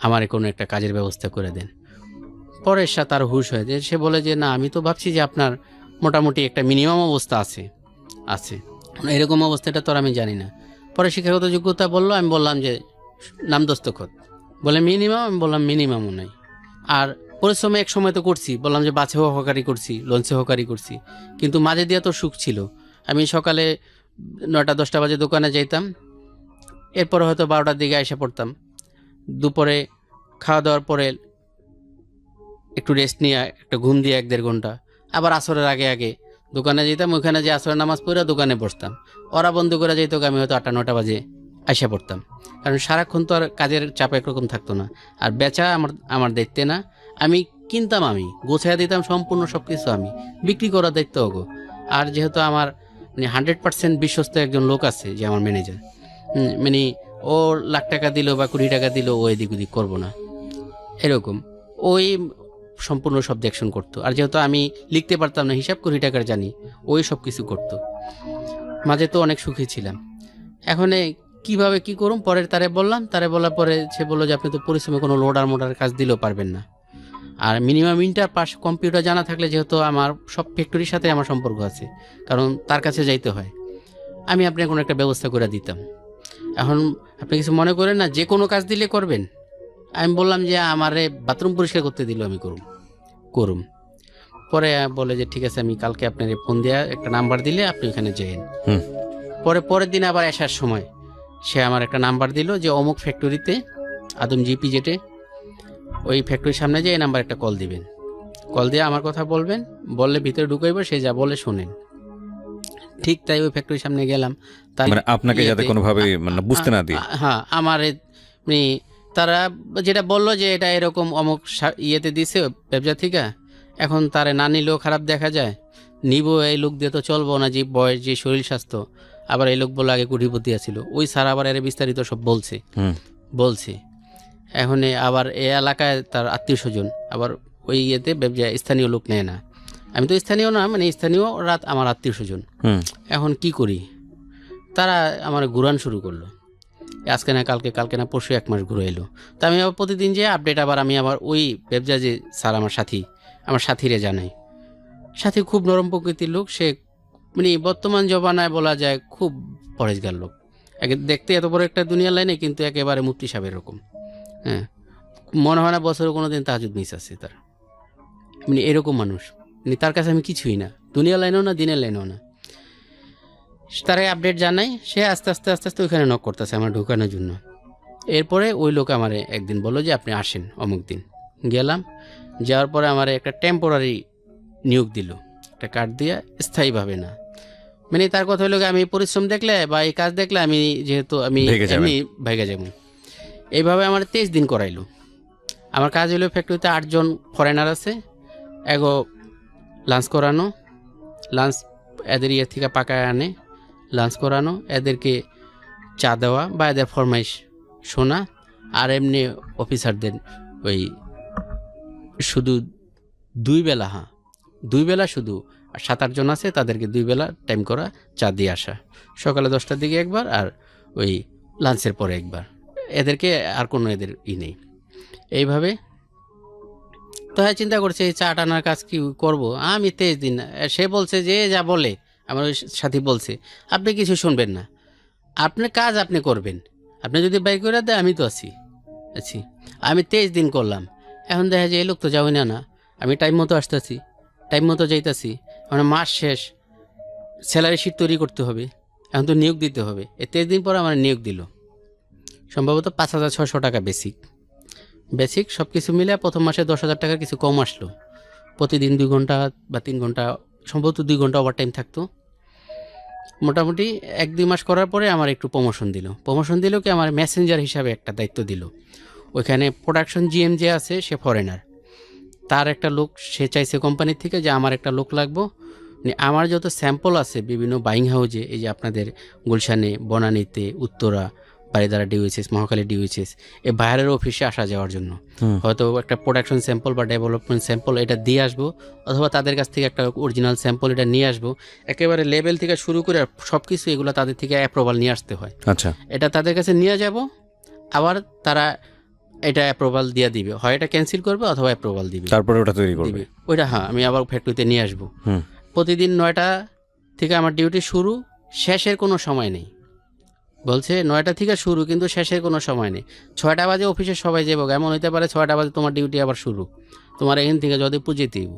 আমার কোনো একটা কাজের ব্যবস্থা করে দেন। পরে তার হুশ হয়ে যায়, সে বলে যে না আমি তো ভাবছি যে আপনার মোটামুটি একটা মিনিমাম অবস্থা আছে, এরকম অবস্থাটা তো আর আমি জানি না। পরে শিক্ষাগত যোগ্যতা বললো, আমি বললাম যে নাম দস্তখত, বলে মিনিমাম, আমি বললাম মিনিমামও নাই। আর পরিশ্রমে এক সময় তো করছি, বললাম যে বাছে সহকারী করছি, লঞ্চে সহকারী করছি, কিন্তু মাঝে দিয়ে তো সুখ ছিল। আমি সকালে 9টা-10টা বাজে দোকানে যাইতাম, এরপরে হয়তো 12টার দিকে এসে পড়তাম, দুপুরে খাওয়া দাওয়ার পরে একটু রেস্ট নিয়ে একটা ঘুম দিয়ে 1-1.5 ঘন্টা, আবার আসরের আগে দোকানে যেতাম, ওইখানে যে আসরের নামাজ পড়ে দোকানে বসতাম। ওরা বন্ধ করে যেত, আমি হয়তো 8টা-9টা বাজে এসে পড়তাম, কারণ সারাক্ষণ তো আর কাজের চাপ একরকম থাকতো না। আর বেচা আমার দেখতে না, আমি কিনতাম, আমি গোছাইয়া দিতাম সম্পূর্ণ সব কিছু, আমি বিক্রি করার দায়িত্ব ওগো। আর যেহেতু আমার মানে 100% বিশ্বস্ত একজন লোক আছে যে আমার ম্যানেজার, মানে ও লাখ টাকা দিল বা 20 টাকা দিল, ও এদিক ওদিক করবো না, এরকম ওই সম্পূর্ণ সব দেখশন করতো। আর যেহেতু আমি লিখতে পারতাম না, হিসাব 20 টাকার জানি, ওই সব কিছু করতো। মাঝে তো অনেক সুখী ছিলাম। এখন কিভাবে কি করুম, পরের তারে বলার পরে সে বললো যে আপনি তো পরিশ্রমে কোনো লোডার মোডার কাজ দিলেও পারবেন না, আর মিনিমাম ইন্টার পাস কম্পিউটার জানা থাকলে, যেহেতু আমার সব ফ্যাক্টরির সাথে আমার সম্পর্ক আছে, কারণ তার কাছে যাইতে হয়, আমি আপনাকে কোনো একটা ব্যবস্থা করে দিতাম। এখন আপনি কিছু মনে করেন না, যে কোনো কাজ দিলে করবেন। আমি বললাম যে আমারে বাথরুম পরিষ্কার করতে দিল, আমি করুম। পরে বলে যে ঠিক আছে, আমি কালকে আপনার ফোন দিয়ে একটা নাম্বার দিলে আপনি ওখানে যাইন। পরের দিন আবার আসার সময় সে আমার একটা নাম্বার দিল যে অমুক ফ্যাক্টরিতে, আদম জিপি যেটে, ওই ফ্যাক্টরির সামনে যে এই নাম্বার একটা কল দিবেন, কল দিয়ে আমার কথা বলবেন, বললে ভিতরে ঢুকাইব, সে যা বলে শোনেন। ঠিক তাই ওই ফ্যাক্টরির সামনে গেলাম, মানে আপনাকে যাতে কোনোভাবে মানে বুঝতে না দিয়ে, হ্যাঁ আমার তারা যেটা বললো যে এটা এরকম অমুক ইয়েতে দিছে ব্যবসা থেকে, এখন তারে না নিলেও খারাপ দেখা যায়, নিব এই লোক দিয়ে তো চলবো না, যে বয়স, যে শরীর স্বাস্থ্য। আবার এই লোক বলে আগে কোটিপতি আছিল, ওই স্যার আবার এর বিস্তারিত সব বলছে। এখন আবার এই এলাকায় তার আত্মীয় স্বজন, আবার ওই ইয়েতে ব্যবসা স্থানীয় লোক নেয় না। আমি তো স্থানীয় না, মানে স্থানীয় রাত আমার আত্মীয় স্বজন। এখন কি করি, তারা আমার ঘুরান শুরু করলো, আজকে না কালকে না পরশু 1 মাস ঘুরে এলো। তা আমি আবার প্রতিদিন যে আপডেট, আবার আমি আবার ওই ব্যবসা যে স্যার আমার সাথীরে জানাই। সাথী খুব নরম প্রকৃতির লোক, সে মানে বর্তমান জমানায় বলা যায় খুব পরেশগার লোক, দেখতে এত বড় একটা দুনিয়ার লাইনে, কিন্তু একেবারে মুফতি সাহেবের এরকম। হ্যাঁ, মনে হয় না বছরে কোনো দিন তাহাজ্জুদ মিস আছে তার, মানে এরকম মানুষ। মানে তার কাছে আমি কিছুই না, দুনিয়ার লাইনেও না, দিনের লাইনেও না। তারাই আপডেট জানাই, সে আস্তে আস্তে আস্তে আস্তে ওইখানে নক করতেছে আমার ঢোকানোর জন্য। এরপরে ওই লোক আমারে একদিন বললো যে আপনি আসেন অমুক দিন। গেলাম, যাওয়ার পরে আমার একটা টেম্পোরারি নিয়োগ দিল, একটা কার্ড দিয়ে, স্থায়ীভাবে না। মানে তার কথা হলো আমি পরিশ্রম দেখলে বা এই কাজ দেখলে আমি, যেহেতু আমি ভেগে যাবেন। এমনি ভেগে যাব, এইভাবে আমার 23 দিন করাইলো। আমার কাজ হলো ফ্যাক্টরিতে 8 জন ফরেনার আছে, এগো লাঞ্চ করানো, লাঞ্চ এদের ইয়ে থেকে পাকায় আনে, লাঞ্চ করানো, এদেরকে চা দেওয়া বা এদের ফরমাইশ শোনা। আর এমনি অফিসারদের ওই শুধু 2 বেলা, হ্যাঁ 2 বেলা শুধু, আর 7-8 জন আছে তাদেরকে 2 বেলা টাইম করা, চা দিয়ে আসা, সকালে 10টার দিকে একবার আর ওই লাঞ্চের পরে একবার। এদেরকে আর কোনো এদের নেই। এইভাবে তো হ্যাঁ চিন্তা করছে এই চা টানার কাজ কি করব আমি 23 দিন। সে বলছে যে যা বলে, আমার ওই সাথী বলছে আপনি কিছু শুনবেন না, আপনার কাজ আপনি করবেন, আপনি যদি বাইক করে দেয় আমি তো আছি। আমি 23 দিন করলাম, এখন দেখা যায় এই লোক তো যাওই না, না আমি টাইম মতো আসতেছি, টাইম মতো যাইতাছি। মানে মাস শেষ, স্যালারি শিট তৈরি করতে হবে, এখন তো নিয়োগ দিতে হবে। এই 23 দিন পর আমার নিয়োগ দিল, সম্ভবত 5,600 টাকা বেসিক সব কিছু মিলে প্রথম মাসে 10,000 টাকার কিছু কম আসলো। প্রতিদিন 2 ঘন্টা বা 3 ঘন্টা, সম্ভবত 2 ঘন্টা ওভার টাইম থাকতো। মোটামুটি 1-2 মাস করার পরে আমার একটু প্রমোশন দিল কি আমার মেসেঞ্জার হিসাবে একটা দায়িত্ব দিল। ওইখানে প্রোডাকশন জিএম যে আছে সে ফরেনার, তার একটা লোক সে চাইছে কোম্পানির থেকে যে আমার একটা লোক লাগবো। আমার যত স্যাম্পল আছে বিভিন্ন বাইং হাউজে, এই যে আপনাদের গুলশানে, বনানীতে, উত্তরা, বারিধারা ডিউএইচএস, মহাখালী ডিউএইচএস, এই বাইরের অফিসে আসা যাওয়ার জন্য হয়তো একটা প্রোডাকশন স্যাম্পল বা ডেভেলপমেন্ট স্যাম্পল এটা দিয়ে আসবো, অথবা তাদের কাছ থেকে একটা অরিজিনাল স্যাম্পল এটা নিয়ে আসবো। একেবারে লেভেল থেকে শুরু করে সব কিছু এগুলো তাদের থেকে অ্যাপ্রুভাল নিয়ে আসতে হয়। আচ্ছা, এটা তাদের কাছে নিয়ে যাব, আবার তারা এটা অ্যাপ্রুভাল দিয়ে দিবে, হয় এটা ক্যান্সেল করবে অথবা অ্যাপ্রুভাল দিবে, তারপরে ওটা তৈরি করবে। ওইটা হ্যাঁ আমি আবার ফ্যাক্টরিতে নিয়ে আসবো। প্রতিদিন 9টা থেকে আমার ডিউটি শুরু, শেষের কোনো সময় নেই। বলছে 9টা থেকে শুরু, কিন্তু শেষের কোনো সময় নেই। 6টা বাজে অফিসে সবাই যাবো, এমন হইতে পারে 6টা বাজে তোমার ডিউটি আবার শুরু, তোমার এখান থেকে যদিপুর যেতেইব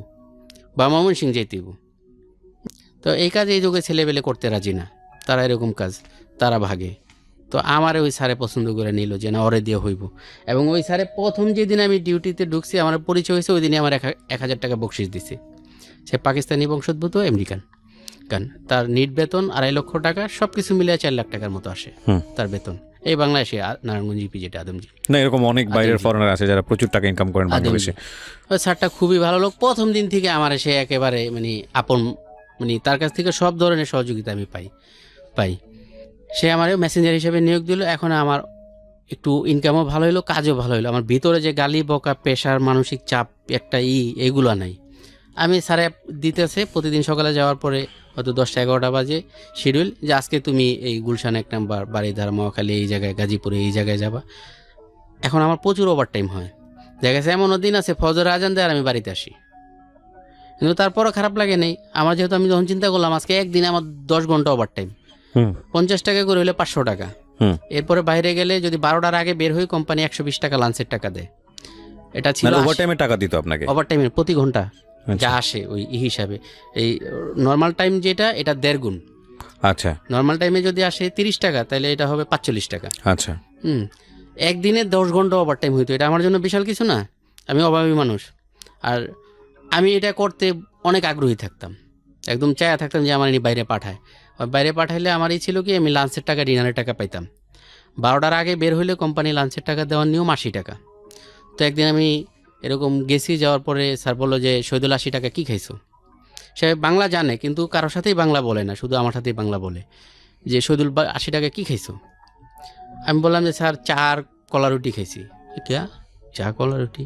বা ময়মনসিংহ যেতেইব। তো এই কাজ এই যুগে ছেলেবেলে করতে রাজি না, তারা এরকম কাজ তারা ভাগে। তো আমার ওই স্যারে পছন্দ করে নিল যে না ওরে দিয়ে হইব। এবং ওই স্যারে প্রথম যেদিন আমি ডিউটিতে ঢুকছি আমার পরিচয় হয়েছে, ওই দিনই আমার 1,000 টাকা বকশিস দিছে। সে পাকিস্তানি বংশোদ্ভূত আমেরিকান, তার নিট বেতন 2.5 লক্ষ টাকা, সব কিছু মিলিয়ে 4 লাখ টাকার মতো আসে তার বেতন এই বাংলাদেশে, নারায়ণগঞ্জ জিপি যেটা আদমজি। না, এরকম অনেক বাইরের ফরেনার আছে যারা প্রচুর টাকা ইনকাম করেন বাংলাদেশে। ওই স্যারটা খুবই ভালো লোক, প্রথম দিন থেকে আমার সে একেবারে মানে আপন, মানে তার কাছ থেকে সব ধরনের সহযোগিতা আমি পাই। সে আমার মেসেঞ্জার হিসেবে নিয়োগ দিল। এখন আমার একটু ইনকামও ভালো হলো, কাজও ভালো হলো, আমার ভিতরে যে গালি বকা, প্রেশার, মানসিক চাপ একটা এগুলো নাই। আমি স্যারে দিতেছে প্রতিদিন সকালে যাওয়ার পরে হয়তো 10টা-11টা বাজে শিডিউল, যে আজকে তুমি এই গুলশান 1 নাম্বার, বারিধারা, মহাখালী, এই জায়গায়, গাজীপুরে এই জায়গায় যাবা। এখন আমার প্রচুর ওভার টাইম হয়, দেখা গেছে এমনও দিন আছে ফজর আজান দেয় আর আমি বাড়িতে আসি, কিন্তু তারপরও খারাপ লাগে নেই আমার, যেহেতু আমি যখন চিন্তা করলাম আজকে একদিনে আমার 10 ঘন্টা ওভার টাইম, 50 টাকা করে হলে 500 টাকা। এরপরে বাইরে গেলে যদি 12টার আগে বের হই কোম্পানি 120 টাকা লাঞ্চের টাকা দেয়। এটা ছিল ওভারটাইমে টাকা দিত আপনাকে, ওভারটাইমের প্রতি ঘন্টা যা আসে ওই হিসাবে। এই নর্মাল টাইম যেটা এটা 1.5 গুণ। আচ্ছা, নর্মাল টাইমে যদি আসে 30 টাকা তাহলে এটা হবে 45 টাকা। আচ্ছা, একদিনে 10 ঘন্টা ওভার টাইম হইতো, এটা আমার জন্য বিশাল কিছু না, আমি অভাবী মানুষ। আর আমি এটা করতে অনেক আগ্রহী থাকতাম, একদম চায়া থাকতাম যে আমার বাইরে পাঠায়। বাইরে পাঠাইলে আমারই ছিল কি আমি লাঞ্চের টাকা, ডিনারের টাকা পাইতাম। 12টার আগে বের হইলে কোম্পানি লাঞ্চের টাকা দেওয়ার নিয়ম 80 টাকা। তো একদিন আমি এরকম গেছি, যাওয়ার পরে স্যার বললো যে শহীদুল 80 টাকা কী খাইছো? সে বাংলা জানে কিন্তু কারোর সাথেই বাংলা বলে না, শুধু আমার সাথেই বাংলা বলে, যে শহীদুল 80 টাকা কী খাইছো? আমি বললাম যে স্যার চা আর কলা রুটি খাইছি। ক্যা চা কলা রুটি?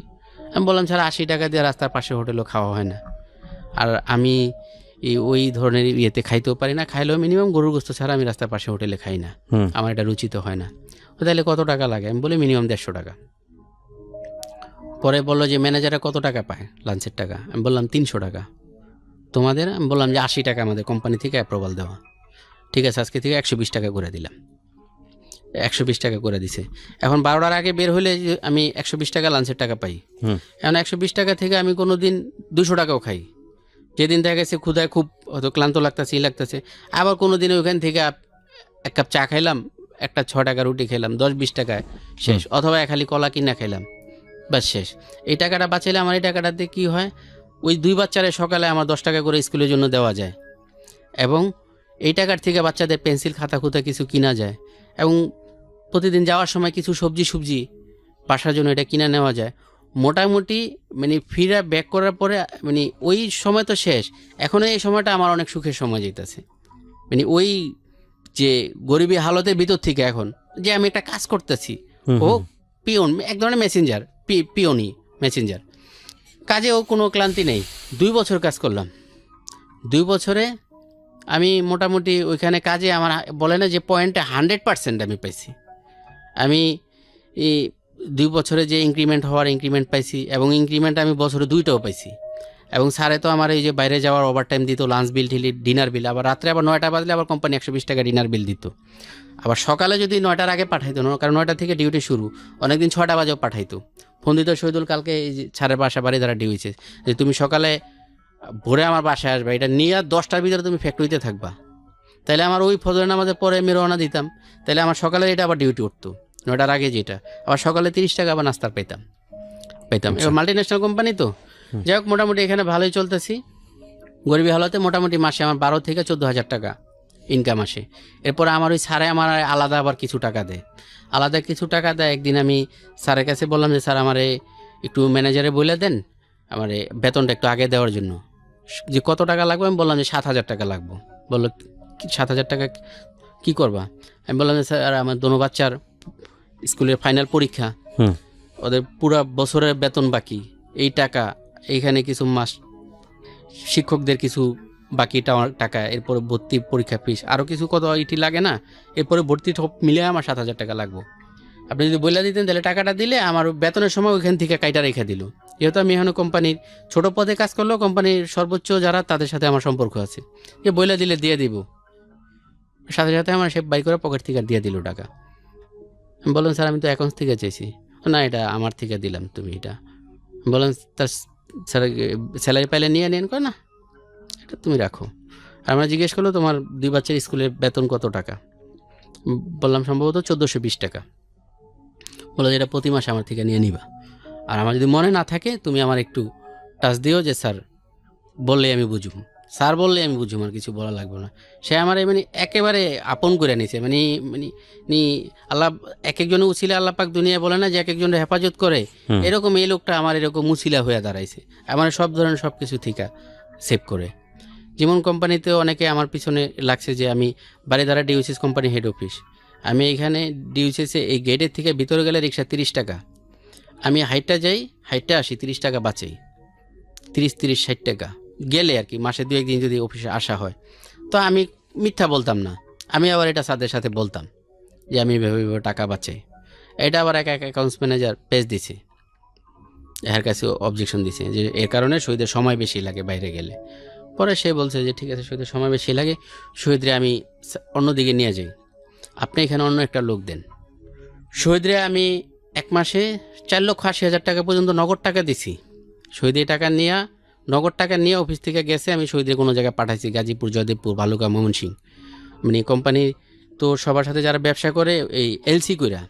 আমি বললাম স্যার 80 টাকা দিয়ে রাস্তার পাশে হোটেলও খাওয়া হয় না, আর আমি ওই ধরনের ইয়েতে খাইতেও পারি না, খাইলেও মিনিমাম গরুর গোস্ত ছাড়া আমি রাস্তার পাশে হোটেলে খাই না, আমার এটা রুচিত হয় না। তাহলে কত টাকা লাগে? আমি বলি মিনিমাম 150 টাকা। পরে বললো যে ম্যানেজাররা কত টাকা পায় লাঞ্চের টাকা? আমি বললাম 300 টাকা। তোমাদের? আমি বললাম যে 80 টাকা আমাদের কোম্পানি থেকে অ্যাপ্রুভাল দেওয়া। ঠিক আছে, আজকে থেকে 120 টাকা করে দিলাম। 120 টাকা করে দিছে। এখন 12টার আগে বের হলে যে আমি 120 টাকা লাঞ্চের টাকা পাই। এখন 120 টাকা থেকে আমি কোনো দিন 200 টাকাও খাই, যেদিন দেখা গেছে ক্ষুধায় খুব হয়তো ক্লান্ত লাগতেছে লাগতেছে। আবার কোনো দিন ওইখান থেকে এক কাপ চা খাইলাম, একটা 6 টাকা রুটি খেলাম, 10-20 টাকায় শেষ। অথবা এক খালি কলা কিনা খাইলাম, বাস শেষ। এই টাকাটা বাঁচাইলে আমার এই টাকাটাতে কি হয়, ওই 2 বাচ্চারে সকালে আমার 10 টাকা করে স্কুলের জন্য দেওয়া যায়, এবং এই টাকার থেকে বাচ্চাদের পেন্সিল খাতা খুঁতা কিছু কিনা যায়, এবং প্রতিদিন যাওয়ার সময় কিছু সবজি বাসার জন্য এটা কিনে নেওয়া যায়। মোটামুটি মানে ফিরা ব্যাক করার পরে মানে ওই সময় তো শেষ, এখন এই সময়টা আমার অনেক সুখের সময় যেতেছে। মানে ওই যে গরিবী হালতের ভিতর থেকে এখন যে আমি একটা কাজ করতেছি, ও পিওন, এক ধরনের মেসেঞ্জার, পিওনি মেসেঞ্জার, কাজেও কোনো ক্লান্তি নেই। 2 বছর কাজ করলাম। 2 বছরে আমি মোটামুটি ওইখানে কাজে আমার বলে না যে পয়েন্টে 100% আমি পাইছি। আমি এই 2 বছরে যে ইনক্রিমেন্ট পাইছি, এবং ইনক্রিমেন্ট আমি বছরে 2টাও পাইছি। এবং স্যারে তো আমার এই যে বাইরে যাওয়ার ওভারটাইম দিত, লাঞ্চ বিল ঠিলি, ডিনার বিল, আবার রাত্রে আবার 9টা বাজলে আবার কোম্পানি 120 টাকা ডিনার বিল দিত। আবার সকালে যদি 9টার আগে পাঠাইতো না, কারণ 9টা থেকে ডিউটি শুরু, অনেকদিন 6টা বাজেও পাঠাইতো। ফোন দিত, শহীদুল কালকে এই যে স্যারের বাসা বাড়ি দ্বারা ডিউ হয়েছে, যে তুমি সকালে ভোরে আমার বাসায় আসবে, এটা নিয়ে 10টার ভিতরে তুমি ফ্যাক্টরিতে থাকবা। তাহলে আমার ওই ফজরের নামাজের পরে আমি রওনা দিতাম, তাহলে আমার সকালে এটা আবার ডিউটি উঠতো 9টার আগে, যেটা আবার সকালে 30 টাকা আবার নাস্তার পেতাম। এবার মাল্টি ন্যাশনাল কোম্পানি তো যাই হোক, মোটামুটি এখানে ভালোই চলতেছি। গরিবী হালতে মোটামুটি মাসে আমার 12 থেকে 14,000 টাকা ইনকাম আসে। এরপরে আমার ওই স্যারে আমার আলাদা আবার কিছু টাকা দেয়, একদিন আমি স্যারের কাছে বললাম যে স্যার আমারে একটু ম্যানেজারে বলে দেন, আমার বেতনটা একটু আগে দেওয়ার জন্য, যে কত টাকা লাগবে। আমি বললাম যে 7,000 টাকা লাগবে। বললো 7,000 টাকা কী করবা? আমি বললাম যে স্যার আমার দোনো বাচ্চার স্কুলের ফাইনাল পরীক্ষা, ওদের পুরো বছরের বেতন বাকি, এই টাকা, এইখানে কিছু মাস শিক্ষকদের কিছু বাকি টাকা, এরপরে ভর্তি পরীক্ষা ফিস, আরও কিছু কত ইটি লাগে না, এরপরে ভর্তি সব মিলে আমার 7,000 টাকা লাগবে। আপনি যদি বলে দিতেন তাহলে টাকাটা দিলে আমার বেতনের সময় ওইখান থেকে কাইটা রেখে দিল। যেহেতু আমি এখানে কোম্পানির ছোটো পদে কাজ করলেও কোম্পানির সর্বোচ্চ যারা তাদের সাথে আমার সম্পর্ক আছে, যে বলে দিলে দিয়ে দিব, সাথে সাথে আমার সে বাই করে পকেট থেকে দিয়ে দিল টাকা। আমি বললাম স্যার আমি তো অ্যাকাউন্টস থেকে চাইছি। না, এটা আমার থেকে দিলাম, তুমি এটা। বললাম তার স্যার স্যালারি পাইলে নিয়ে নেন, কয় না এটা তুমি রাখো। আর আমরা জিজ্ঞেস করলো তোমার 2 বাচ্চার স্কুলের বেতন কত টাকা? বললাম সম্ভবত 1420 টাকা। বললো এটা প্রতি মাসে আমার থেকে নিয়ে নিবা, আর আমার যদি মনে না থাকে তুমি আমার একটু টাচ দিও, যে স্যার বললে আমি বুঝুম, স্যার বললে আমি বুঝুম, আর কিছু বলা লাগবে না। সে আমার মানে একেবারে আপন করে নিছে, মানে মানে আল্লাহ এক একজনের উছিলা, আল্লাহ পাক দুনিয়া বলে না যে এক একজনের হেফাজত করে, এরকম এই লোকটা আমার এরকম উছিলা হয়ে দাঁড়াইছে, আমার সব ধরনের সব কিছু থেকে সেভ করে। যেমন কোম্পানিতে অনেকে আমার পিছনে লাগছে, যে আমি বাড়িধারা ডিউসিস কোম্পানি হেড অফিস, আমি এখানে ডিউসিসে এই গেটের থেকে ভিতরে গেলে রিক্সা 30 টাকা, আমি হাইটটা যাই, হাইটটা আসি, 30 টাকা বাঁচাই, 30-60 টাকা গেলে আর কি, মাসে 2-1 দিন যদি অফিসে আসা হয়। তো আমি মিথ্যা বলতাম না, আমি আবার এটা সাথে সাথে বলতাম যে আমি ভেবে টাকা বাঁচাই। এটা আবার এক অ্যাকাউন্টস ম্যানেজার পেজ দিছে, এর কাছে অবজেকশন দিছে যে এর কারণে শহীদের সময় বেশি লাগে বাইরে গেলে। পরে সে বলছে যে ঠিক আছে, শহীদের সময় বেশি লাগে, শহীদরে আমি অন্যদিকে নিয়ে যাই, আপনি এখানে অন্য একটা লোক দেন। শহীদরে আমি 1 মাসে 4,80,000 টাকা পর্যন্ত নগদ টাকা দিছি। শহীদের টাকা নিয়ে, নগদ টাকা নিয়ে অফিস থেকে গেছে, আমি শহীদের কোনো জায়গায় পাঠাইছি, গাজীপুর, জয়দেবপুর, ভালুকা, ময়মনসিংহ। মানে কোম্পানি তো সবার সাথে যারা ব্যবসা করে এই এলসি কইরা,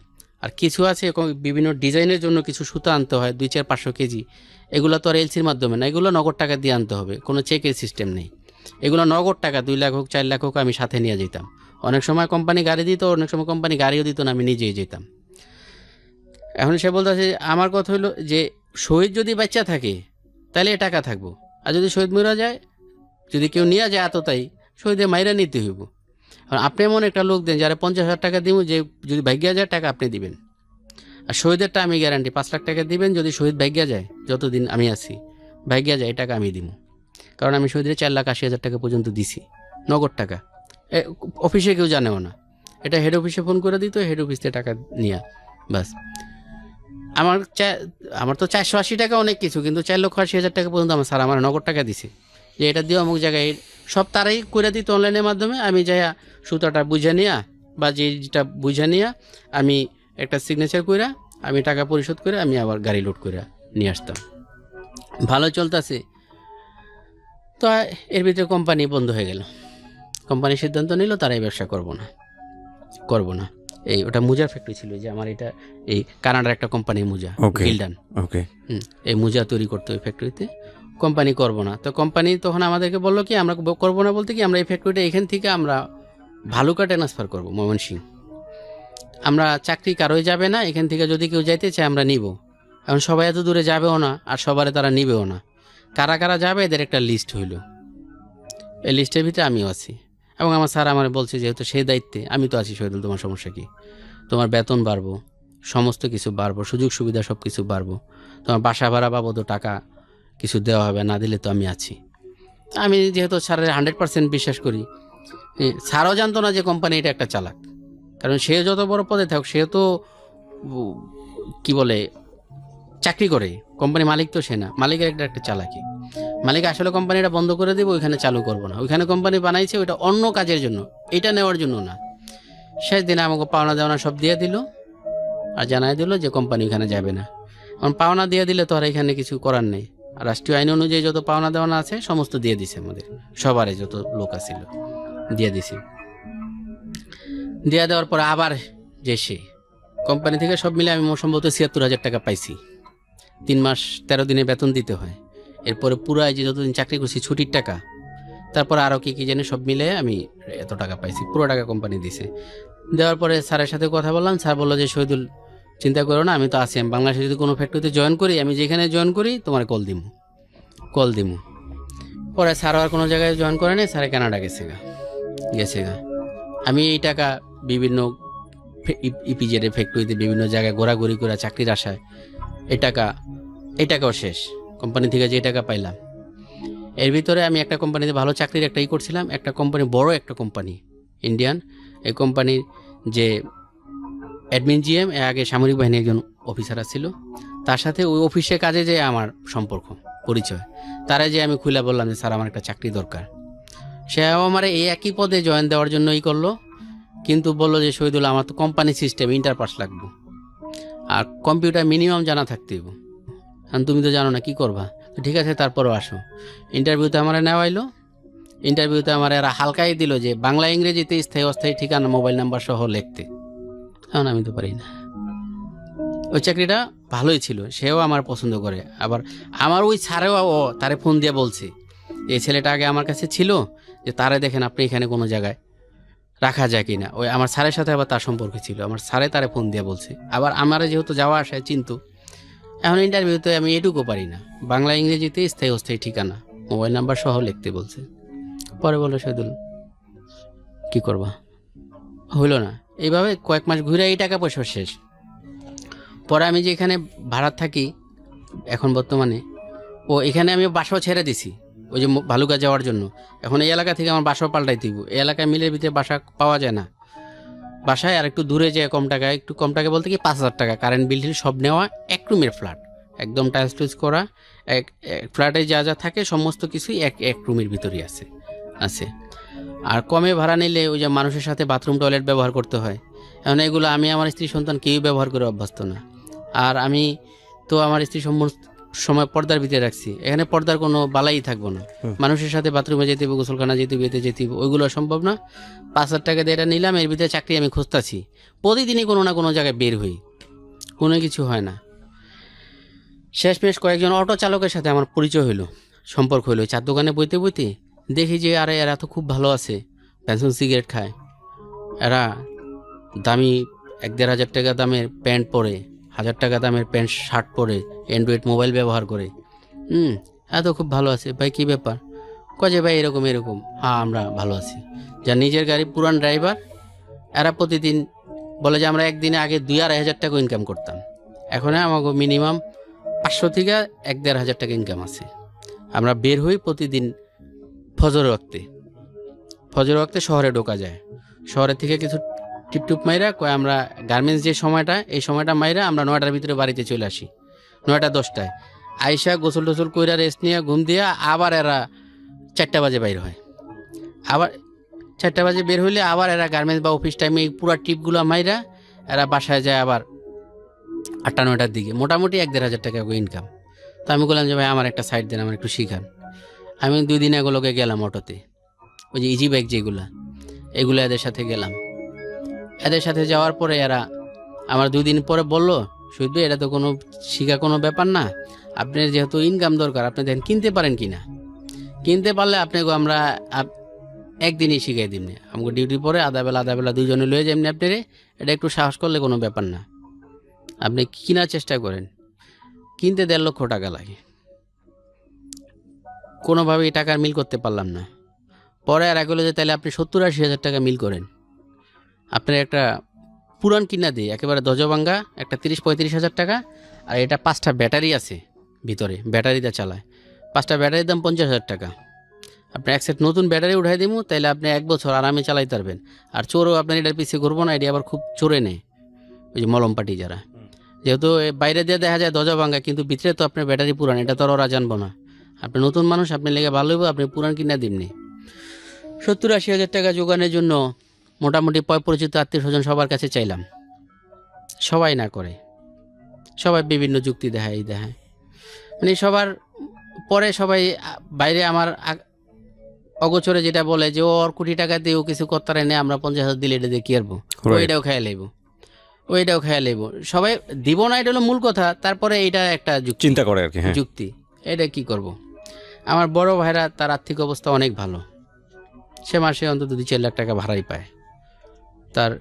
আর কিছু আছে বিভিন্ন ডিজাইনের জন্য কিছু সুতা আনতে হয় 200-500 কেজি, এগুলো তো আর এলসির মাধ্যমে না, এগুলো নগদ টাকা দিয়ে আনতে হবে, কোনো চেকের সিস্টেম নেই। এগুলো নগদ টাকা 2 লাখ হোক 4 লাখ হোক আমি সাথে নিয়ে যেতাম। অনেক সময় কোম্পানি গাড়ি দিত, অনেক সময় কোম্পানি গাড়িও দিত না, আমি নিজেই যেতাম। এখন সে বলতেছে, আমার কথা হলো যে শহীদ যদি বাচ্চা থাকে তাহলে এ টাকা থাকবো, আর যদি শহীদ মরা যায়, যদি কেউ নিয়ে যায় আততাই, শহীদের মাইরা নিতে হইব। আর আপনি এমন একটা লোক দেন যারা 50,000 টাকা দিব, যে যদি ভাগ্যা যায় টাকা আপনি দিবেন, আর শহীদেরটা আমি গ্যারান্টি 5 লাখ টাকা দিবেন, যদি শহীদ ভাগ্যা যায়, যতদিন আমি আছি ভাগ্যা যায়, এই টাকা আমি দিব। কারণ আমি শহীদের 4,80,000 টাকা পর্যন্ত দিছি নগদ টাকা, অফিসে কেউ জানেও না, এটা হেড অফিসে ফোন করে দিত, হেড অফিস থেকে টাকা নিয়ে বাস। আমার তো 480 টাকা অনেক কিছু, কিন্তু 4,80,000 টাকা পর্যন্ত আমার স্যার আমার নগদ টাকা দিছে, যে এটা দিও অমুক জায়গায়, সব তারাই করে দিত অনলাইনের মাধ্যমে। আমি যাই সুতাটা বুঝে নিয়ে বা যেটা বুঝা নিয়ে আমি একটা সিগনেচার কইরা আমি টাকা পরিশোধ করে আমি আবার গাড়ি লোড করে নিয়ে আসতাম। ভালো চলতেছে। তো এর ভিতরে কোম্পানি বন্ধ হয়ে গেল। কোম্পানি সিদ্ধান্ত নিল তারা এই ব্যবসা করব না। এই ওটা মোজার ফ্যাক্টরি ছিল, যে আমার এটা এই কানাডার একটা কোম্পানি মোজা, গিল্ডান। এই মোজা তৈরি করতো ওই ফ্যাক্টরিতে। কোম্পানি করব না। তো কোম্পানি তখন আমাদেরকে বললো কি আমরা করবো না বলতে কি আমরা এই ফ্যাক্টরিটা এখান থেকে আমরা ভালুকা ট্রান্সফার করবো ময়মনসিংহ। আমরা চাকরি কারোই যাবে না, এখান থেকে যদি কেউ যাইতে চায় আমরা নিব। এখন সবাই এত দূরে যাবেও না, আর সবারে তারা নিবেও না। কারা কারা যাবে এদের একটা লিস্ট হইল। এই লিস্টের ভিতরে আমিও আছি। এবং আমার স্যার আমার বলছে যেহেতু সেই দায়িত্বে আমি তো আছি, শহীদুল তোমার সমস্যা কি, তোমার বেতন বাড়বো, সমস্ত কিছু বাড়বো, সুযোগ সুবিধা সব কিছু বাড়বো, তোমার বাসা ভাড়া বাবদ টাকা কিছু দেওয়া হবে, না দিলে তো আমি আছি। আমি যেহেতু স্যারের 100% বিশ্বাস করি। স্যারও জানতো না যে কোম্পানি এটা একটা চালাক, কারণ সে যত বড় পদে থাকুক সে তো কি বলে চাকরি করে, কোম্পানি মালিক তো সে না, মালিকের একটা চালাকি। মালিক আসলে কোম্পানিটা বন্ধ করে দেবো, ওইখানে চালু করবো না, ওইখানে কোম্পানি বানাইছে ওইটা অন্য কাজের জন্য, এটা নেওয়ার জন্য না। শেষ দিনে আমাকে পাওনা দেওয়ানা সব দিয়ে দিল আর জানাই দিল যে কোম্পানি ওইখানে যাবে না। কারণ পাওনা দিয়ে দিলে তো আর এখানে কিছু করার নেই। আর রাষ্ট্রীয় আইন অনুযায়ী যত পাওনা দেওয়ানা আছে সমস্ত দিয়ে দিছে, আমাদের সবারই যত লোক আছিল দিয়ে দিছি। দিয়ে দেওয়ার পরে আবার যে সে কোম্পানি থেকে সব মিলে আমি সম্ভবত ৭৬,০০০ টাকা পাইছি। 3 মাস 13 দিনে বেতন দিতে হয়। এরপরে পুরো যে যতদিন চাকরি করছি ছুটির টাকা, তারপর আরও কি জানি সব মিলে আমি এত টাকা পাইছি, পুরো টাকা কোম্পানি দিছে। দেওয়ার পরে স্যারের সাথে কথা বললাম, স্যার বললো যে শহীদুল চিন্তা করো না, আমি তো আছি, আমি বাংলাদেশে যদি কোনো ফ্যাক্টরিতে জয়েন করি, আমি যেখানে জয়েন করি তোমার কল দিমু। পরে স্যার আর কোনো জায়গায় জয়েন করে নেই, স্যারে কানাডা গেছে গা। আমি এই টাকা বিভিন্ন ইপিজেড ফ্যাক্টরিতে বিভিন্ন জায়গায় ঘোরাঘুরি করে চাকরির আশায় এই টাকাও শেষ। কোম্পানি থেকে যে টাকা পাইলাম এর ভিতরে আমি একটা কোম্পানিতে ভালো চাকরির একটা করছিলাম, একটা কোম্পানি, বড় একটা কোম্পানি ইন্ডিয়ান। এই কোম্পানির যে অ্যাডমিন জিএম আগে সামরিক বাহিনীর একজন অফিসার ছিল, তার সাথে ওই অফিসে কাজে যে আমার সম্পর্ক পরিচয়, তারা যে আমি খুলে বললাম যে স্যার আমার একটা চাকরি দরকার। সেও আমার এই একই পদে জয়েন দেওয়ার জন্যই করলো, কিন্তু বললো যে শহীদুল আমার তো কোম্পানি সিস্টেম ইন্টার পাস লাগবে আর কম্পিউটার মিনিমাম জানা থাকতে হবে, কারণ তুমি তো জানো না কি করবা। তো ঠিক আছে তারপরও আসো। ইন্টারভিউতে আমার নেওয়া হইলো। ইন্টারভিউতে আমার এরা হালকাই দিল যে বাংলা ইংরেজিতে স্থায়ী অস্থায়ী ঠিকানা মোবাইল নাম্বার সহ লিখতে, কারণ আমি তো পারি না। ওই চাকরিটা ভালোই ছিল, সেও আমার পছন্দ করে। আবার আমার ওই স্যারেও তারে ফোন দিয়ে বলছে এই ছেলেটা আগে আমার কাছে ছিল, যে তারে দেখেন আপনি এখানে কোনো জায়গায় রাখা যায় কিনা। ওই আমার স্যারের সাথে আবার তার সম্পর্ক ছিল, আমার স্যারে তারে ফোন দিয়ে বলছে। আবার আমার যেহেতু যাওয়া আসায় চিন্তু, এখন ইন্টারভিউতে আমি এটুকু পারি না, বাংলা ইংরেজিতে স্থায়ী অস্থায়ী ঠিকানা মোবাইল নাম্বার সহ লিখতে বলছে। পরে বললো শহীদুল কি করবা, হইল না। এইভাবে কয়েক মাস ঘুরে এই টাকা পয়সা শেষ। পরে আমি যে এখানে ভাড়া থাকি এখন বর্তমানে, এখানে আমি বাসাও ছেড়ে দিছি ওই যে ভালুকা যাওয়ার জন্য। এখন এই এলাকা থেকে আমার বাসাও পাল্টাই দিব, এই এলাকায় মিলের ভিতরে বাসা পাওয়া যায় না। বাসায় আর একটু দূরে যায় একটু কম টাকা বলতে কি 5,000 টাকা, কারেন্ট বিল সব নেওয়া, 1 রুমের ফ্ল্যাট, একদম টাইলস টুইলস করা, এক ফ্ল্যাটে যা থাকে সমস্ত কিছুই এক রুমের ভিতরেই আছে। আর কমে ভাড়া নিলে ওই যে মানুষের সাথে বাথরুম টয়লেট ব্যবহার করতে হয়। এখন এগুলো আমি আমার স্ত্রী সন্তান কেউই ব্যবহার করে অভ্যস্ত না। আর আমি তো আমার স্ত্রী সময় পর্দার ভিতরে রাখছি, এখানে পর্দার কোনো বালাই থাকবো না। মানুষের সাথে বাথরুমে যেতে হবে, গোসলখানা যেতে হবে, ওইগুলো সম্ভব না। 5,000 টাকা দিয়ে এটা নিলাম, এর ভিতরে চাকরি আমি খুঁজতেছি, প্রতিদিনই কোনো না কোনো জায়গায় বের হই, কোনো কিছু হয় না। শেষমেশ কয়েকজন অটো চালকের সাথে আমার পরিচয় হইলো, সম্পর্ক হইলো। চার দোকানে বইতে দেখি যে আরে এরা তো খুব ভালো আছে, পেনশন সিগারেট খায়, এরা দামি 1-1,500 টাকা দামের প্যান্ট পরে, 1,000 টাকা দামের প্যান্ট শার্ট পরে, অ্যান্ড্রয়েড মোবাইল ব্যবহার করে। এত খুব ভালো আছে। ভাই কী ব্যাপার? কয়ে ভাই এরকম। হ্যাঁ আমরা ভালো আছি। যার নিজের গাড়ি, পুরান ড্রাইভার, এরা প্রতিদিন বলে যে আমরা একদিনে আগে 2,000-2,500 টাকা ইনকাম করতাম, এখন আমাকে মিনিমাম 500 থেকে 1,500 টাকা ইনকাম আছে। আমরা বের হই প্রতিদিন ফজর ওয়াক্তে শহরে ঢোকা যায়, শহরের থেকে কিছু টিপটুপ মাইরা কয় আমরা গার্মেন্টস যে সময়টা, এই সময়টা মাইরা আমরা 9টার ভিতরে বাড়িতে চলে আসি, 9টা-10টায় আইসা গোসল টোসল কইরা রেস্ট নিয়ে ঘুম দিয়া আবার এরা 4টা বাজে বাইর হয়। আবার 4টা বাজে বের হইলে আবার এরা গার্মেন্টস বা অফিস টাইমে এই পুরো ট্রিপগুলো মাইরা এরা বাসায় যায় আবার 8টা-9টার দিকে, মোটামুটি 1-1.5 হাজার টাকা ইনকাম। তো আমি বললাম যে ভাই আমার একটা সাইড দেন, আমার একটু শিখান। আমি 2 দিন এগুলোকে গেলাম অটোতে, ওই যে ইজি বাইক যেগুলো, এগুলো এদের সাথে গেলাম। এদের সাথে যাওয়ার পরে এরা আমার 2 দিন পরে বললো, শহীদ ভাই এটা তো কোনো শিখা কোনো ব্যাপার না, আপনার যেহেতু ইনকাম দরকার আপনি দেখেন কিনতে পারেন কিনা, কিনতে পারলে আপনাকে আমরা একদিনই শিখাই দিমনি, আমাকে ডিউটি পরে আধা বেলা 2 জনে লয়ে যাবেন আপনারে, এটা একটু সাহস করলে কোনো ব্যাপার না, আপনি কেনার চেষ্টা করেন। কিনতে 1.5 লক্ষ টাকা লাগে, কোনোভাবেই টাকার মিল করতে পারলাম না। পরে আর এগুলো যে তাহলে আপনি 70-80 হাজার টাকা মিল করেন, আপনার একটা পুরান কিনা দিই একেবারে দজভাঙ্গা একটা 30-35 হাজার টাকা, আর এটা 5টা ব্যাটারি আছে ভিতরে, ব্যাটারিতে চালায়, 5টা ব্যাটারির দাম 50 হাজার টাকা। আপনি এক সেট নতুন ব্যাটারি উঠাই দিব, তাইলে আপনি 1 বছর আরামে চালাইতে পারবেন। আর চোরও আপনার এটার পিছিয়ে ঘুরবো না, এটি আবার খুব চোরে নেয়, ওই যে মলম পাটি যারা, যেহেতু বাইরে দিয়ে দেখা যায় দজভাঙ্গা, কিন্তু ভিতরে তো আপনার ব্যাটারি পুরান, এটা তো আর ওরা জানবো না। আপনি নতুন মানুষ, আপনি লেগে ভালো হইব, আপনি পুরান কিনা দিমনি। 70-80 হাজার টাকা জোগানোর জন্য মোটামুটি পরিচিত আত্মীয় স্বজন সবার কাছে চাইলাম, সবাই না করে, সবাই বিভিন্ন যুক্তি দেখায়, এই দেখায়, মানে সবার পরে সবাই বাইরে আমার অগোচরে যেটা বলে যে ওর কোটি টাকা দিয়ে ও কিছু করতে পারে না, আমরা 50,000 দিলে এটা দিয়ে কি আরবো, ওইটাও খাইয়া লাইব, ওইটাও খাইয়া লাইব, সবাই দিব না, এটা হলো মূল কথা। তারপরে এটা একটা চিন্তা করে আর কি, হ্যাঁ যুক্তি, এটা কি করব। আমার বড় ভাইরা তার আর্থিক অবস্থা অনেক ভালো, সে মাসে অন্তত 2-4 লাখ টাকা ভাড়াই পায়, তার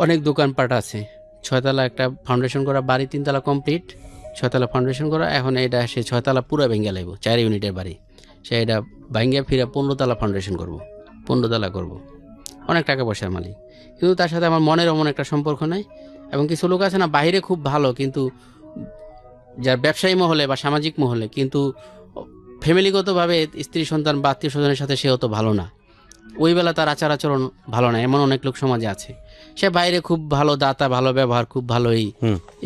অনেক দোকানপাট আছে, 6 তলা একটা ফাউন্ডেশন করা বাড়ি, 3 তলা কমপ্লিট, 6 তলা ফাউন্ডেশন করা, এখন এটা সে 6 তলা পুরো ভেঙে লাইব, 4 ইউনিটের বাড়ি, সে এটা ভাঙ্গিয়া ফিরে 15 তলা ফাউন্ডেশন করব, 15 তলা করব, অনেক টাকা পয়সার মালিক। কিন্তু তার সাথে আমার মনের এমন একটা সম্পর্ক নাই। এবং কিছু লোক আছে না বাইরে খুব ভালো, কিন্তু যার ব্যবসায়ী মহলে বা সামাজিক মহলে, কিন্তু ফ্যামিলিগতভাবে স্ত্রী সন্তান বা আত্মীয় স্বজনের সাথে সে অত ভালো না, ওই বেলা তার আচার আচরণ ভালো না, এমন অনেক লোক সমাজে আছে। সে বাইরে খুব ভালো দাতা, ভালো ব্যবহার, খুব ভালো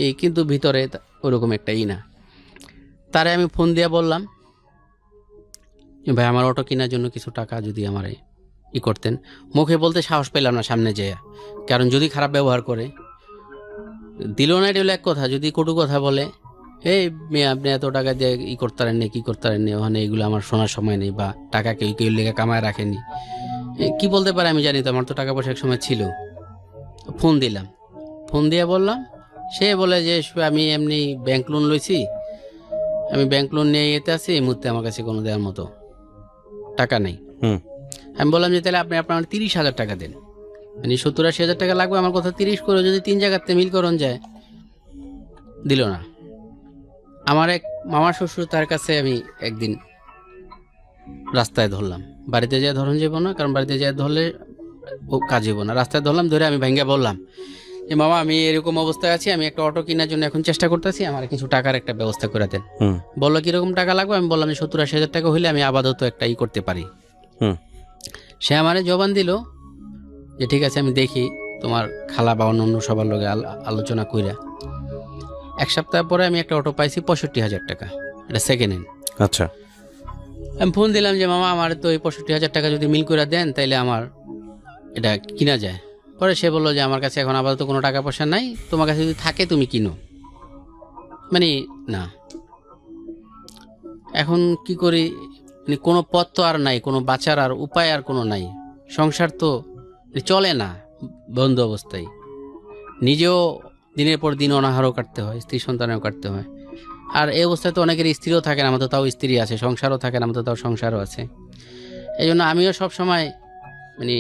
এই কিন্তু ভিতরে ওরকম একটা না। তারে আমি ফোন দিয়ে বললাম, ভাই আমার অটো কেনার জন্য কিছু টাকা যদি আমার করতেন। মুখে বলতে সাহস পেলাম না সামনে যেয়ে, কারণ যদি খারাপ ব্যবহার করে, দিল না এটা হলো এক কথা, যদি কটু কথা বলে, এই মেয়ে আপনি এত টাকা দিয়ে করতে পারেননি, কি করতে পারেননি, ওখানে এগুলো আমার শোনার সময় নেই, বা টাকা কেউ লেগে কামায় রাখেনি, কি বলতে পারে আমি জানি তো, আমার তো টাকা পয়সা এক সময় ছিল। ফোন দিলাম, ফোন দিয়ে বললাম, সে বলে যে আমি এমনি ব্যাংক লোন লইছি, আমি ব্যাংক লোন নিয়ে যেতে আছি, এই মুহূর্তে আমার কাছে কোনো দেওয়ার মতো টাকা নেই। আমি বললাম যে তাহলে আপনি আপনার 30 হাজার টাকা দেন, মানে 70-80 হাজার টাকা লাগবে, আমার কথা 30 করে যদি 3 জায়গাতে মিল করন যায়। দিল না। আমার এক মামার শ্বশুর, তার কাছে আমি একদিন রাস্তায় ধরলাম, বাড়িতে যেয়ে ধরন যাবো না, কারণ বাড়িতে যেয়ে ধরলে ও কাজ হইব না, রাস্তায় ধরলাম, ধরে আমি ভাঙ্গা বললাম যে মামা আমি এরকম অবস্থায় আছি, আমি একটা অটো কেনার জন্য এখন চেষ্টা করতেছি, আমার কিছু টাকার একটা ব্যবস্থা করে দেন। বললো কিরকম টাকা লাগবে, আমি বললাম যে 70-80 হাজার টাকা হইলে আমি আপাতত একটা করতে পারি। সে আমারে জবান দিল যে ঠিক আছে আমি দেখি, তোমার খালা বা অন্য সবার লগে আলোচনা কইরা। 1 সপ্তাহ পরে আমি একটা অটো পাইছি 65 হাজার টাকা, এটা সেকেন্ড হ্যান্ড। আচ্ছা, আমি ফোন দিলাম যে মামা আমার তো এই 65 হাজার টাকা যদি মিল করে দেন তাইলে আমার এটা কিনা যায়। পরে সে বললো যে আমার কাছে এখন আপাতত কোনো টাকা পয়সা নাই, তোমার কাছে যদি থাকে তুমি কিনো, মানে না। এখন কি করি, মানে কোনো পথ তো আর নাই, কোনো বাঁচার আর উপায় আর কোনো নাই, সংসার তো চলে না বন্ধ অবস্থায়, নিজেও দিনের পর দিন অনাহারও কাটতে হয়, স্ত্রী সন্তানেও কাটতে হয়। আর এই অবস্থায় তো অনেকের স্ত্রীও থাকে না, আমাদের তাও স্ত্রী আছে, সংসারও থাকে না, আমাদের তাও সংসারও আছে। এই জন্য আমিও সবসময় মানে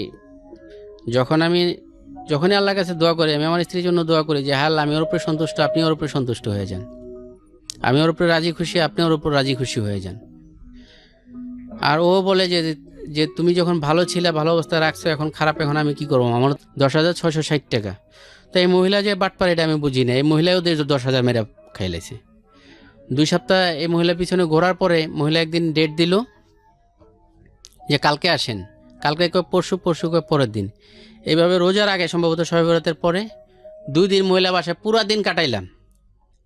যখনই আল্লাহর কাছে দোয়া করি, আমি আমার স্ত্রীর জন্য দোয়া করি যে হ্যাঁ আমি ওর উপরে সন্তুষ্ট, আপনি ওর উপরে সন্তুষ্ট হয়ে যান, আমি ওর উপরে রাজি খুশি, আপনি ওর উপর রাজি খুশি হয়ে যান। আর ও বলে যে তুমি যখন ভালো ছিলে, ভালো অবস্থায় রাখছো, এখন খারাপ, এখন আমি কি করবো, আমার 10,660 টাকা। তো এই মহিলা যে বাটপার, এটা আমি বুঝি না, এই মহিলাও 10,000 মেরা খাইলেছে। 2 সপ্তাহ এই মহিলার পিছনে ঘোরার পরে মহিলা একদিন ডেট দিল যে কালকে আসেন, কালকে পরশু পরের দিন, এইভাবে রোজার আগে সম্ভবত শবে বরাতের পরে 2 দিন মহিলা বাসায় পুরা দিন কাটাইলাম,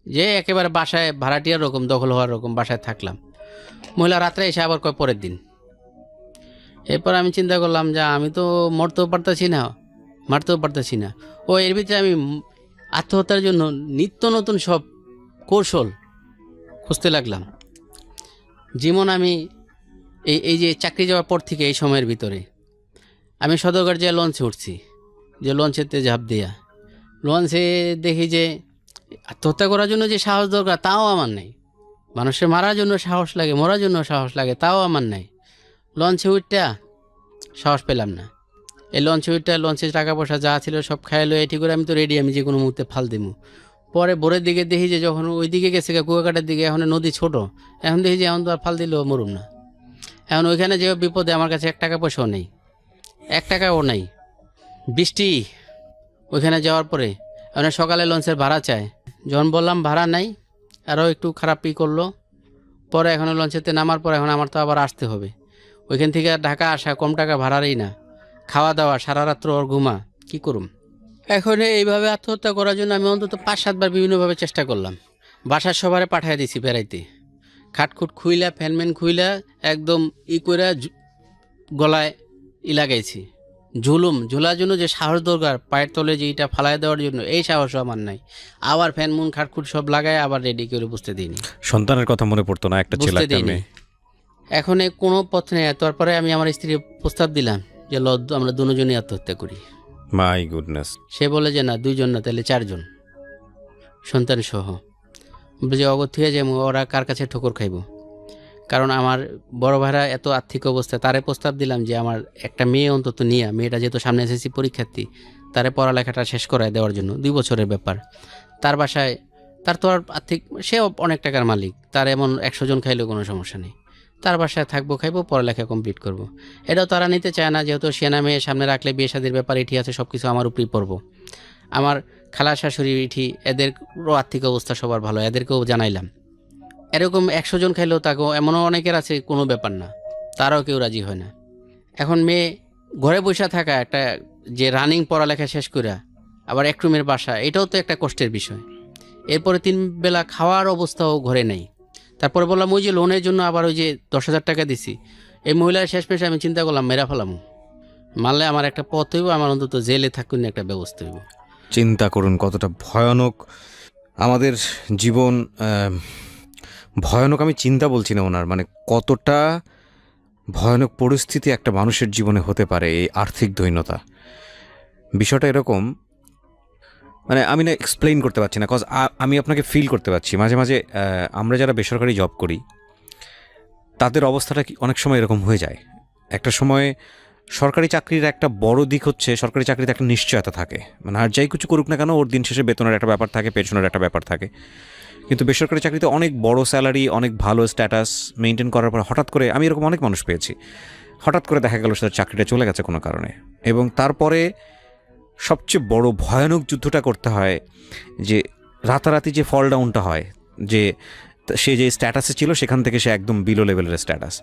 যে একেবারে বাসায় ভাড়াটিয়ার রকম, দখল হওয়ার রকম বাসায় থাকলাম। মহিলা রাত্রে এসে আবার পরের দিন এরপর আমি চিন্তা করলাম যে আমি তো মরতেও পারতেছি না, মারতেও পারতেছি না। ও এর ভিতরে আমি আত্মহত্যার জন্য নিত্য নতুন সব কৌশল খুঁজতে লাগলাম। যেমন আমি এই যে চাকরি যাওয়ার পর থেকে এই সময়ের ভিতরে আমি সদরঘাট যে লঞ্চে উঠছি, যে লঞ্চেতে ঝাঁপ দিয়া লঞ্চে দেখি যে আত্মহত্যা করার জন্য যে সাহস দরকার তাও আমার নেই। মানুষের মারার জন্য সাহস লাগে, মরার জন্য সাহস লাগে, তাও আমার নাই। লঞ্চে উঠটা সাহস পেলাম না। এই লঞ্চে উঠটা লঞ্চের টাকা পয়সা যা ছিল সব খাইলো এটি করে আমি তো রেডি, আমি যে কোনো মুহূর্তে ফাল দিমু। পরে ভোরের দিকে দেখি যে যখন ওই দিকে গেছে কুয়াকাটার দিকে, এখন নদী ছোট, এখন দেখি যে এখন তো আর ফাল দিলেও মরুম না। এখন ওইখানে যে বিপদে আমার কাছে 1 টাকা পয়সাও নেই, 1 টাকাও নেই। বৃষ্টি ওইখানে যাওয়ার পরে এখন সকালে লঞ্চের ভাড়া চায়, যখন বললাম ভাড়া নাই আরও একটু খারাপই করলো। পরে এখন লঞ্চেতে নামার পর এখন আমার তো আবার আসতে হবে, ওইখান থেকে ঢাকা আসা কম টাকা ভাড়ারই না, খাওয়া দাওয়া সারা রাত্র ওর ঘুমা, কী করুম। এখন এইভাবে আত্মহত্যা করার জন্য আমি অন্তত 5-7 বার বিভিন্নভাবে চেষ্টা করলাম। বাসার সবারে পাঠিয়ে দিছি বেড়াইতে, খাটখুট খুইলা ফ্যানম্যান খুইলা একদম করে গলায় লাগাইছি। ঝোলার জন্য যে সাহস দরকার পায়ের তলে যে এটা ফালাই দেওয়ার জন্য, এই সাহসও আমার নাই। আবার ফ্যান মুন খাটখুট সব লাগায় আবার রেডি করে বুঝতে দিইনি। সন্তানের কথা মনে পড়তো না? একটা ছেলে একটা মেয়ে। এখন কোনো পথ নেই। তারপরে আমি আমার স্ত্রীর প্রস্তাব দিলাম যে আমরা দুজনই আত্মহত্যা করি। My goodness. সে বলে যে না 2 জন না, তাহলে 4 জন সন্তান সহ। যে অগত থেকে যে ওরা কার কাছে ঠোকর খাইব। কারণ আমার বড় ভাইরা এত আর্থিক অবস্থা, তারে প্রস্তাব দিলাম যে আমার একটা মেয়ে অন্তত নিয়ে, মেয়েটা যেহেতু সামনে এসএসসি পরীক্ষার্থী, তারে পড়ালেখাটা শেষ করায় দেওয়ার জন্য 2 বছরের ব্যাপার। তার বাসায় তার তো আর আর্থিক, সে অনেক টাকার মালিক, তার এমন 100 জন খাইলেও কোনো সমস্যা নেই। তার বাসায় থাকবো, খাইবো, পড়ালেখা কমপ্লিট করব। এটাও তারা নিতে চায় না, যেহেতু সেনা মেয়ে সামনে রাখলে বিয়ে শাদির ব্যাপার এটি আছে, সব কিছু আমার উপরেই পড়বো। আমার খালা শাশুড়ি ইঠি, এদেরও আর্থিক অবস্থা সবার ভালো, এদেরকেও জানাইলাম। এরকম 100 জন খাইলেও তাকেও, এমনও অনেকের আছে কোনো ব্যাপার না, তারাও কেউ রাজি হয় না। এখন মেয়ে ঘরে বসে থাকা, একটা যে রানিং পড়ালেখা শেষ করে আবার 1 রুমের বাসা, এটাও তো একটা কষ্টের বিষয়। এরপরে 3 বেলা খাওয়ার অবস্থাও ঘরে নেই। তারপরে বললাম ওই যে লোনের জন্য আবার ওই যে 10,000 টাকা দিছি, এই মহিলার শেষ পেশে আমি চিন্তা করলাম মেরা ফেলাম, মারলে আমার একটা পথ হইব, আমার অন্তত জেলে থাকুন একটা ব্যবস্থা হইব। চিন্তা করুন কতটা ভয়ানক আমাদের জীবন। ভয়ানক আমি চিন্তা বলছি না ওনার, মানে কতটা ভয়ানক পরিস্থিতি একটা মানুষের জীবনে হতে পারে এই আর্থিক দৈন্যতা। বিষয়টা এরকম, মানে আমি না এক্সপ্লেইন করতে পারছি না, কজ আমি আপনাকে ফিল করতে পারছি। মাঝে মাঝে আমরা যারা বেসরকারি জব করি তাদের অবস্থাটা অনেক সময় এরকম হয়ে যায়। একটা সময় সরকারি চাকরির একটা বড় দিক হচ্ছে সরকারি চাকরিতে একটা নিশ্চয়তা থাকে, মানে আর যাই কিছু করুক না কেন ওর দিন শেষে বেতনের একটা ব্যাপার থাকে, পেনশনের একটা ব্যাপার থাকে। কিন্তু বেসরকারি চাকরিতে অনেক বড় স্যালারি, অনেক ভালো স্ট্যাটাস মেনটেন করার পর হঠাৎ করে, আমি এরকম অনেক মানুষ পেয়েছি, হঠাৎ করে দেখা গেল তার চাকরিটা চলে গেছে কোনো কারণে, এবং তারপরে সবচেয়ে বড় ভয়ানক যুদ্ধটা করতে হয় যে রাতারাতি যে ফল ডাউনটা হয়, যে সে যে স্ট্যাটাসে ছিল সেখান থেকে সে একদম বিলো লেভেলের স্ট্যাটাস।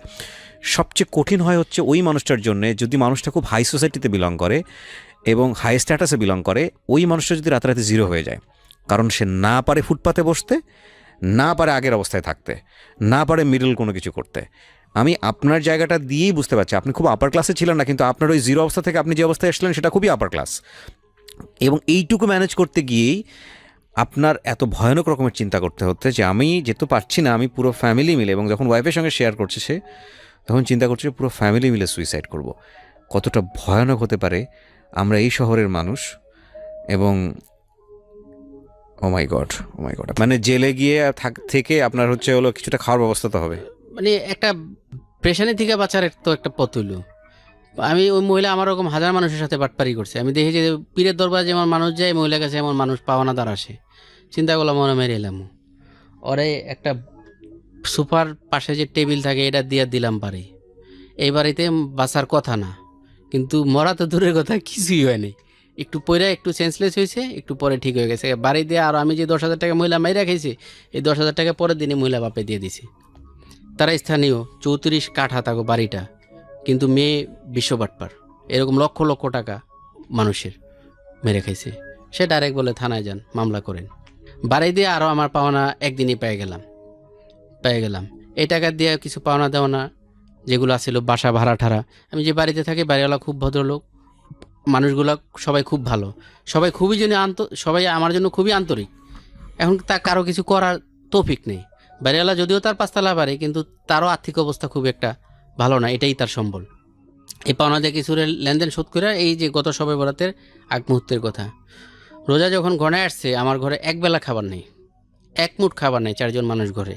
সবচেয়ে কঠিন হয় হচ্ছে ওই মানুষটার জন্য, যদি মানুষটা খুব হাই সোসাইটিতে বিলং করে এবং হাই স্ট্যাটাসে বিলং করে, ওই মানুষটা যদি রাতারাতি জিরো হয়ে যায়, কারণ সে না পারে ফুটপাতে বসতে, না পারে আগের অবস্থায় থাকতে, না পারে মিডল কোনো কিছু করতে। আমি আপনার জায়গাটা দিয়েই বুঝতে পারছি, আপনি খুব আপার ক্লাসে ছিলেন না, কিন্তু আপনার ওই জিরো অবস্থা থেকে আপনি যে অবস্থায় আসলেন সেটা খুবই আপার ক্লাস, এবং এইটুকু ম্যানেজ করতে গিয়েই আপনার এত ভয়ানক রকমের চিন্তা করতে হচ্ছে যে আমি যেহেতু পারছি না, আমি পুরো ফ্যামিলি মিলে, এবং যখন ওয়াইফের সঙ্গে শেয়ার করছে সে, তখন চিন্তা করছে পুরো ফ্যামিলি মিলে সুইসাইড করব। কতটা ভয়ানক হতে পারে আমরা এই শহরের মানুষ। এবং ও মাই গড, মানে জেলে গিয়ে থেকে আপনার হচ্ছে হলো কিছুটা খাওয়ার ব্যবস্থা তো হবে, মানে একটা প্রেশানি থেকে বাঁচার তো একটা পথ হইল। আমি ওই মহিলা আমার রকম হাজার মানুষের সাথে বাটপারি করছে, আমি দেখি যে পীরের দরবার যেমন মানুষ যায়, মহিলার কাছে এমন মানুষ পাওনাদার আসে। চিন্তা করলাম মনে মেরে এলাম, ওরে একটা সোফার পাশে যে টেবিল থাকে এটা দিয়ে দিলাম বাড়ি। এই বাড়িতে বাঁচার কথা না, কিন্তু মরা তো দূরের কথা, কিছুই হয়নি। একটু পরে একটু সেন্সলেস হয়েছে, একটু পরে ঠিক হয়ে গেছে বাড়ি দিয়ে। আর আমি যে 10,000 টাকা মহিলা মাইরা খাইছি, এই 10,000 টাকা পরের দিনে মহিলা বাপে দিয়ে দিছে। তারা স্থানীয় 34 কাঠা থাকো বাড়িটা, কিন্তু মেয়ে বিশ্ব বাটপার, এরকম লক্ষ লক্ষ টাকা মানুষের মেরে খাইছে। সে ডাইরেক্ট বলে থানায় যান, মামলা করেন। বাড়ি দিয়ে আরও আমার পাওনা একদিনই পেয়ে গেলাম। এই টাকা দিয়ে কিছু পাওনা দেওয়া না, যেগুলো আছিল বাসা ভাড়া ঠাড়া। আমি যে বাড়িতে থাকি বাড়িওয়ালা খুব ভদ্রলোক, মানুষগুলো সবাই খুব ভালো, সবাই খুবই সবাই আমার জন্য খুবই আন্তরিক। এখন তা কারো কিছু করার তৌফিক নেই। বাড়িওয়ালা যদিও তার 5 তলা বাড়ি, কিন্তু তারও আর্থিক অবস্থা খুব একটা ভালো না, এটাই তার সম্বল। এই পাওনা দিয়ে কিছু লেনদেন শোধ করে এই যে গত সবে বরাতের আগ মুহূর্তের কথা, রোজা যখন ঘনায় আসছে আমার ঘরে একবেলা খাবার নেই, এক মুঠ খাবার নেই, 4 জন মানুষ ঘরে।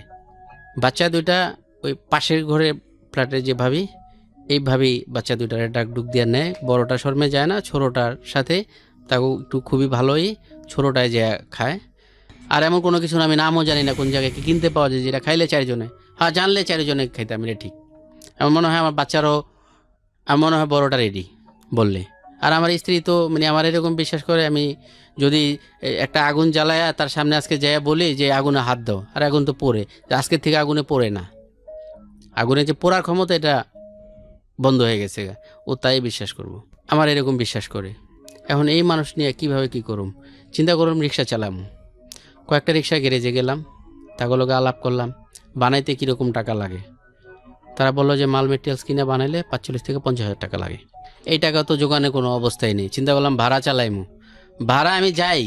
বাচ্চা দুইটা ওই পাশের ঘরে ফ্ল্যাটের যে ভাবি, এই ভাবি বাচ্চা দুইটারে ডাক ডুক দিয়ে নেয়। বড়টা শর্মে যায় না, ছোটোটার সাথে তাকে একটু খুবই ভালোই ছোটোটায় যে খায়। আর এমন কোনো কিছু না, আমি নামও জানি না কোন জায়গায় কি কিনতে পাওয়া যায় যেটা খাইলে 4 জনে, হ্যাঁ জানলে 4 জনে খাইতাম, এটা ঠিক। আমার মনে হয় আমার বাচ্চারও, আমার মনে হয় বড়টা রেডি বললে। আর আমার স্ত্রী তো মানে আমার এরকম বিশ্বাস করে, আমি যদি একটা আগুন জ্বালায়া তার সামনে আজকে যাইয়া বলি যে আগুনে হাত দাও, আর আগুন তো পড়ে, আজকের থেকে আগুনে পড়ে না, আগুনে যে পোড়ার ক্ষমতা এটা বন্ধ হয়ে গেছে, ও তাই বিশ্বাস করব, আমার এরকম বিশ্বাস করে। এখন এই মানুষ নিয়ে কিভাবে কি করুম, চিন্তা করুম। রিক্সা চালাম, কয়েকটা রিক্সা গ্যারেজে গেলাম, তাগুলোকে আলাপ করলাম বানাইতে কীরকম টাকা লাগে। তারা বললো যে মাল মেটেরিয়ালস কিনে বানাইলে 45 থেকে 50 হাজার টাকা লাগে। এই টাকা তো জোগানে কোনো অবস্থায় নেই। চিন্তা করলাম ভাড়া চালাইমু, ভাড়া আমি যাই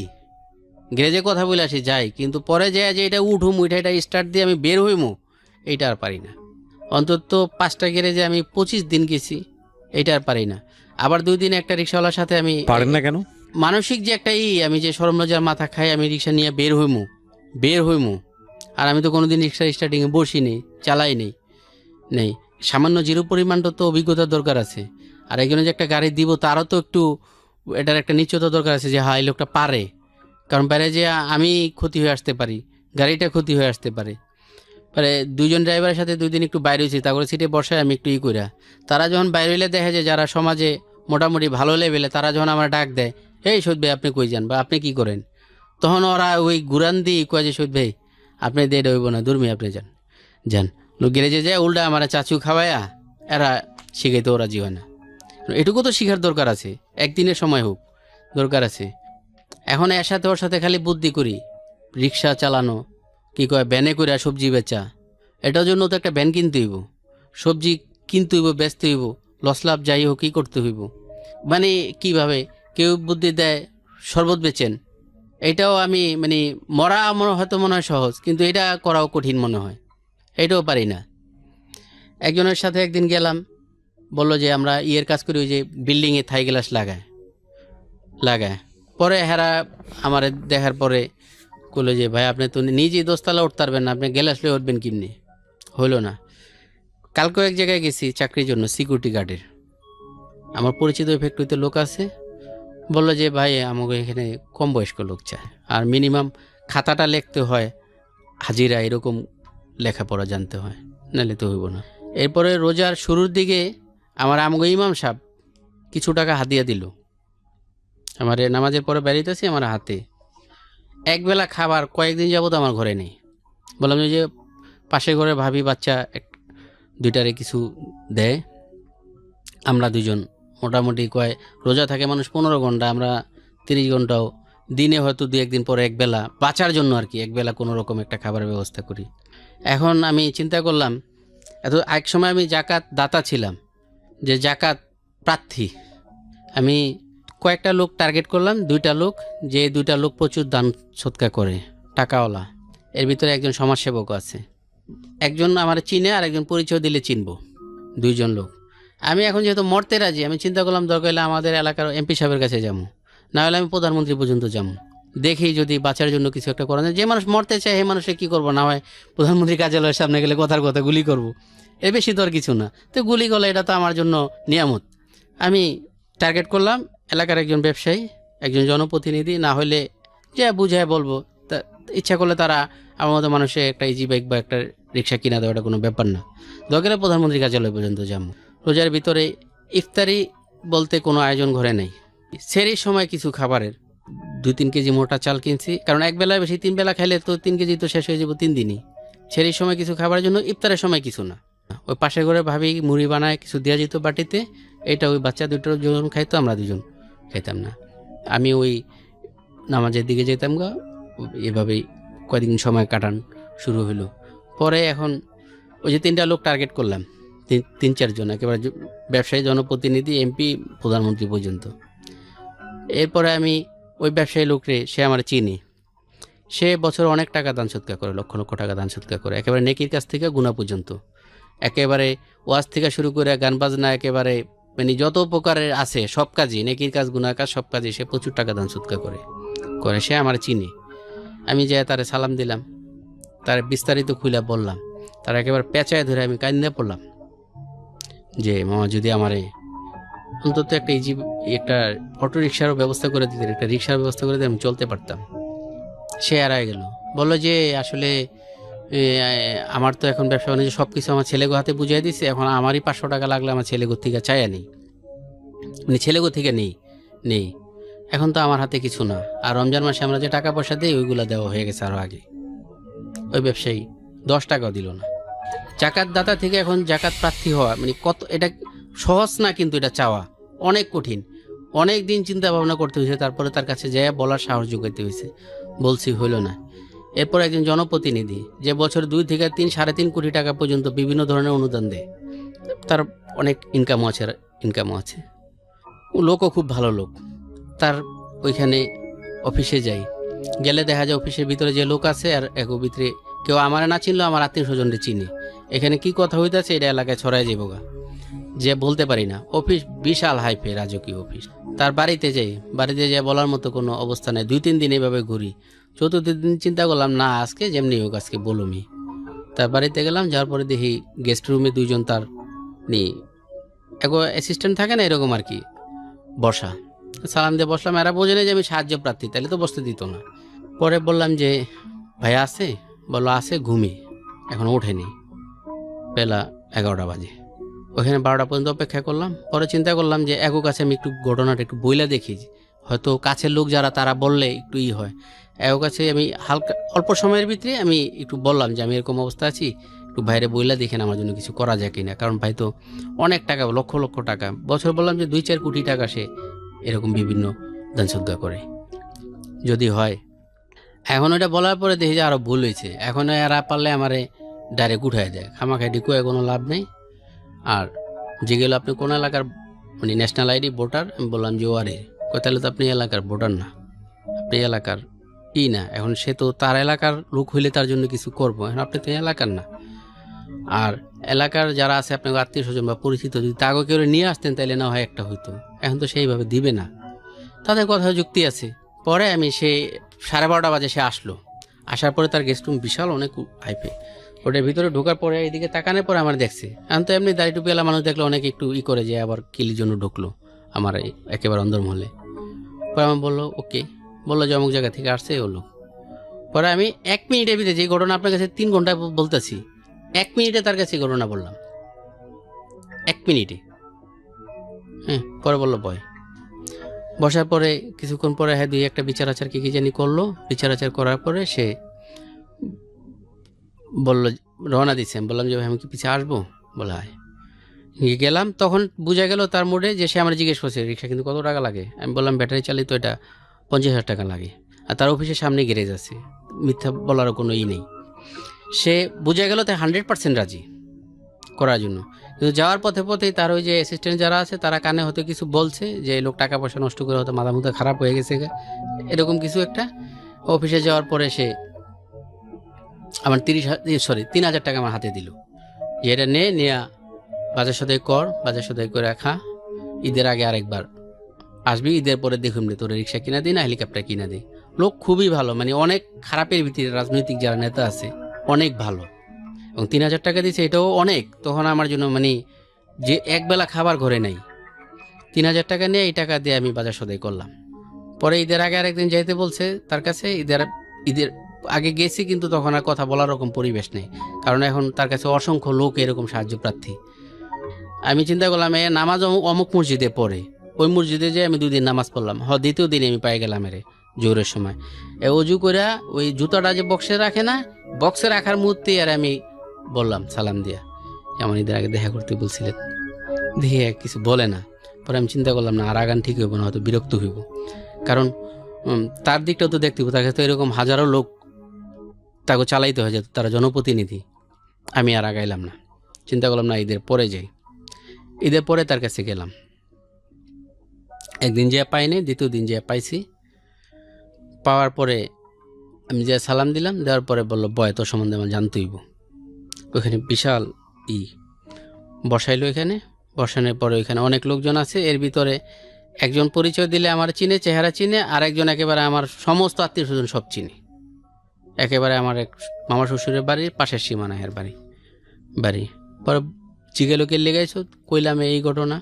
গ্যারেজে কথা বলে আসি যাই, কিন্তু পরে যায় যে এটা উঠুম, এটা স্টার্ট দিয়ে আমি বের হইমু, এইটা আর পারি না। অন্তত 5টা গ্যারেজে আমি 25 দিন গেছি, এইটা আর পারি না। আবার 2 দিন একটা রিক্সাওয়ালার সাথে আমি, পারেন না কেন? মানসিক যে একটা আমি যে শরম লজ্জার মাথা খাই, আমি রিক্সা নিয়ে বের হইমু। আর আমি তো কোনোদিন রিক্সা স্টার্টিংয়ে বসি নেই, চালাই নেই। সামান্য জিরো পরিমাণটা তো অভিজ্ঞতার দরকার আছে। আর একজনে যে একটা গাড়ি দিব তারও তো একটু এটার একটা নিশ্চয়তা দরকার আছে যে হ্যাঁ এই লোকটা পারে। কারণ বাইরে যে আমি ক্ষতি হয়ে আসতে পারি, গাড়িটা ক্ষতি হয়ে আসতে পারে। 2 জন ড্রাইভারের সাথে 2 দিন একটু বাইরে হয়েছি, তারপরে সিটে বসায় আমি একটু কইরা, তারা যখন বাইরে হইলে দেখে যে যারা সমাজে মোটামুটি ভালো লেভেলে, তারা যখন আমার ডাক দেয়, এই সৈয়দ ভাই আপনি কই যান বা আপনি কি করেন, তখন ওরা ওই ঘুরান দিয়ে কয় যে সৈয়দ ভাই আপনি দিয়ে হইব না, দূরমি আপনি যান। লোক গ্যারেজে যায় উল্টা আমার চাচু খাওয়ায়া, এরা শিখাইতে ওরা জীবন না। এটুকু তো শিখার দরকার আছে, একদিনের সময় হোক দরকার আছে। এখন এর সাথে ওর সাথে খালি বুদ্ধি করি, রিক্সা চালানো, কি কয় ভ্যানে করে সবজি বেচা, এটার জন্য তো একটা ভ্যান কিনতে হইব, সবজি কিনতে হইব, বেচতে হইব, লস লাভ যাই হোক কী করতে হইব। মানে কিভাবে কেউ বুদ্ধি দেয় শরবত বেচেন, এটাও আমি মানে মরা হয়তো মনে হয় সহজ, কিন্তু এটা করাও কঠিন মনে হয়, এটাও পারি না। একজনের সাথে একদিন গেলাম, বললো যে আমরা কাজ করি, ওই যে বিল্ডিংয়ে থাই গ্লাস লাগায়। পরে হেরা আমার দেখার পরে বললো যে ভাই আপনি তো নিজেই 10 তলা উঠতে পারবেন না, আপনি গ্লাস লয়ে উঠবেন কেমনি, হইলো না। কালকেও এক জায়গায় গেছি চাকরির জন্য, সিকিউরিটি গার্ডের, আমার পরিচিত ফ্যাক্টরিতে লোক আছে, বললো যে ভাই আমাকে এখানে কম বয়স্ক লোক চায়, আর মিনিমাম খাতাটা লিখতে হয় হাজিরা, এরকম লেখাপড়া জানতে হয়, নাহলে তো হইব না। এরপরে রোজার শুরুর দিকে আমার আমাকে ইমাম সাহেব কিছু টাকা হাদিয়া দিল, আমার নামাজের পরে বেরিয়েতেছি, আমার হাতে একবেলা খাবার কয়েকদিন যাবত আমার ঘরে নেই। বললাম যে পাশের ঘরে ভাবি বাচ্চা 2টারে কিছু দেয়, আমরা 2 জন মোটামুটি রোজা থাকে মানুষ 15 ঘন্টা, আমরা 30 ঘন্টাও, দিনে হয়তো 2-1 দিন পরে একবেলা বাঁচার জন্য আর কি একবেলা কোনো রকম একটা খাবারের ব্যবস্থা করি। এখন আমি চিন্তা করলাম, এক সময় আমি জাকাত দাতা ছিলাম, যে জাকাত প্রার্থী, আমি কয়েকটা লোক টার্গেট করলাম, 2টা লোক, যে 2টা লোক প্রচুর দান সৎকার করে, টাকাওয়ালা। এর ভিতরে একজন সমাজসেবক আছে, একজন আমার চিনে আর একজন পরিচয় দিলে চিনবো, 2 জন লোক। আমি এখন যেহেতু মরতে রাজি, আমি চিন্তা করলাম দরকার হলে আমাদের এলাকার এমপি সাহেবের কাছে যাবো, না হলে আমি প্রধানমন্ত্রী পর্যন্ত যাবো, দেখি যদি বাঁচার জন্য কিছু একটা করা যায়। যে মানুষ মরতে চায় সেই মানুষে কী করবো, না হয় প্রধানমন্ত্রী কার্যালয়ের সামনে গেলে কথার কথা গুলি করব, এর বেশি তো আর কিছু না। তো গুলি করলে এটা তো আমার জন্য নিয়ামত। আমি টার্গেট করলাম এলাকার একজন ব্যবসায়ী, একজন জনপ্রতিনিধি, না হলে যা বুঝায় বলবো, তা ইচ্ছা করলে তারা আমার মতো মানুষের একটা ইজি বাইক বা একটা রিক্সা কিনা দেওয়া, এটা কোনো ব্যাপার না। দরকারে প্রধানমন্ত্রী কার্যালয় পর্যন্ত যাবো। রোজার ভিতরে ইফতারি বলতে কোনো আয়োজন ঘরে নেই, সেরই সময় কিছু খাবারের 2-3 কেজি মোটা চাল কিনছি, কারণ একবেলা বেশি 3 বেলা খাইলে তো 3 কেজি তো শেষ হয়ে যাব 3 দিনই। সেরই সময় কিছু খাবারের জন্য, ইফতারের সময় কিছু না। ওই পাশের ঘরে ভাবি মুড়ি বানায় কিছু দেওয়া যেত বাটিতে, এটা ওই বাচ্চা 2টোর জন খাইতো, আমরা 2 জন খাইতাম না। আমি ওই নামাজের দিকে যেতাম গা, এভাবেই কয়েকদিন সময় কাটান শুরু হলো। পরে এখন ওই যে 3টা লোক টার্গেট করলাম, তিন চারজন, একেবারে ব্যবসায়ী, জনপ্রতিনিধি, এমপি, প্রধানমন্ত্রী পর্যন্ত। এরপরে আমি ওই ব্যবসায়ী লোকরে, সে আমার চিনি, সে বছর অনেক টাকা দান সৎকার করে, লক্ষ লক্ষ টাকা দান সৎকার করে, একেবারে নেকির কাছ থেকে গুনাহ পর্যন্ত, একেবারে ওয়াজ থেকে শুরু করে গান বাজনা, একেবারে মানে যত প্রকারের আছে সব কাজই, নেকির কাজ, গুনার কাজ, সব কাজে সে প্রচুর টাকা দান সৎকার করে। সে আমার চিনি। আমি যাই তারে সালাম দিলাম, তার বিস্তারিত খুলে বললাম, তার একেবারে পেঁচায় ধরে আমি কান্দে পড়লাম যে মামা যদি আমারে অন্তত একটা অটো রিক্সারও ব্যবস্থা করে দিতেন, একটা রিক্সার ব্যবস্থা করে দিতেন, আমি চলতে পারতাম। সে এড়ায় গেল, বললো যে আসলে আমার তো এখন ব্যবসা বাণিজ্য সব কিছু আমার ছেলেগো হাতে বুঝিয়ে দিচ্ছে, এখন আমারই 500 টাকা লাগলে আমার ছেলেগোর থেকে চাইয়া নেই, মানে ছেলেগো থেকে নেই, এখন তো আমার হাতে কিছু না। আর রমজান মাসে আমরা যে টাকা পয়সা দিই ওইগুলো দেওয়া হয়ে গেছে আরও আগে। ওই ব্যবসায়ী 10 টাকাও দিল না। জাকাত দাতা থেকে এখন জাকাত প্রার্থী হওয়া মানে কত, এটা সহজ না, কিন্তু এটা চাওয়া অনেক কঠিন। অনেক দিন চিন্তা ভাবনা করতে হয়েছে, তারপরে তার কাছে যাইয়া বলার সাহস যোগাইতে হয়েছে, বলছি হইল না। এরপর একজন জনপ্রতিনিধি যে বছর 2 থেকে 3, 3.5 কোটি টাকা পর্যন্ত বিভিন্ন ধরনের অনুদান দেয়, তার অনেক ইনকামও আছে, লোকও খুব ভালো লোক। তার ওইখানে অফিসে যাই, গেলে দেখা যায় অফিসের ভিতরে যে লোক আছে আর এক ভিতরে কেউ আমার না চিনলেও আমার আত্মীয় স্বজনরে চিনি, এখানে কি কথা হইতেছে এটা এলাকায় ছড়ায় যাবো গা, যে বলতে পারি না। অফিস বিশাল হাইফে রাজকীয় অফিস। তার বাড়িতে যাই বলার মতো কোনো অবস্থা নেই। 2-3 দিন এইভাবে ঘুরি। চতুর্থ দিন চিন্তা করলাম না, আজকে যেমনি হোক আজকে বলুমি। তার বাড়িতে গেলাম, যাওয়ার পরে দেখি গেস্ট রুমে 2 জন তার অ্যাসিস্ট্যান্ট থাকে না, এরকম আর কি, বসা। সালাম দিয়ে বসলাম, এরা বোঝে না যে আমি সাহায্য প্রার্থী, তাহলে তো বসতে দিত না। পরে বললাম যে ভাইয়া আছে? বললো আছে, ঘুমি, এখন ওঠেনি। বেলা 11টা বাজে। ওখানে 12টা পর্যন্ত অপেক্ষা করলাম। পরে চিন্তা করলাম যে এগো কাছে আমি একটু ঘটনাটা একটু বইলা দেখি, হয়তো কাছের লোক যারা তারা বললে একটু হয়। এগো কাছে আমি হালকা অল্প সময়ের ভিতরে আমি একটু বললাম যে আমি এরকম অবস্থা আছি, একটু বাইরে বইলা দেখেন আমার জন্য কিছু করা যায় কিনা, কারণ ভাই তো অনেক টাকা, লক্ষ লক্ষ টাকা বছর, বললাম যে 2-4 কোটি টাকা সে এরকম বিভিন্ন দান সদ্গা করে, যদি হয়। এখন ওটা বলার পরে দেখি যে আরও ভুল হয়েছে। এখন এরা পারলে আমারে ডাইরেক্ট উঠাই দেয়, খামাখাটি কুয়ে কোনো লাভ নেই। আর যে গেল আপনি কোন এলাকার মানে ন্যাশনাল আইডি ভোটার, আমি বললাম যে ওয়ারে, তাহলে তো আপনি এলাকার ভোটার না, আপনি এলাকার না। এখন সে তো তার এলাকার লোক হইলে তার জন্য কিছু করবো, এখন আপনি তো এলাকার না। আর এলাকার যারা আছে আপনার আত্মীয় স্বজন বা পরিচিত, যদি তাকে কেউ নিয়ে আসতেন তাহলে না হয় একটা হইতো, এখন তো সেইভাবে দিবে না, তাদের কথা যুক্তি আছে। পরে আমি সে 12:30 বাজে সে আসলো, আসার পরে তার গেস্ট রুম বিশাল অনেক হাইপে, ওটার ভিতরে ঢোকার পরে এইদিকে তাকানোর পরে আমার দেখছে। এখন তো এমনি দাড়ি টুপি এলা মানুষ দেখলে অনেক একটু করে যে আবার কিলির জন্য ঢুকলো আমার একেবারে অন্দরমহলে। পরে আমার বললো ওকে, বললো যে অমুক জায়গা থেকে আসছে হলো। পরে আমি 1 মিনিটের ভিতরে, যে ঘটনা আপনার কাছে 3 ঘন্টা বলতেছি, 1 মিনিটে তার কাছে ঘটনা বললাম, 1 মিনিটে। হ্যাঁ, পরে বললো বসার পরে কিছুক্ষণ পরে হ্যাঁ 2-1টা বিচার আচার কি জানি করলো। বিচার আচার করার পরে সে বললো রওনা দিচ্ছে। আমি বললাম যে ভাই আমি কি পিছিয়ে আসবো? বলে হয়। গেলাম, তখন বোঝা গেল তার মুডে যে সে আমার জিজ্ঞেস করছে রিক্সা কিন্তু কত টাকা লাগে। আমি বললাম ব্যাটারি চালিত এটা 50,000 টাকা লাগে, আর তার অফিসের সামনে গ্যারেজ আছে, মিথ্যা বলারও কোনো নেই। সে বোঝা গেল তাই 100% রাজি করার জন্য। কিন্তু যাওয়ার পথে পথেই তার ওই যে অ্যাসিস্ট্যান্ট যারা আছে তারা কানে হয়তো কিছু বলছে যে লোক টাকা পয়সা নষ্ট করে হয়তো মাথা মুথা খারাপ হয়ে গেছে, এরকম কিছু একটা। অফিসে যাওয়ার পরে সে আমার 3,000 টাকা আমার হাতে দিল, যে এটা নেয়া বাজার সদাই কর, বাজার সদাই করে রাখা, ঈদের আগে আরেকবার আসবি, ঈদের পরে দেখুন তোর রিক্সা কিনা দিই না হেলিকপ্টার কিনা দিই। লোক খুবই ভালো, মানে অনেক খারাপের ভিতরে রাজনৈতিক যারা নেতা আছে অনেক ভালো, এবং 3,000 টাকা দিয়েছে এটাও অনেক। তখন আমার জন্য মানে যে একবেলা খাবার ঘরে নাই, 3,000 টাকা নিয়ে এই টাকা দিয়ে আমি বাজার সদাই করলাম। পরে ঈদের আগে আরেকদিন যাইতে বলছে তার কাছে, ঈদের আগে গেছি, কিন্তু তখন আর কথা বলার রকম পরিবেশ নেই, কারণ এখন তার কাছে অসংখ্য লোক এরকম সাহায্য প্রার্থী। আমি চিন্তা করলাম নামাজ অমুক মসজিদে পড়ে, ওই মসজিদে যে আমি 2 দিন নামাজ পড়লাম। দ্বিতীয় দিনে আমি পাই গেলাম জোরের সময় অজু করে ওই জুতাটা যে বক্সে রাখে না, বক্সে রাখার মুহূর্তে আর আমি বললাম সালাম দিয়া, এমন ঈদের আগে দেখা করতে বলছিলেন, দেখে কিছু বলে না। পরে আমি চিন্তা করলাম না আর আগান ঠিক হইব না, হয়তো বিরক্ত হইব, কারণ তার দিকটাও তো দেখতে হবে, তার কাছে তো এরকম হাজারো লোক তাকে চালাইতে হয়ে যেত, তারা জনপ্রতিনিধি। আমি আর আগাইলাম না, চিন্তা করলাম না ঈদের পরে যাই। ঈদের পরে তার কাছে গেলাম, একদিন যে পাইনি, দ্বিতীয় দিন যে পাইছি। পাওয়ার পরে আমি যে সালাম দিলাম, দেওয়ার পরে বললো বয় তোর সম্বন্ধে আমার জানতেইব। ওইখানে বিশাল বসাইলো, এখানে বসানোর পরে ওইখানে অনেক লোকজন আছে, এর ভিতরে একজন পরিচয় দিলে আমার চিনে, চেহারা চিনে, আর একজন একেবারে আমার সমস্ত আত্মীয় স্বজন সব চিনে, একেবারে আমার এক মামা শ্বশুরের বাড়ির পাশের সীমানাহের বাড়ি। পরে জিজ্ঞেলোকে লেগেছো, কইলাম এই ঘটনা,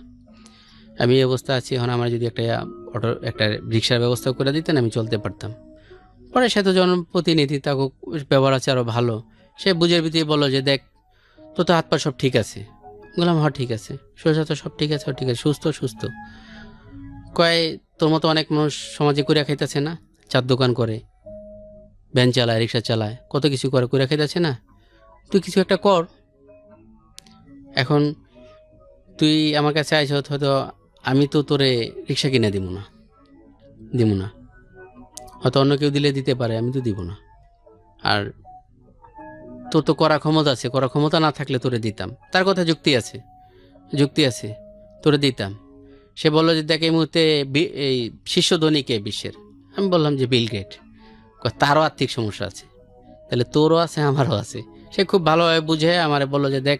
আমি এই অবস্থা আছি, এখন আমার যদি একটা রিক্সার ব্যবস্থা করে দিতেন আমি চলতে পারতাম। পরে সে তো জনপ্রতিনিধি, তাকে ব্যবহার আছে আরও ভালো, সে বুঝের ভিতরে বললো যে দেখ তো হাত পা সব ঠিক আছে। বললাম হ্যাঁ ঠিক আছে, শরীর তো সব ঠিক আছে, ঠিক আছে, সুস্থ। কয় তোর মতো অনেক মানুষ সমাজে করিয়া খাইতেছে না, চার দোকান করে, ভ্যান চালায়, রিক্সা চালায়, কত কিছু করে করিয়া খাইতেছে না, তুই কিছু একটা কর। এখন তুই আমার কাছে আইস, হয়তো আমি তো তোরে রিক্সা কিনে দিব না, হয়তো অন্য কেউ দিলে দিতে পারে, আমি তো দিব না। আর তোর তো করা ক্ষমতা আছে, করা ক্ষমতা না থাকলে তোরে দিতাম। তার কথা যুক্তি আছে, তোরে দিতাম। সে বললো যে দেখ এই মুহূর্তে এই শীর্ষ ধনী কে বিশ্বের? আমি বললাম যে বিল গেট। তারও আর্থিক সমস্যা আছে, তাহলে তোরও আছে আমারও আছে। সে খুব ভালোভাবে বুঝে আমারে বললো যে দেখ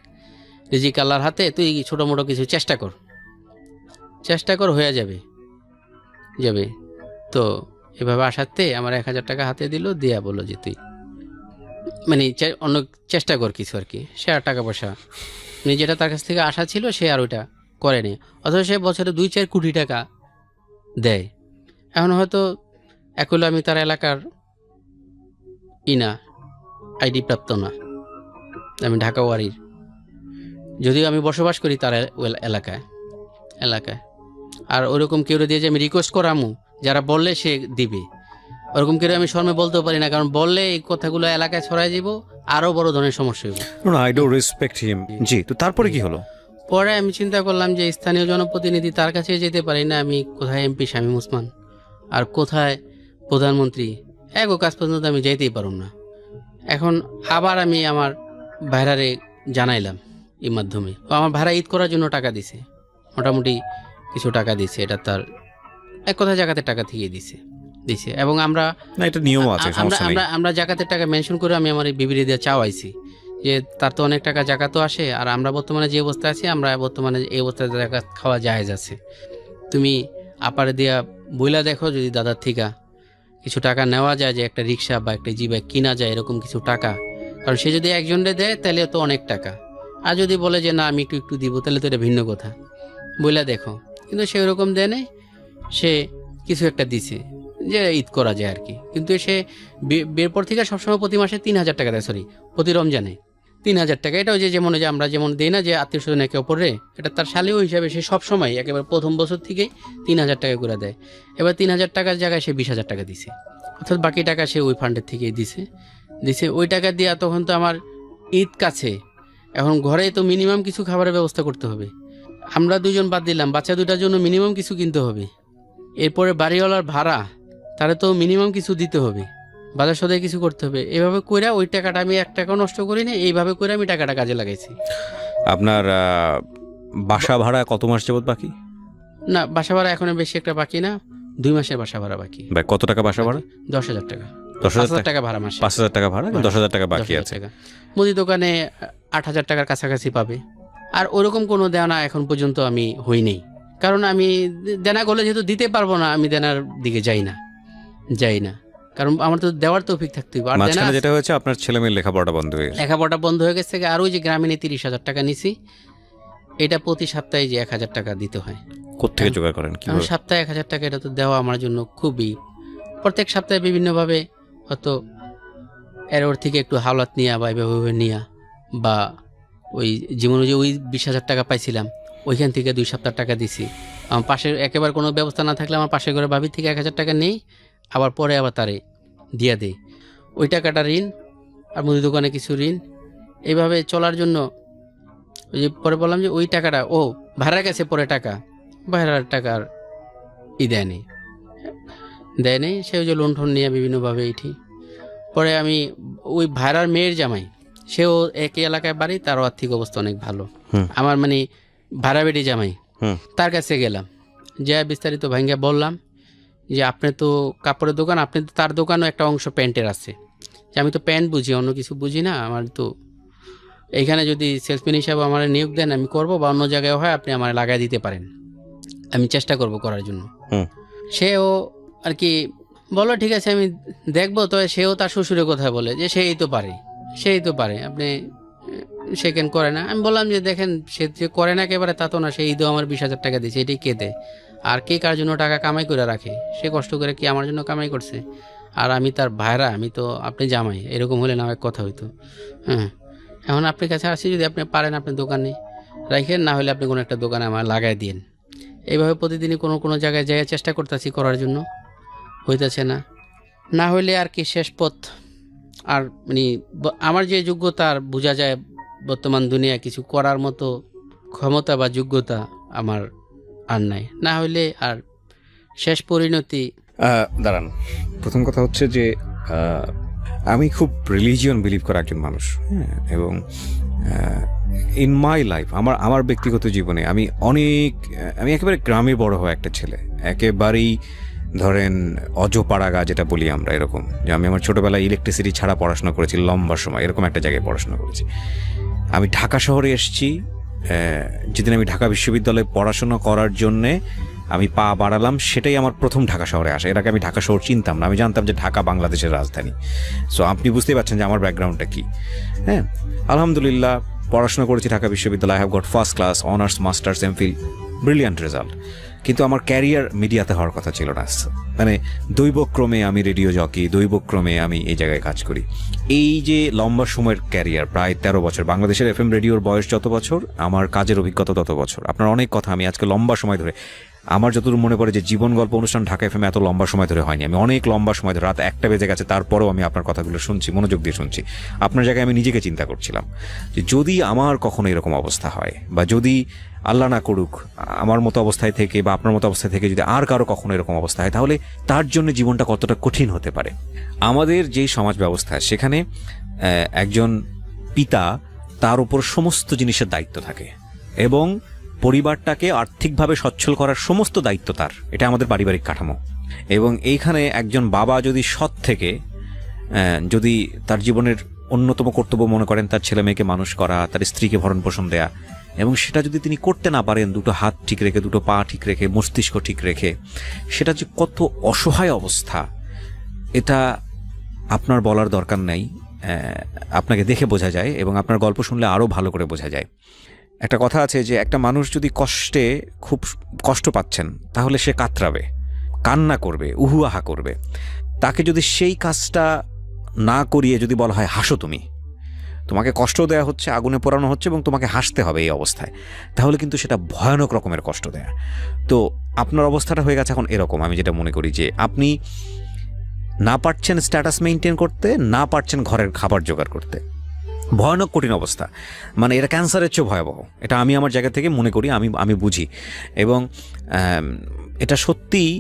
রিজিক আল্লাহর হাতে, তুই ছোটো মোটো কিছু চেষ্টা কর, হয়ে যাবে। তো এভাবে আসাতে আমার 1,000 টাকা হাতে দিল, দিয়া বললো যে তুই মানে অন্য চেষ্টা কর কিছু আর কি। সে আর টাকা পয়সা যেটা তার কাছ থেকে আশা ছিল সে আর ওইটা করেনি, অথচ সে বছরে 2-4 কোটি টাকা দেয়। এখন হয়তো একলে আমি তার এলাকার আইডি প্রাপ্ত না, আমি ঢাকা ওয়ারির, যদিও আমি বসবাস করি তার এলাকায়। আর ওরকম কেউ দিয়ে যে আমি রিকোয়েস্ট করামু যারা বললে সে দিবে, ওরকম কেউ আমি শর্মে বলতেও পারি না, কারণ বললে এই কথাগুলো এলাকায় ছড়াই যাব, আরও বড় ধরনের সমস্যা হইব। I don't respect him. জি, তো তারপরে কি হলো? পরে আমি চিন্তা করলাম যে স্থানীয় জনপ্রতিনিধি, তার কাছে যেতে পারি না আমি, কোথায় এমপি শামীম ওসমান আর কোথায় প্রধানমন্ত্রী, একও কাজ পর্যন্ত আমি যেতেই পারুম না। এখন আবার আমি আমার ভাইরারে জানাইলাম এই মাধ্যমে, আমার ভাড়া ঈদ করার জন্য টাকা দিছে, মোটামুটি কিছু টাকা দিছে, এটা তার এক কথা জাকাতের টাকা থেকে দিছে। এবং আমরা এটা নিয়ম আছে, আমরা জাকাতের টাকা মেনশন করে আমি আমার এই বিবৃতি দিয়ে চাওয়াইছি যে তার তো অনেক টাকা জাকাতও আসে, আর আমরা বর্তমানে যে অবস্থায় আছি, আমরা বর্তমানে এই অবস্থায় জাকাত খাওয়া জায়েজ আছে, তুমি আপারে দিয়া বইলা দেখো যদি দাদার থিকা কিছু টাকা নেওয়া যায়, যে একটা রিক্সা বা একটা জি বাইক কিনা যায়, এরকম কিছু টাকা। কারণ সে যদি একজনরে দেয় তাহলে তো অনেক টাকা, আর যদি বলে যে না আমি একটু দিব, তাহলে তো এটা ভিন্ন কথা, বইলা দেখো। কিন্তু সে ওরকম দেয় নাই, সে কিছু একটা দিছে যে ঈদ করা যায় আর কি। কিন্তু সে বিয়ের পর থেকে সবসময় প্রতি মাসে 3,000 টাকা দেয়, প্রতি রমজানে 3,000 টাকা। এটাও যে যেমন যে আমরা যেমন দিই না যে আত্মীয় স্বজন একে অপরে, এটা তার শালীয় হিসাবে সে সবসময় একেবারে প্রথম বছর থেকেই 3,000 টাকা করে দেয়। এবার 3,000 টাকার জায়গায় সে 20,000 টাকা দিছে, অর্থাৎ বাকি টাকা সে ওই ফান্ডের থেকেই দিছে। ওই টাকা দিয়ে তখন তো আমার ঈদ কাছে, এখন ঘরে তো মিনিমাম কিছু খাবারের ব্যবস্থা করতে হবে, আমরা 2জন বাদ দিলাম, বাচ্চা 2টার জন্য মিনিমাম কিছু কিনতে হবে, এরপরে বাড়িওয়ালার ভাড়া, তারা তো মিনিমাম কিছু দিতে হবে, বাজার সদাই কিছু করতে হবে। এভাবে কইরা ওই টাকাটা আমি 1 টাকাও নষ্ট করি না, এইভাবে করে আমি টাকাটা কাজে লাগাইছি। আপনার বাসা ভাড়া কত মাস যাবত বাকি? না, বাসা ভাড়া এখন বেশি একটা বাকি না, 2 মাসের বাসা ভাড়া বাকি। কত টাকা বাসা ভাড়া? 10,000 টাকা। 10,000 টাকা ভাড়া মাসে, 5,000 টাকা ভাড়া, 10,000 টাকা বাকি আছে। মুদি দোকানে 8,000 টাকার কাছাকাছি পাবে। আর ওরকম কোনো দেনা এখন পর্যন্ত আমি হই নেই, কারণ আমি দেনা করলে যেহেতু দিতে পারবো না, আমি দেনার দিকে যাই না, কারণ আমার তো দেওয়ার তৌফিক থাকতে হবে। আর মাঝখানে যেটা হয়েছে আপনার ছেলেমেয়ের লেখাপড়া বন্ধ হয়ে গেছে, আর ওই যে গ্রামীণে 30,000 টাকা নিছি, এটা প্রতি সপ্তাহে যে 1,000 টাকা দিতে হয়, কোত্থেকে জোগাড় করেন? সপ্তাহে 1,000 টাকা, এটা তো দেওয়া আমার জন্য খুবই, প্রত্যেক সপ্তাহে বিভিন্নভাবে হয়তো এর ওর থেকে একটু হাওলাত নিয়া বা এভাবে নিয়া, বা ওই জীবনে যে ওই 20,000 টাকা পাইছিলাম ওইখান থেকে 2 সপ্তাহ টাকা দিছি। আমার পাশে একেবারে কোনো ব্যবস্থা না থাকলে আমার পাশে ঘরে ভাবির থেকে 1,000 টাকা নেই, আবার পরে আবার তারে দিয়া দেই, ওই টাকাটা ঋণ, আর মুদি দোকানে কিছু ঋণ, এইভাবে চলার জন্য। ওই যে পরে বললাম যে ওই টাকাটা ও ভাড়া গেছে, পরে ভাড়ার টাকার দেয় নেই, সে ওই যে লোন টোন নিয়ে বিভিন্নভাবে পরে আমি ওই ভাড়ার মেয়ের জামাই, সেও একই এলাকায় বাড়ি, তারও আর্থিক অবস্থা অনেক ভালো। হুম। আমার মানে ভাড়া বেড়ি জামাই, হুম। তার কাছে গেলাম, যা বিস্তারিত ভাঙ্গা বললাম যে আপনি তো কাপড়ের দোকান, আপনি তো তার দোকানও একটা অংশ প্যান্টের আছে, যে আমি তো প্যান্ট বুঝি, অন্য কিছু বুঝি না, আমার তো এইখানে যদি সেলসম্যান হিসাবে আমার নিয়োগ দেন আমি করব, বা অন্য জায়গায় হয় আপনি আমার লাগাই দিতে পারেন, আমি চেষ্টা করব করার জন্য। হুম। সেও আর কি বলো ঠিক আছে আমি দেখবো, তো সেও তার শ্বশুরের কথা বলে যে সেই তো পারে, আপনি সেকেন্ড করে না। আমি বললাম যে দেখেন, সে যে করে না একেবারে তা তো না, সেই ঈদও আমার 20,000 টাকা দিয়েছে, এটাই কে দেয়? আর কে কার জন্য টাকা কামাই করে রাখে? সে কষ্ট করে কি আমার জন্য কামাই করছে? আর আমি তার ভাইরা, আমি তো আপনি জামাই, এরকম হলে না হয় কথা হইতো। হ্যাঁ, এখন আপনার কাছে আসি, যদি আপনি পারেন আপনি দোকানে রাখেন, না হলে আপনি কোনো একটা দোকানে আমার লাগাই দিন। এইভাবে প্রতিদিনই কোনো জায়গায় যাই চেষ্টা করতেছি করার জন্য, হইতেছে না। না হইলে আর কি শেষ পথ। আর মানে আমার যে যোগ্যতা, আর বোঝা যায় বর্তমান দুনিয়া কিছু করার মতো ক্ষমতা বা যোগ্যতা আমার আর নাই, না হইলে আর শেষ পরিণতি। দাঁড়ান, প্রথম কথা হচ্ছে যে আমি খুব রিলিজিয়ন বিলিভ করা একজন মানুষ, হ্যাঁ, এবং ইন মাই লাইফ, আমার ব্যক্তিগত জীবনে আমি একেবারে গ্রামে বড় হওয়া একটা ছেলে, একেবারেই ধরেন অজপাড়াগা যেটা বলি আমরা, এরকম যে আমি আমার ছোটোবেলায় ইলেকট্রিসিটি ছাড়া পড়াশোনা করেছি লম্বা সময়, এরকম একটা জায়গায় পড়াশোনা করেছি। আমি ঢাকা শহরে এসেছি, যেদিন আমি ঢাকা বিশ্ববিদ্যালয়ে পড়াশোনা করার জন্যে আমি পা বাড়ালাম, সেটাই আমার প্রথম ঢাকা শহরে আসা। এর আগে আমি ঢাকা শহর চিনতাম না, আমি জানতাম যে ঢাকা বাংলাদেশের রাজধানী। সো আপনি বুঝতেই পারছেন যে আমার ব্যাকগ্রাউন্ডটা কী। হ্যাঁ, আলহামদুলিল্লাহ পড়াশোনা করেছি ঢাকা বিশ্ববিদ্যালয়, I have got first class, honours, masters, MPhil, brilliant result. কিন্তু আমার ক্যারিয়ার মিডিয়াতে হওয়ার কথা ছিল না, মানে দৈবক্রমে আমি রেডিও জকি, দৈবক্রমে আমি এই জায়গায় কাজ করি। এই যে লম্বা সময়ের ক্যারিয়ার, প্রায় 13 বছর, বাংলাদেশের এফএম রেডিওর বয়স যত বছর, আমার কাজের অভিজ্ঞতা তত বছর। আপনার অনেক কথা আমি আজকে লম্বা সময় ধরে, আমার যতদূর মনে পড়ে যে জীবন গল্প অনুষ্ঠান ঢাকা এফএম এত লম্বা সময় ধরে হয়নি। আমি অনেক লম্বা সময় ধরে, রাত 1টা বেজে গেছে, তারপরেও আমি আপনার কথাগুলো শুনছি, মনোযোগ দিয়ে শুনছি। আপনার জায়গায় আমি নিজেকে চিন্তা করছিলাম যে যদি আমার কখনো এরকম অবস্থা হয়, বা যদি আল্লাহ না করুক আমার মতো অবস্থায় থেকে বা আপনার মতো অবস্থায় থেকে যদি আর কারো কখনো এরকম অবস্থা হয়, তাহলে তার জন্য জীবনটা কতটা কঠিন হতে পারে। আমাদের যেই সমাজ ব্যবস্থা, সেখানে একজন পিতা, তার উপর সমস্ত জিনিসের দায়িত্ব থাকে, এবং পরিবারটাকে আর্থিকভাবে সচ্ছল করার সমস্ত দায়িত্ব তার। এটা আমাদের পারিবারিক কাঠামো। এবং এইখানে একজন বাবা যদি সৎ থেকে যদি তার জীবনের অন্যতম কর্তব্য মনে করেন তার ছেলে মেয়েকে মানুষ করা, তার স্ত্রীকে ভরণ পোষণ দেয়া, এবং সেটা যদি তিনি করতে না পারেন, দুটো হাত ঠিক রেখে, দুটো পা ঠিক রেখে, মস্তিষ্ক ঠিক রেখে, সেটা যে কত অসহায় অবস্থা, এটা আপনার বলার দরকার নেই, আপনাকে দেখে বোঝা যায়, এবং আপনার গল্প শুনলে আরও ভালো করে বোঝা যায়। একটা কথা আছে যে একটা মানুষ যদি খুব কষ্ট পাচ্ছেন, তাহলে সে কাতরাবে, কান্না করবে, উহুয়াহা করবে। তাকে যদি সেই কাজটা না করিয়ে যদি বলা হয় হাসো, তোমাকে কষ্ট দেওয়া হচ্ছে, আগুনে পোড়ানো হচ্ছে, এবং তোমাকে হাসতে হবে এই অবস্থায়, তাহলে কিন্তু সেটা ভয়ানক রকমের কষ্ট দেয়া। তো আপনার অবস্থাটা হয়ে গেছে এখন এরকম। আমি যেটা মনে করি যে আপনি না পারছেন স্ট্যাটাস মেনটেন করতে, না পারছেন ঘরের খাবার জোগাড় করতে, ভয়ানক কঠিন অবস্থা। মানে এটা ক্যান্সারের চেয়েও ভয়াবহ, এটা আমি আমার জায়গা থেকে মনে করি, আমি বুঝি, এবং এটা সত্যিই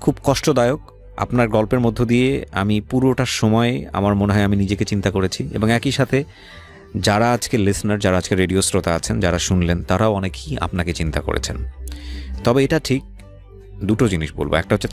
খুব কষ্টদায়ক। আপনার গল্পের মধ্য দিয়ে আমি পুরোটার সময় আমার মনে হয় আমি নিজেকে চিন্তা করেছি, এবং একই সাথে যারা আজকে লিসনার, যারা আজকে রেডিও শ্রোতা আছেন, যারা শুনলেন, তারাও অনেকেই আপনাকে চিন্তা করেছেন। তবে এটা ঠিক, দুটো জিনিস বলবো। একটা হচ্ছে